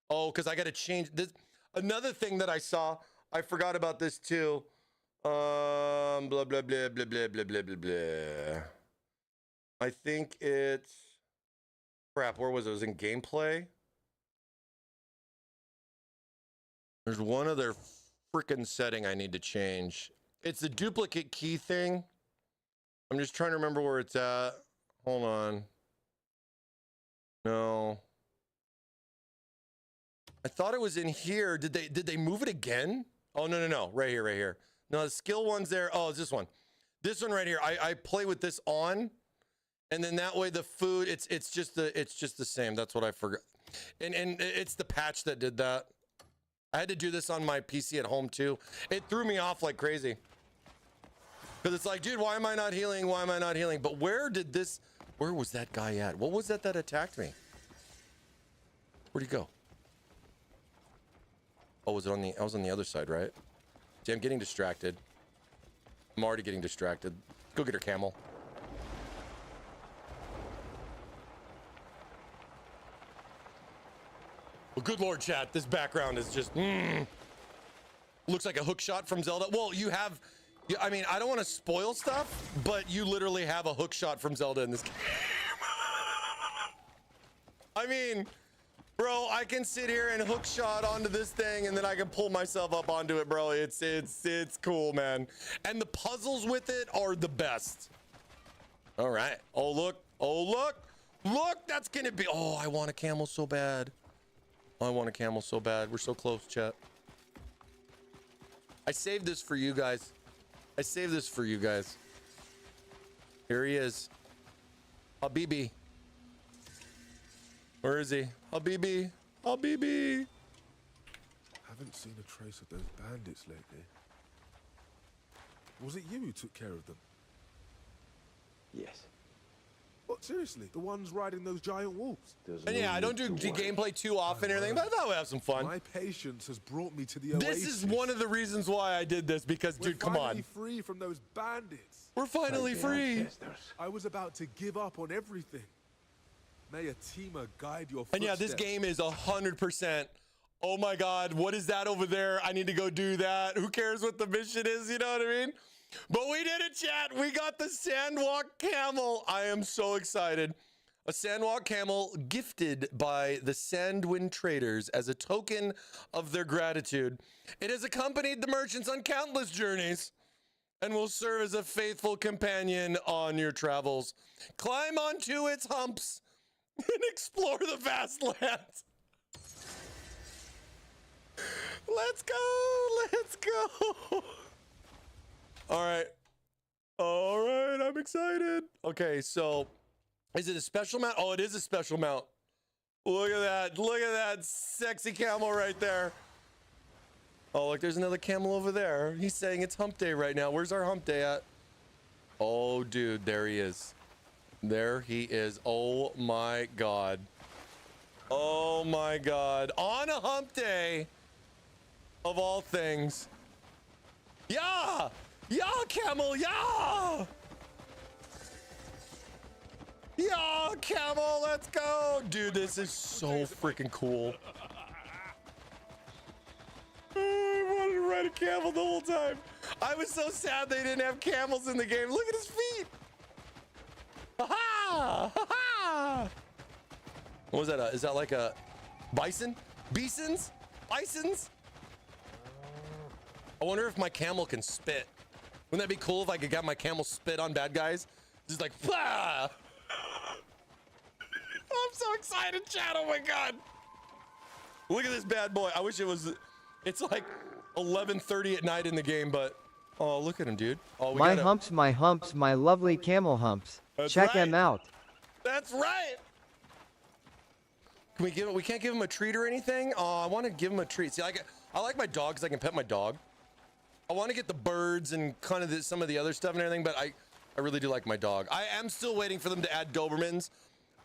Oh, because I got to change this. Another thing that I saw, I forgot about this too. Blah, blah, blah, blah, blah, blah, blah, blah, blah. I think it's... Crap, where was it? It was in gameplay. There's one other freaking setting I need to change. It's the duplicate key thing. I'm just trying to remember where it's at. Hold on. No. I thought it was in here. Did they move it again? Oh, no. Right here. No, the skill one's there. Oh, it's this one. This one right here. I play with this on, and then that way the food, it's just the same. That's what I forgot. And it's the patch that did that. I had to do this on my PC at home too. It threw me off like crazy. Because it's like, dude, why am I not healing? Why am I not healing? But where was that guy at? What was that attacked me? Where'd he go? Oh, was it I was on the other side, right? See, I'm getting distracted. I'm already getting distracted. Go get her, camel. Well, good lord, chat. This background is just, looks like a hook shot from Zelda. Well, I mean, I don't want to spoil stuff, but you literally have a hook shot from Zelda in this game. I mean, bro, I can sit here and hook shot onto this thing, and then I can pull myself up onto it, bro. It's cool, man. And the puzzles with it are the best. All right. Oh, look. Look, that's gonna be, oh, I want a camel so bad. I want a camel so bad. We're so close, chat. I saved this for you guys. Here he is. Habibi. Where is he? Habibi. Habibi.
Haven't seen a trace of those bandits lately. Was it you who took care of them?
Yes.
What, seriously? The ones riding those giant wolves?
And yeah, I don't do gameplay too often or anything, but I thought we'd have some fun.
My patience has brought me to the oasis.
This is one of the reasons why I did this, because, dude, come on.
We're finally free from those bandits.
We're finally free.
I was about to give up on everything. May Atima guide your footsteps.
And yeah, this game is 100%. Oh my God, what is that over there? I need to go do that. Who cares what the mission is? You know what I mean? But we did it, chat. We got the Sandwalk Camel. I am so excited. A Sandwalk Camel gifted by the Sandwind traders as a token of their gratitude. It has accompanied the merchants on countless journeys and will serve as a faithful companion on your travels. Climb onto its humps and explore the vast lands. Let's go. All right, I'm excited. Okay, so is it a special mount? Oh, it is a special mount. Look at that sexy camel right there. Oh, look, there's another camel over there. He's saying it's hump day right now. Where's our hump day at? Oh, dude, there he is. There he is. Oh my God. On a hump day of all things. Yeah, camel, yeah, camel, let's go. Dude, this is so freaking cool. I wanted to ride a camel the whole time. I was so sad they didn't have camels in the game. Look at his feet. Ha-ha! What was that? Is that like a bison? Bisons? I wonder if my camel can spit. Wouldn't that be cool if I could get my camel spit on bad guys? Just like, bah! I'm so excited, chat. Oh my God. Look at this bad boy. I wish it's like 11:30 at night in the game, but oh, look at him, dude. Oh,
my humps, my lovely camel humps. Check them out.
That's right. We can't give him a treat or anything? Oh, I want to give him a treat. See, I like my dog because I can pet my dog. I want to get the birds and kind of some of the other stuff and everything, but I really do like my dog. I am still waiting for them to add Dobermans.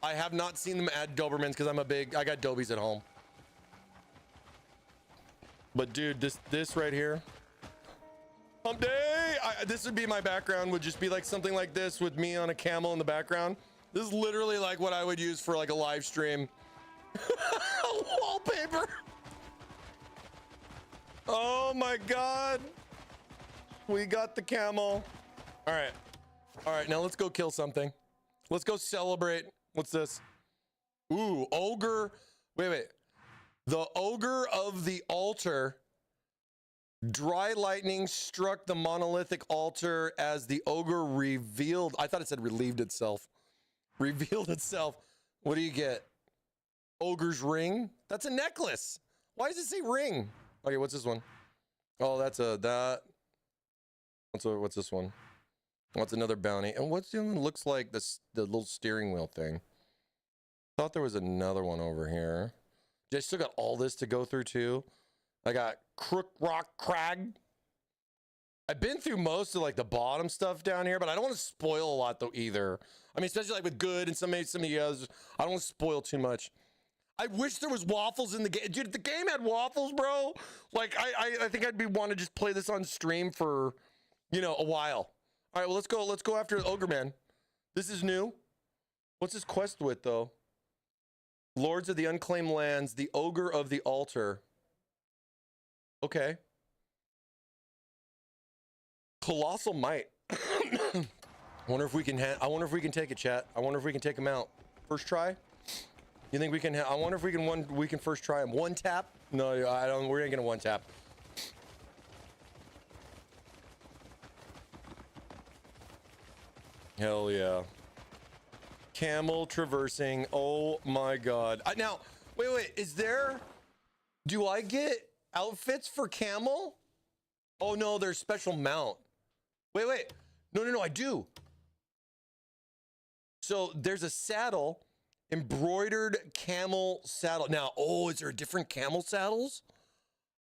I have not seen them add Dobermans because I got Dobies at home. But dude, this right here, hump day. This would be my background. Would just be like something like this with me on a camel in the background. This is literally like what I would use for like a live stream. Wallpaper. Oh my God. We got the camel. All right, now let's go kill something. Let's go celebrate. What's this? Ooh, ogre. Wait. The ogre of the altar Dry lightning struck the monolithic altar as the ogre revealed. I thought it said relieved itself. Revealed itself. What do you get? Ogre's ring? That's a necklace. Why does it say ring? Okay, what's this one? Oh, that's a that. What's this one? What's another bounty? And what's the one? Looks like this the little steering wheel thing. Thought there was another one over here. I still got all this to go through too. I got Crook Rock Crag. I've been through most of like the bottom stuff down here, but I don't want to spoil a lot though either. I mean, especially like with good and some of the others. I don't want to spoil too much. I wish there was waffles in the game. Dude, if the game had waffles, bro, like I think I'd be want to just play this on stream for, you know, a while. All right, well, let's go after Ogre Man. This is new. What's his quest with though? Lords of the Unclaimed Lands, the Ogre of the Altar. Okay. Colossal Might. I wonder if we can take it, chat. I wonder if we can take him out. First try? You think we can I wonder if we can first try him. One tap? No, I don't. We're ain't gonna one tap. Hell yeah. Camel traversing. Oh my god. Now, wait. Do I get outfits for camel? Oh no, there's special mount. Wait. No, I do. So there's a saddle, embroidered camel saddle. Now, is there different camel saddles?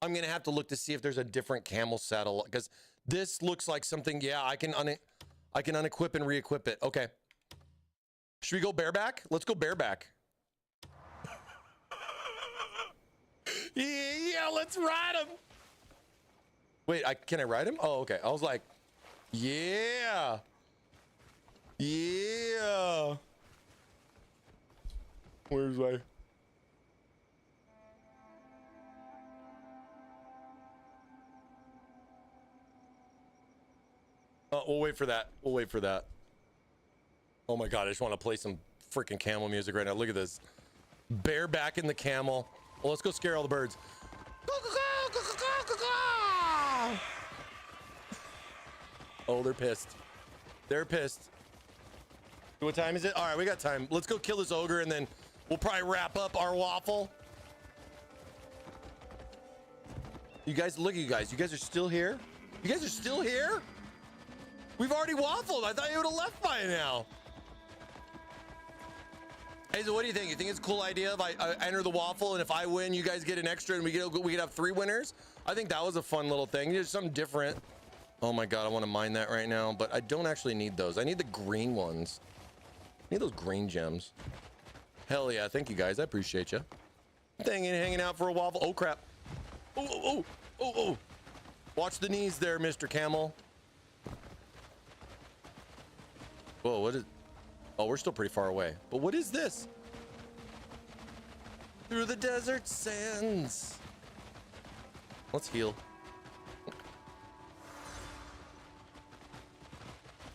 I'm gonna have to look to see if there's a different camel saddle because this looks like something. Yeah, I can unequip and re-equip it. Okay. Should we go bareback? Let's go bareback. Yeah, let's ride him. Wait, can I ride him? Oh, okay. I was like, yeah. Where's my... We'll wait for that. Oh my god, I just want to play some freaking camel music right now. Look at this. Bareback in the camel. Well, let's go scare all the birds. Oh, they're pissed. What time is it? All right, we got time. Let's go kill this ogre and then we'll probably wrap up our waffle. You guys, look at you guys. You guys are still here? We've already waffled. I thought you would have left by now. Hey, so what do you think? You think it's a cool idea if I enter the waffle and if I win, you guys get an extra and we could have 3 winners? I think that was a fun little thing. Just something different. Oh my god, I want to mine that right now, but I don't actually need those. I need the green ones. I need those green gems. Hell yeah, thank you guys. I appreciate you. Hanging out for a waffle. Oh crap. Oh. Watch the knees there, Mr. Camel. Whoa, what is... Oh, we're still pretty far away. But what is this? Through the desert sands. Let's heal.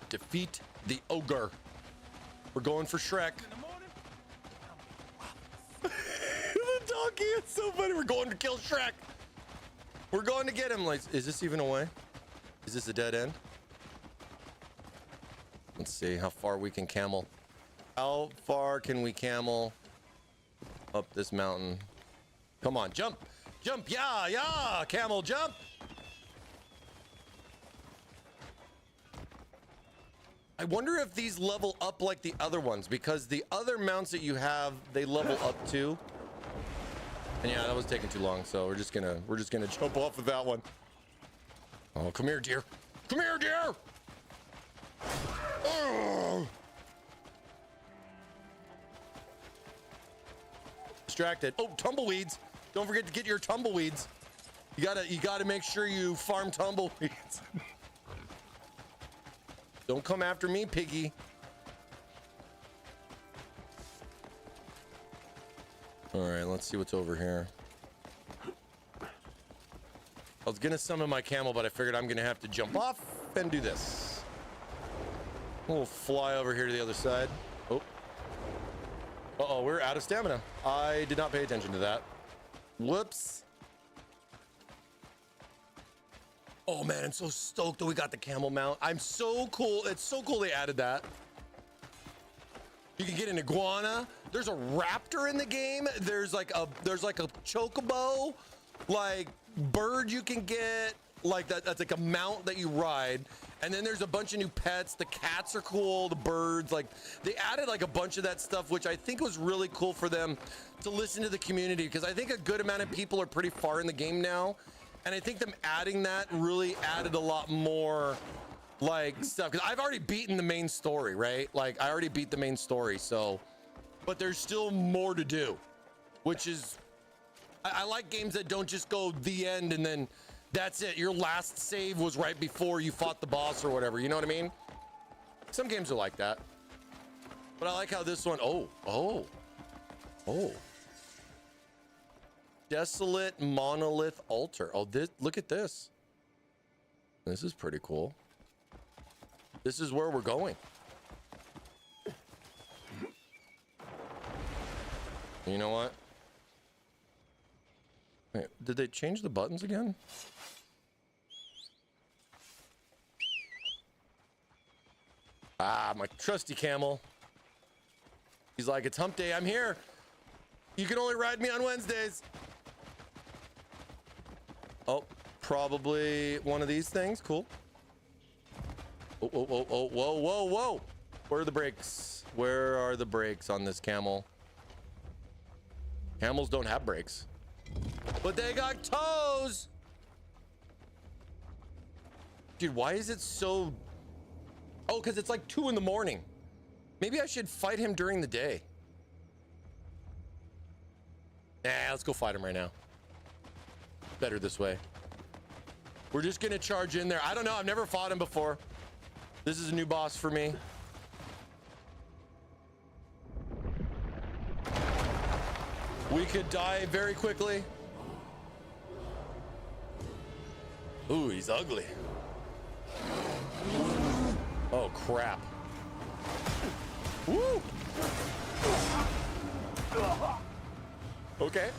Defeat the ogre. We're going for Shrek. The donkey is so funny. We're going to kill Shrek. We're going to get him. Like, is this even a way? Is this a dead end? Let's see how far we can camel. How far can we camel up this mountain? Come on, jump. Yeah, camel, jump. I wonder if these level up like the other ones, because the other mounts that you have, they level up too. And yeah, that was taking too long, so we're just gonna jump off of that one. Oh, come here, dear. Oh. Distracted. Oh, tumbleweeds. Don't forget to get your tumbleweeds. You gotta make sure you farm tumbleweeds. Don't come after me, piggy. All right, let's see what's over here. I was gonna summon my camel, but I figured I'm gonna have to jump off and do this. We'll fly over here to the other side. Oh. Uh-oh, we're out of stamina. I did not pay attention to that. Whoops. Oh man, I'm so stoked that we got the camel mount. I'm so cool. It's so cool they added that. You can get an iguana. There's a raptor in the game. There's like a chocobo, like bird you can get. Like that's like a mount that you ride. And then there's a bunch of new pets. The cats are cool, the birds, like they added like a bunch of that stuff, which I think was really cool for them to listen to the community, because I think a good amount of people are pretty far in the game now. And I think them adding that really added a lot more like stuff, because I've already beaten the main story, right? Like I already beat the main story, so, but there's still more to do, which is, I like games that don't just go the end and then that's it. Your last save was right before you fought the boss or whatever. You know what I mean? Some games are like that. But I like how this one, oh. Desolate monolith altar. Oh, this, look at this. This is pretty cool. This is where we're going. You know what? Wait, did they change the buttons again? Ah, my trusty camel. He's like, it's hump day. I'm here. You can only ride me on Wednesdays. Oh, probably one of these things. Cool. Oh, whoa. Where are the brakes? Where are the brakes on this camel? Camels don't have brakes. But they got toes. Dude, why is it so... Oh, because it's like 2 in the morning. Maybe I should fight him during the day. Nah, let's go fight him right now. Better this way. We're just gonna charge in there. I don't know, I've never fought him before. This is a new boss for me. We could die very quickly. Ooh, he's ugly. Oh, crap. Woo! Okay.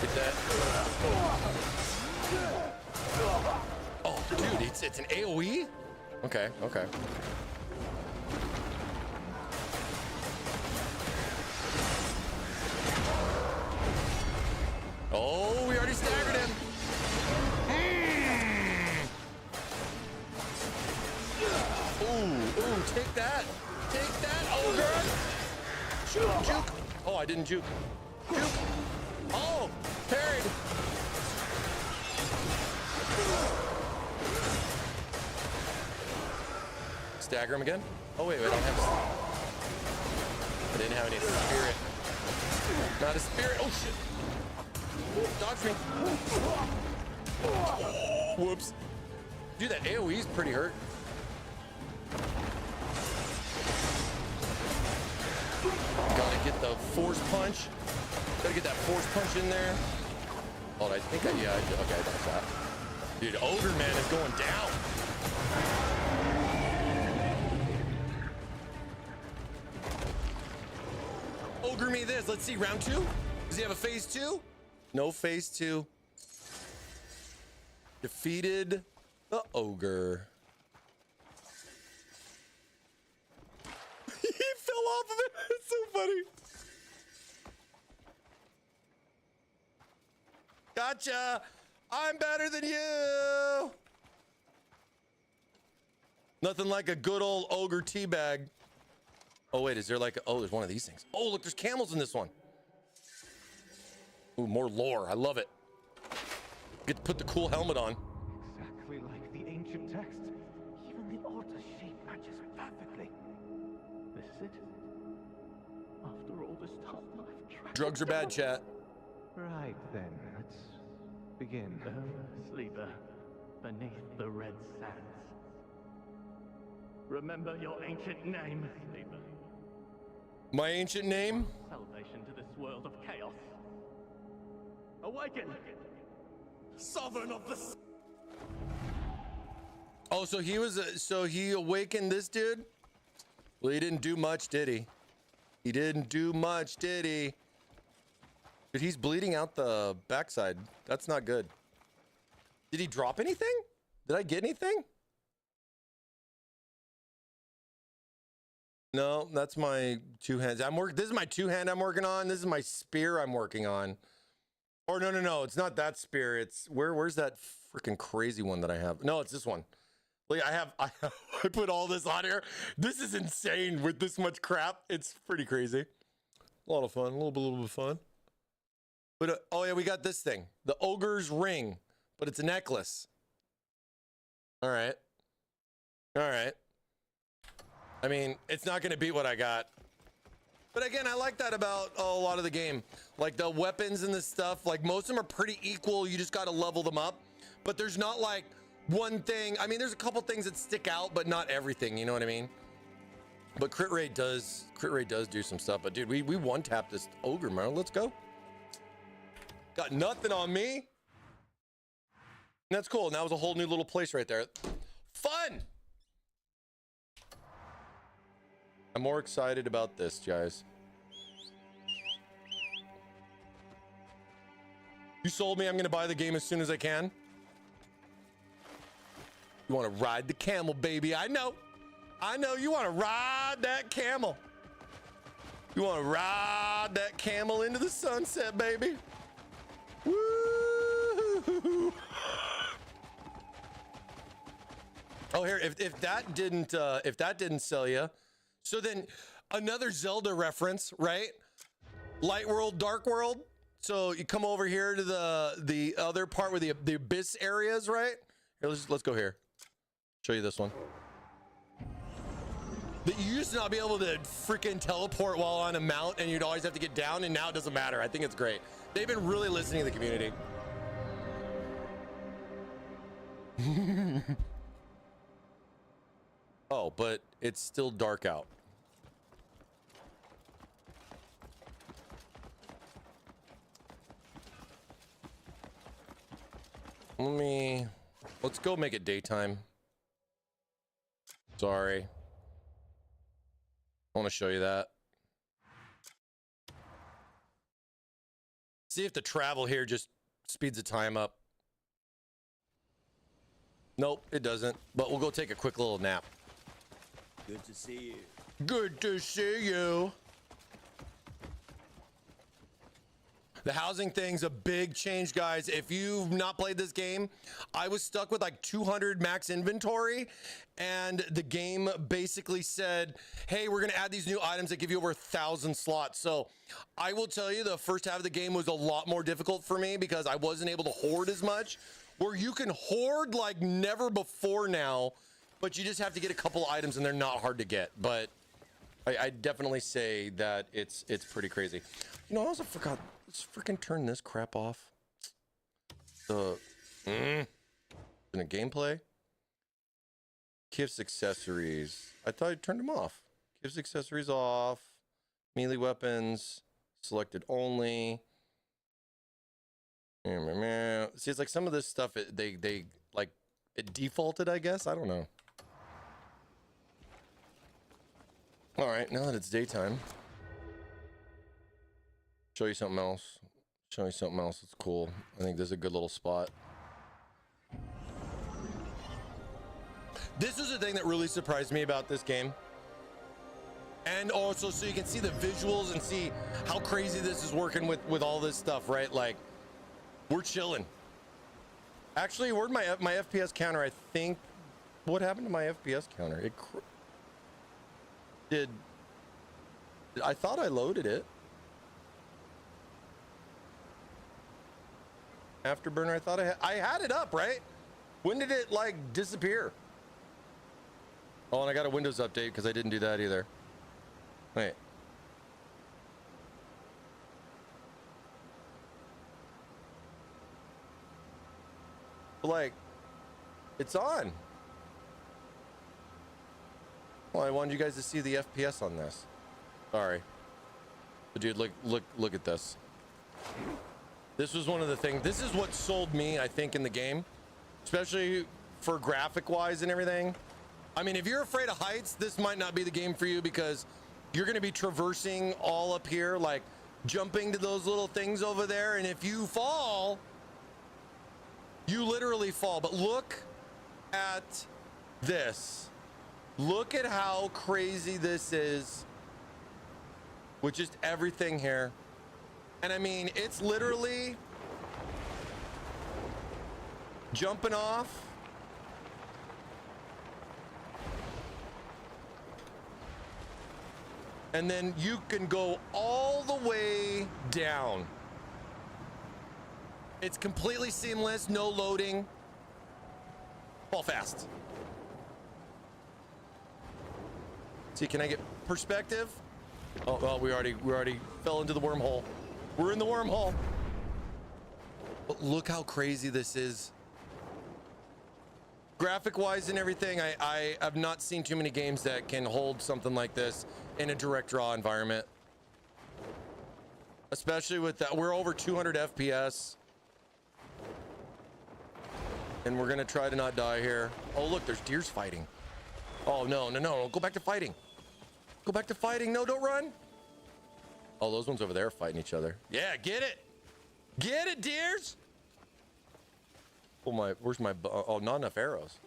Get that. Oh, dude, it's an AoE? Okay. Oh, we already staggered him. Ooh, take that. Take that, ogre. Juke. Oh, I didn't juke. Juke. Oh, parried. Stagger him again. Oh, wait, I don't have... I didn't have any spirit. Not a spirit. Oh, shit. Dodge me. Whoops. Dude, that AoE is pretty hurt. Gotta get the force punch. Gotta get that force punch in there. Oh, I think I did. Okay, I got that. Dude, Ogre Man is going down. Ogre me this. Let's see, round 2? Does he have a phase 2? No phase 2. Defeated the ogre. He fell off of it. It's so funny. Gotcha. I'm better than you. Nothing like a good old ogre teabag. Oh, wait, is there like oh, there's one of these things. Oh, look, there's camels in this one. Ooh, more lore. I love it. Get to put the cool helmet on.
Exactly like the ancient text. Even the altar shape matches perfectly. This is it. After all this time, I've tried.
Drugs are bad, chat.
Right then, let's begin.
Sleeper, beneath the red sands. Remember your ancient name, Sleeper.
My ancient name?
Salvation to this world of chaos. Awaken! Sovereign of the...
Oh, so he was, so he awakened this dude? Well, he didn't do much, did he? He didn't do much, did he? Dude, he's bleeding out the backside. That's not good. Did he drop anything? Did I get anything? No, that's my two hands. This is my two hand I'm working on. This is my spear I'm working on. Or no. It's not that spear. It's where's that freaking crazy one that I have? No, it's this one. Like I put all this on here. This is insane with this much crap. It's pretty crazy. A lot of fun. A little bit of fun. But oh yeah, we got this thing. The ogre's ring, but it's a necklace. All right. I mean, it's not going to beat what I got. But again, I like that about a lot of the game. Like the weapons and the stuff, like most of them are pretty equal. You just got to level them up. But there's not like one thing. I mean, there's a couple things that stick out, but not everything. You know what I mean? But crit rate does do some stuff. But dude, we one-tapped this ogre, man. Let's go. Got nothing on me. And that's cool. And that was a whole new little place right there. Fun. I'm more excited about this, guys. You sold me. I'm going to buy the game as soon as I can. You want to ride the camel, baby. I know you want to ride that camel. You want to ride that camel into the sunset, baby. Woo! Oh, here, if that didn't sell you, so then another Zelda reference, right? Light world, dark world. So you come over here to the other part where the abyss areas, right? Here, let's go here. Show you this one. You used to not be able to freaking teleport while on a mount, and you'd always have to get down, and now it doesn't matter. I think it's great. They've been really listening to the community. Oh, but it's still dark out. Let's go make it daytime. Sorry. I want to show you that. See if the travel here just speeds the time up. Nope, it doesn't. But we'll go take a quick little nap.
Good to see you.
Good to see you. The housing thing's a big change, guys. If you've not played this game, I was stuck with like 200 max inventory, and the game basically said, hey, we're going to add these new items that give you over 1,000 slots. So I will tell you, the first half of the game was a lot more difficult for me because I wasn't able to hoard as much, where you can hoard like never before now, but you just have to get a couple items and they're not hard to get. But I definitely say that it's pretty crazy. You know, I also forgot. Let's freaking turn this crap off. In a gameplay. Gifts, accessories. I thought I turned them off. Gifts, accessories off. Melee weapons selected only. See, it's like some of this stuff they like it defaulted, I guess. I don't know. All right, now that it's daytime. Show you something else. Show you something else. It's cool. I think this is a good little spot. This is the thing that really surprised me about this game. And also, so you can see the visuals and see how crazy this is working with all this stuff, right? Like, we're chilling. Actually, where'd my FPS counter? I think. What happened to my FPS counter? I thought I loaded it. Afterburner, I thought I had it up, right? When did it like disappear? Oh, and I got a Windows update because I didn't do that either. Wait. Like, it's on. Well, I wanted you guys to see the FPS on this. Sorry. But dude, look at this. This was one of the things. This is what sold me, I think, in the game, especially for graphic wise and everything. I mean, if you're afraid of heights, this might not be the game for you because you're going to be traversing all up here, like jumping to those little things over there. And if you fall, you literally fall. But look at this. Look at how crazy this is with just everything here. And I mean, it's literally jumping off. And then you can go all the way down. It's completely seamless, no loading. Fall fast. See, can I get perspective? Oh, well, we already fell into the wormhole. We're in the wormhole. But look how crazy this is. Graphic wise and everything, I have not seen too many games that can hold something like this in a direct draw environment. Especially with that, we're over 200 FPS. And we're gonna try to not die here. Oh, look, there's deers fighting. Oh, no, go back to fighting. Go back to fighting, no, don't run. Oh, those ones over there are fighting each other. Yeah, get it. Get it, deers. Oh, where's my, oh, not enough arrows.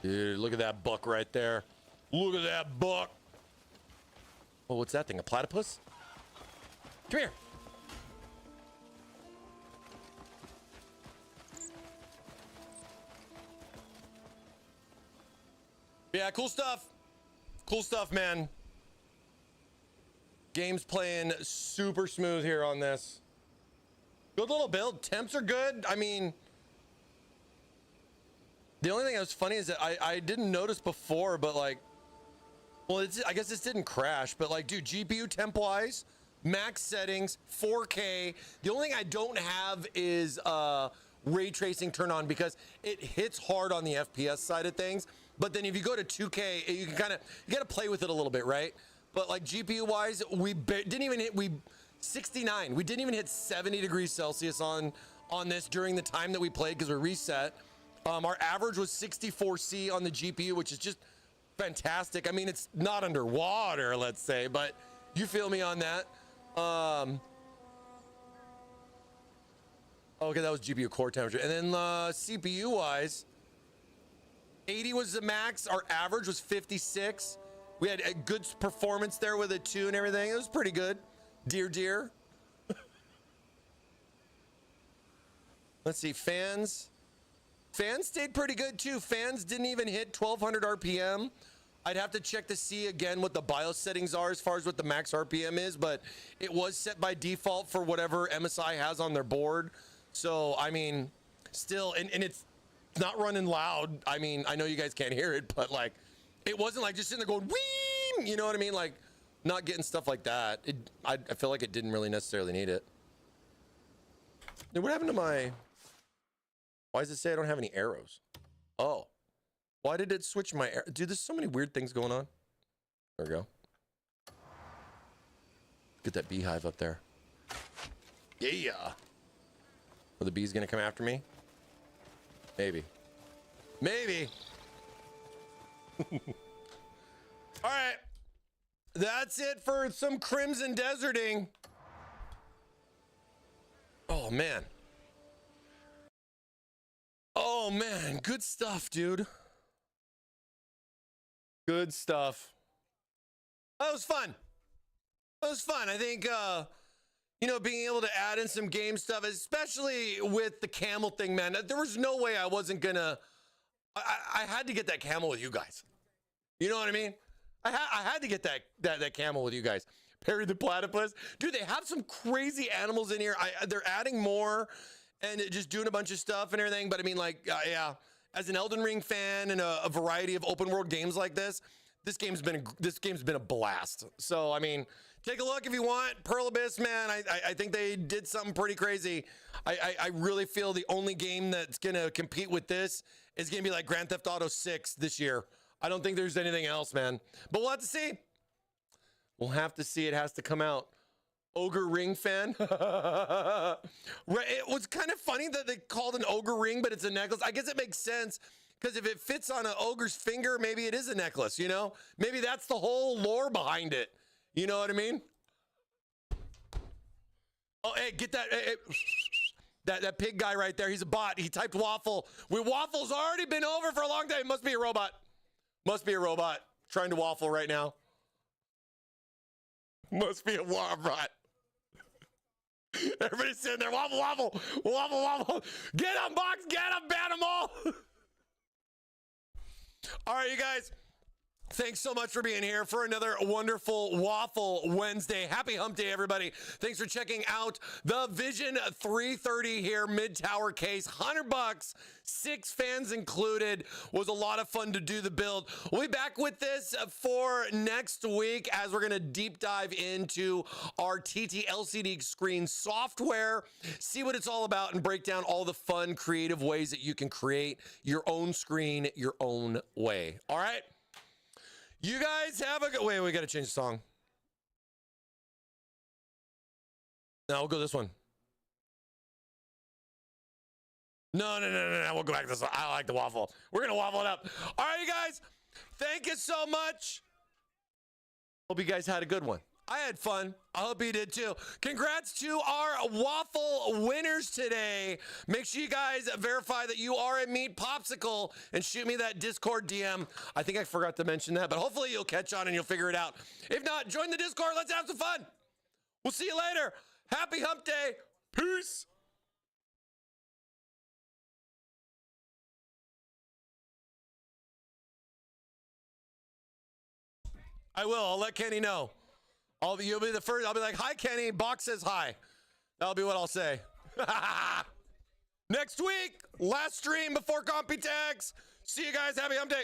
Dude, look at that buck right there. Look at that buck. Oh, what's that thing? A platypus? Come here. Yeah, cool stuff. Cool stuff, man. Game's playing super smooth here on this. Good little build. Temps are good. I mean, the only thing that was funny is that I didn't notice before, but like, well, I guess this didn't crash, but like, dude, GPU temp wise, max settings, 4K. The only thing I don't have is ray tracing turned on because it hits hard on the FPS side of things. But then if you go to 2K, you can kind of, you got to play with it a little bit, right? But like GPU wise, we didn't even hit, 69. We didn't even hit 70 degrees Celsius on this during the time that we played because we reset. Our average was 64C on the GPU, which is just fantastic. I mean, it's not underwater, let's say, but you feel me on that. Okay, that was GPU core temperature. And then CPU wise, 80 was the max. Our average was 56. We had a good performance there with it too and everything. It was pretty good. Deer. Let's see, fans stayed pretty good too. Fans didn't even hit 1200 RPM. I'd have to check to see again what the BIOS settings are as far as what the max RPM is, but it was set by default for whatever MSI has on their board. So I mean, still, and it's not running loud. I mean, I know you guys can't hear it, but like, it wasn't like just sitting there going wee, you know what I mean? Like, not getting stuff like that. I feel like it didn't really necessarily need it. Dude, what happened to my... Why does it say I don't have any arrows? Oh. Why did it switch my... Dude, there's so many weird things going on. There we go. Get that beehive up there. Yeah. Are the bees going to come after me? Maybe. Maybe. All right. That's it for some Crimson Deserting. Oh, man. Oh, man. Good stuff, dude. Good stuff. That was fun. That was fun. I think, you know, being able to add in some game stuff, especially with the camel thing, man. There was no way I wasn't going to... I had to get that camel with you guys. You know what I mean? I had to get that camel with you guys. Perry the platypus. Dude, they have some crazy animals in here. They're adding more and just doing a bunch of stuff and everything. But I mean, like, yeah, as an Elden Ring fan and a variety of open world games like this game's been a blast. So, I mean, take a look if you want. Pearl Abyss, man, I think they did something pretty crazy. I really feel the only game that's going to compete with this is going to be like Grand Theft Auto 6 this year. I don't think there's anything else, man. But we'll have to see. We'll have to see. It has to come out. Ogre Ring fan. It was kind of funny that they called an Ogre Ring, but it's a necklace. I guess it makes sense Because if it fits on an ogre's finger, maybe it is a necklace, you know? Maybe that's the whole lore behind it. You know what I mean? Oh, hey, get that. Hey, that pig guy right there. He's a bot. He typed waffle. Waffle's already been over for a long time. Must be a robot. Must be a robot trying to waffle right now. Must be a robot. Everybody's sitting there. Waffle, waffle, waffle, waffle. Get him, Box. Get him. Ban them all. All right, you guys. Thanks so much for being here for another wonderful Waffle Wednesday. Happy Hump Day, everybody. Thanks for checking out the Vision 330 here, mid-tower case. $100, 6 fans included. Was a lot of fun to do the build. We'll be back with this for next week as we're going to deep dive into our TT LCD screen software, see what it's all about, and break down all the fun, creative ways that you can create your own screen your own way. All right? You guys have a good... Wait, we got to change the song. No, we'll go this one. No. We'll go back to this one. I like the waffle. We're going to waffle it up. All right, you guys. Thank you so much. Hope you guys had a good one. I had fun. I hope you did too. Congrats to our waffle winners today. Make sure you guys verify that you are a Meat Popsicle and shoot me that Discord DM. I think I forgot to mention that, but hopefully you'll catch on and you'll figure it out. If not, join the Discord. Let's have some fun. We'll see you later. Happy Hump Day. Peace. I will. I'll let Kenny know. You'll be the first. I'll be like, hi, Kenny. Box says hi. That'll be what I'll say. Next week, last stream before Computex. See you guys. Happy Hump Day.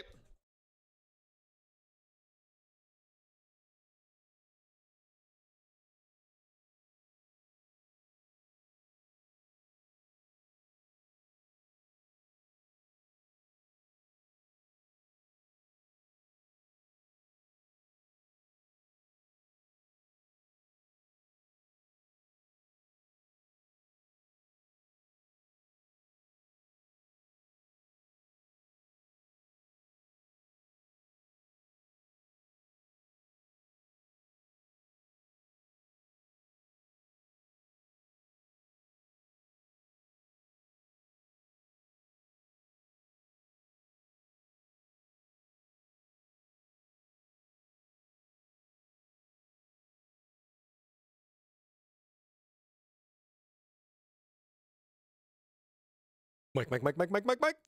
Mike.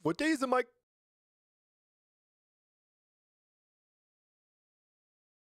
What day is it, Mike?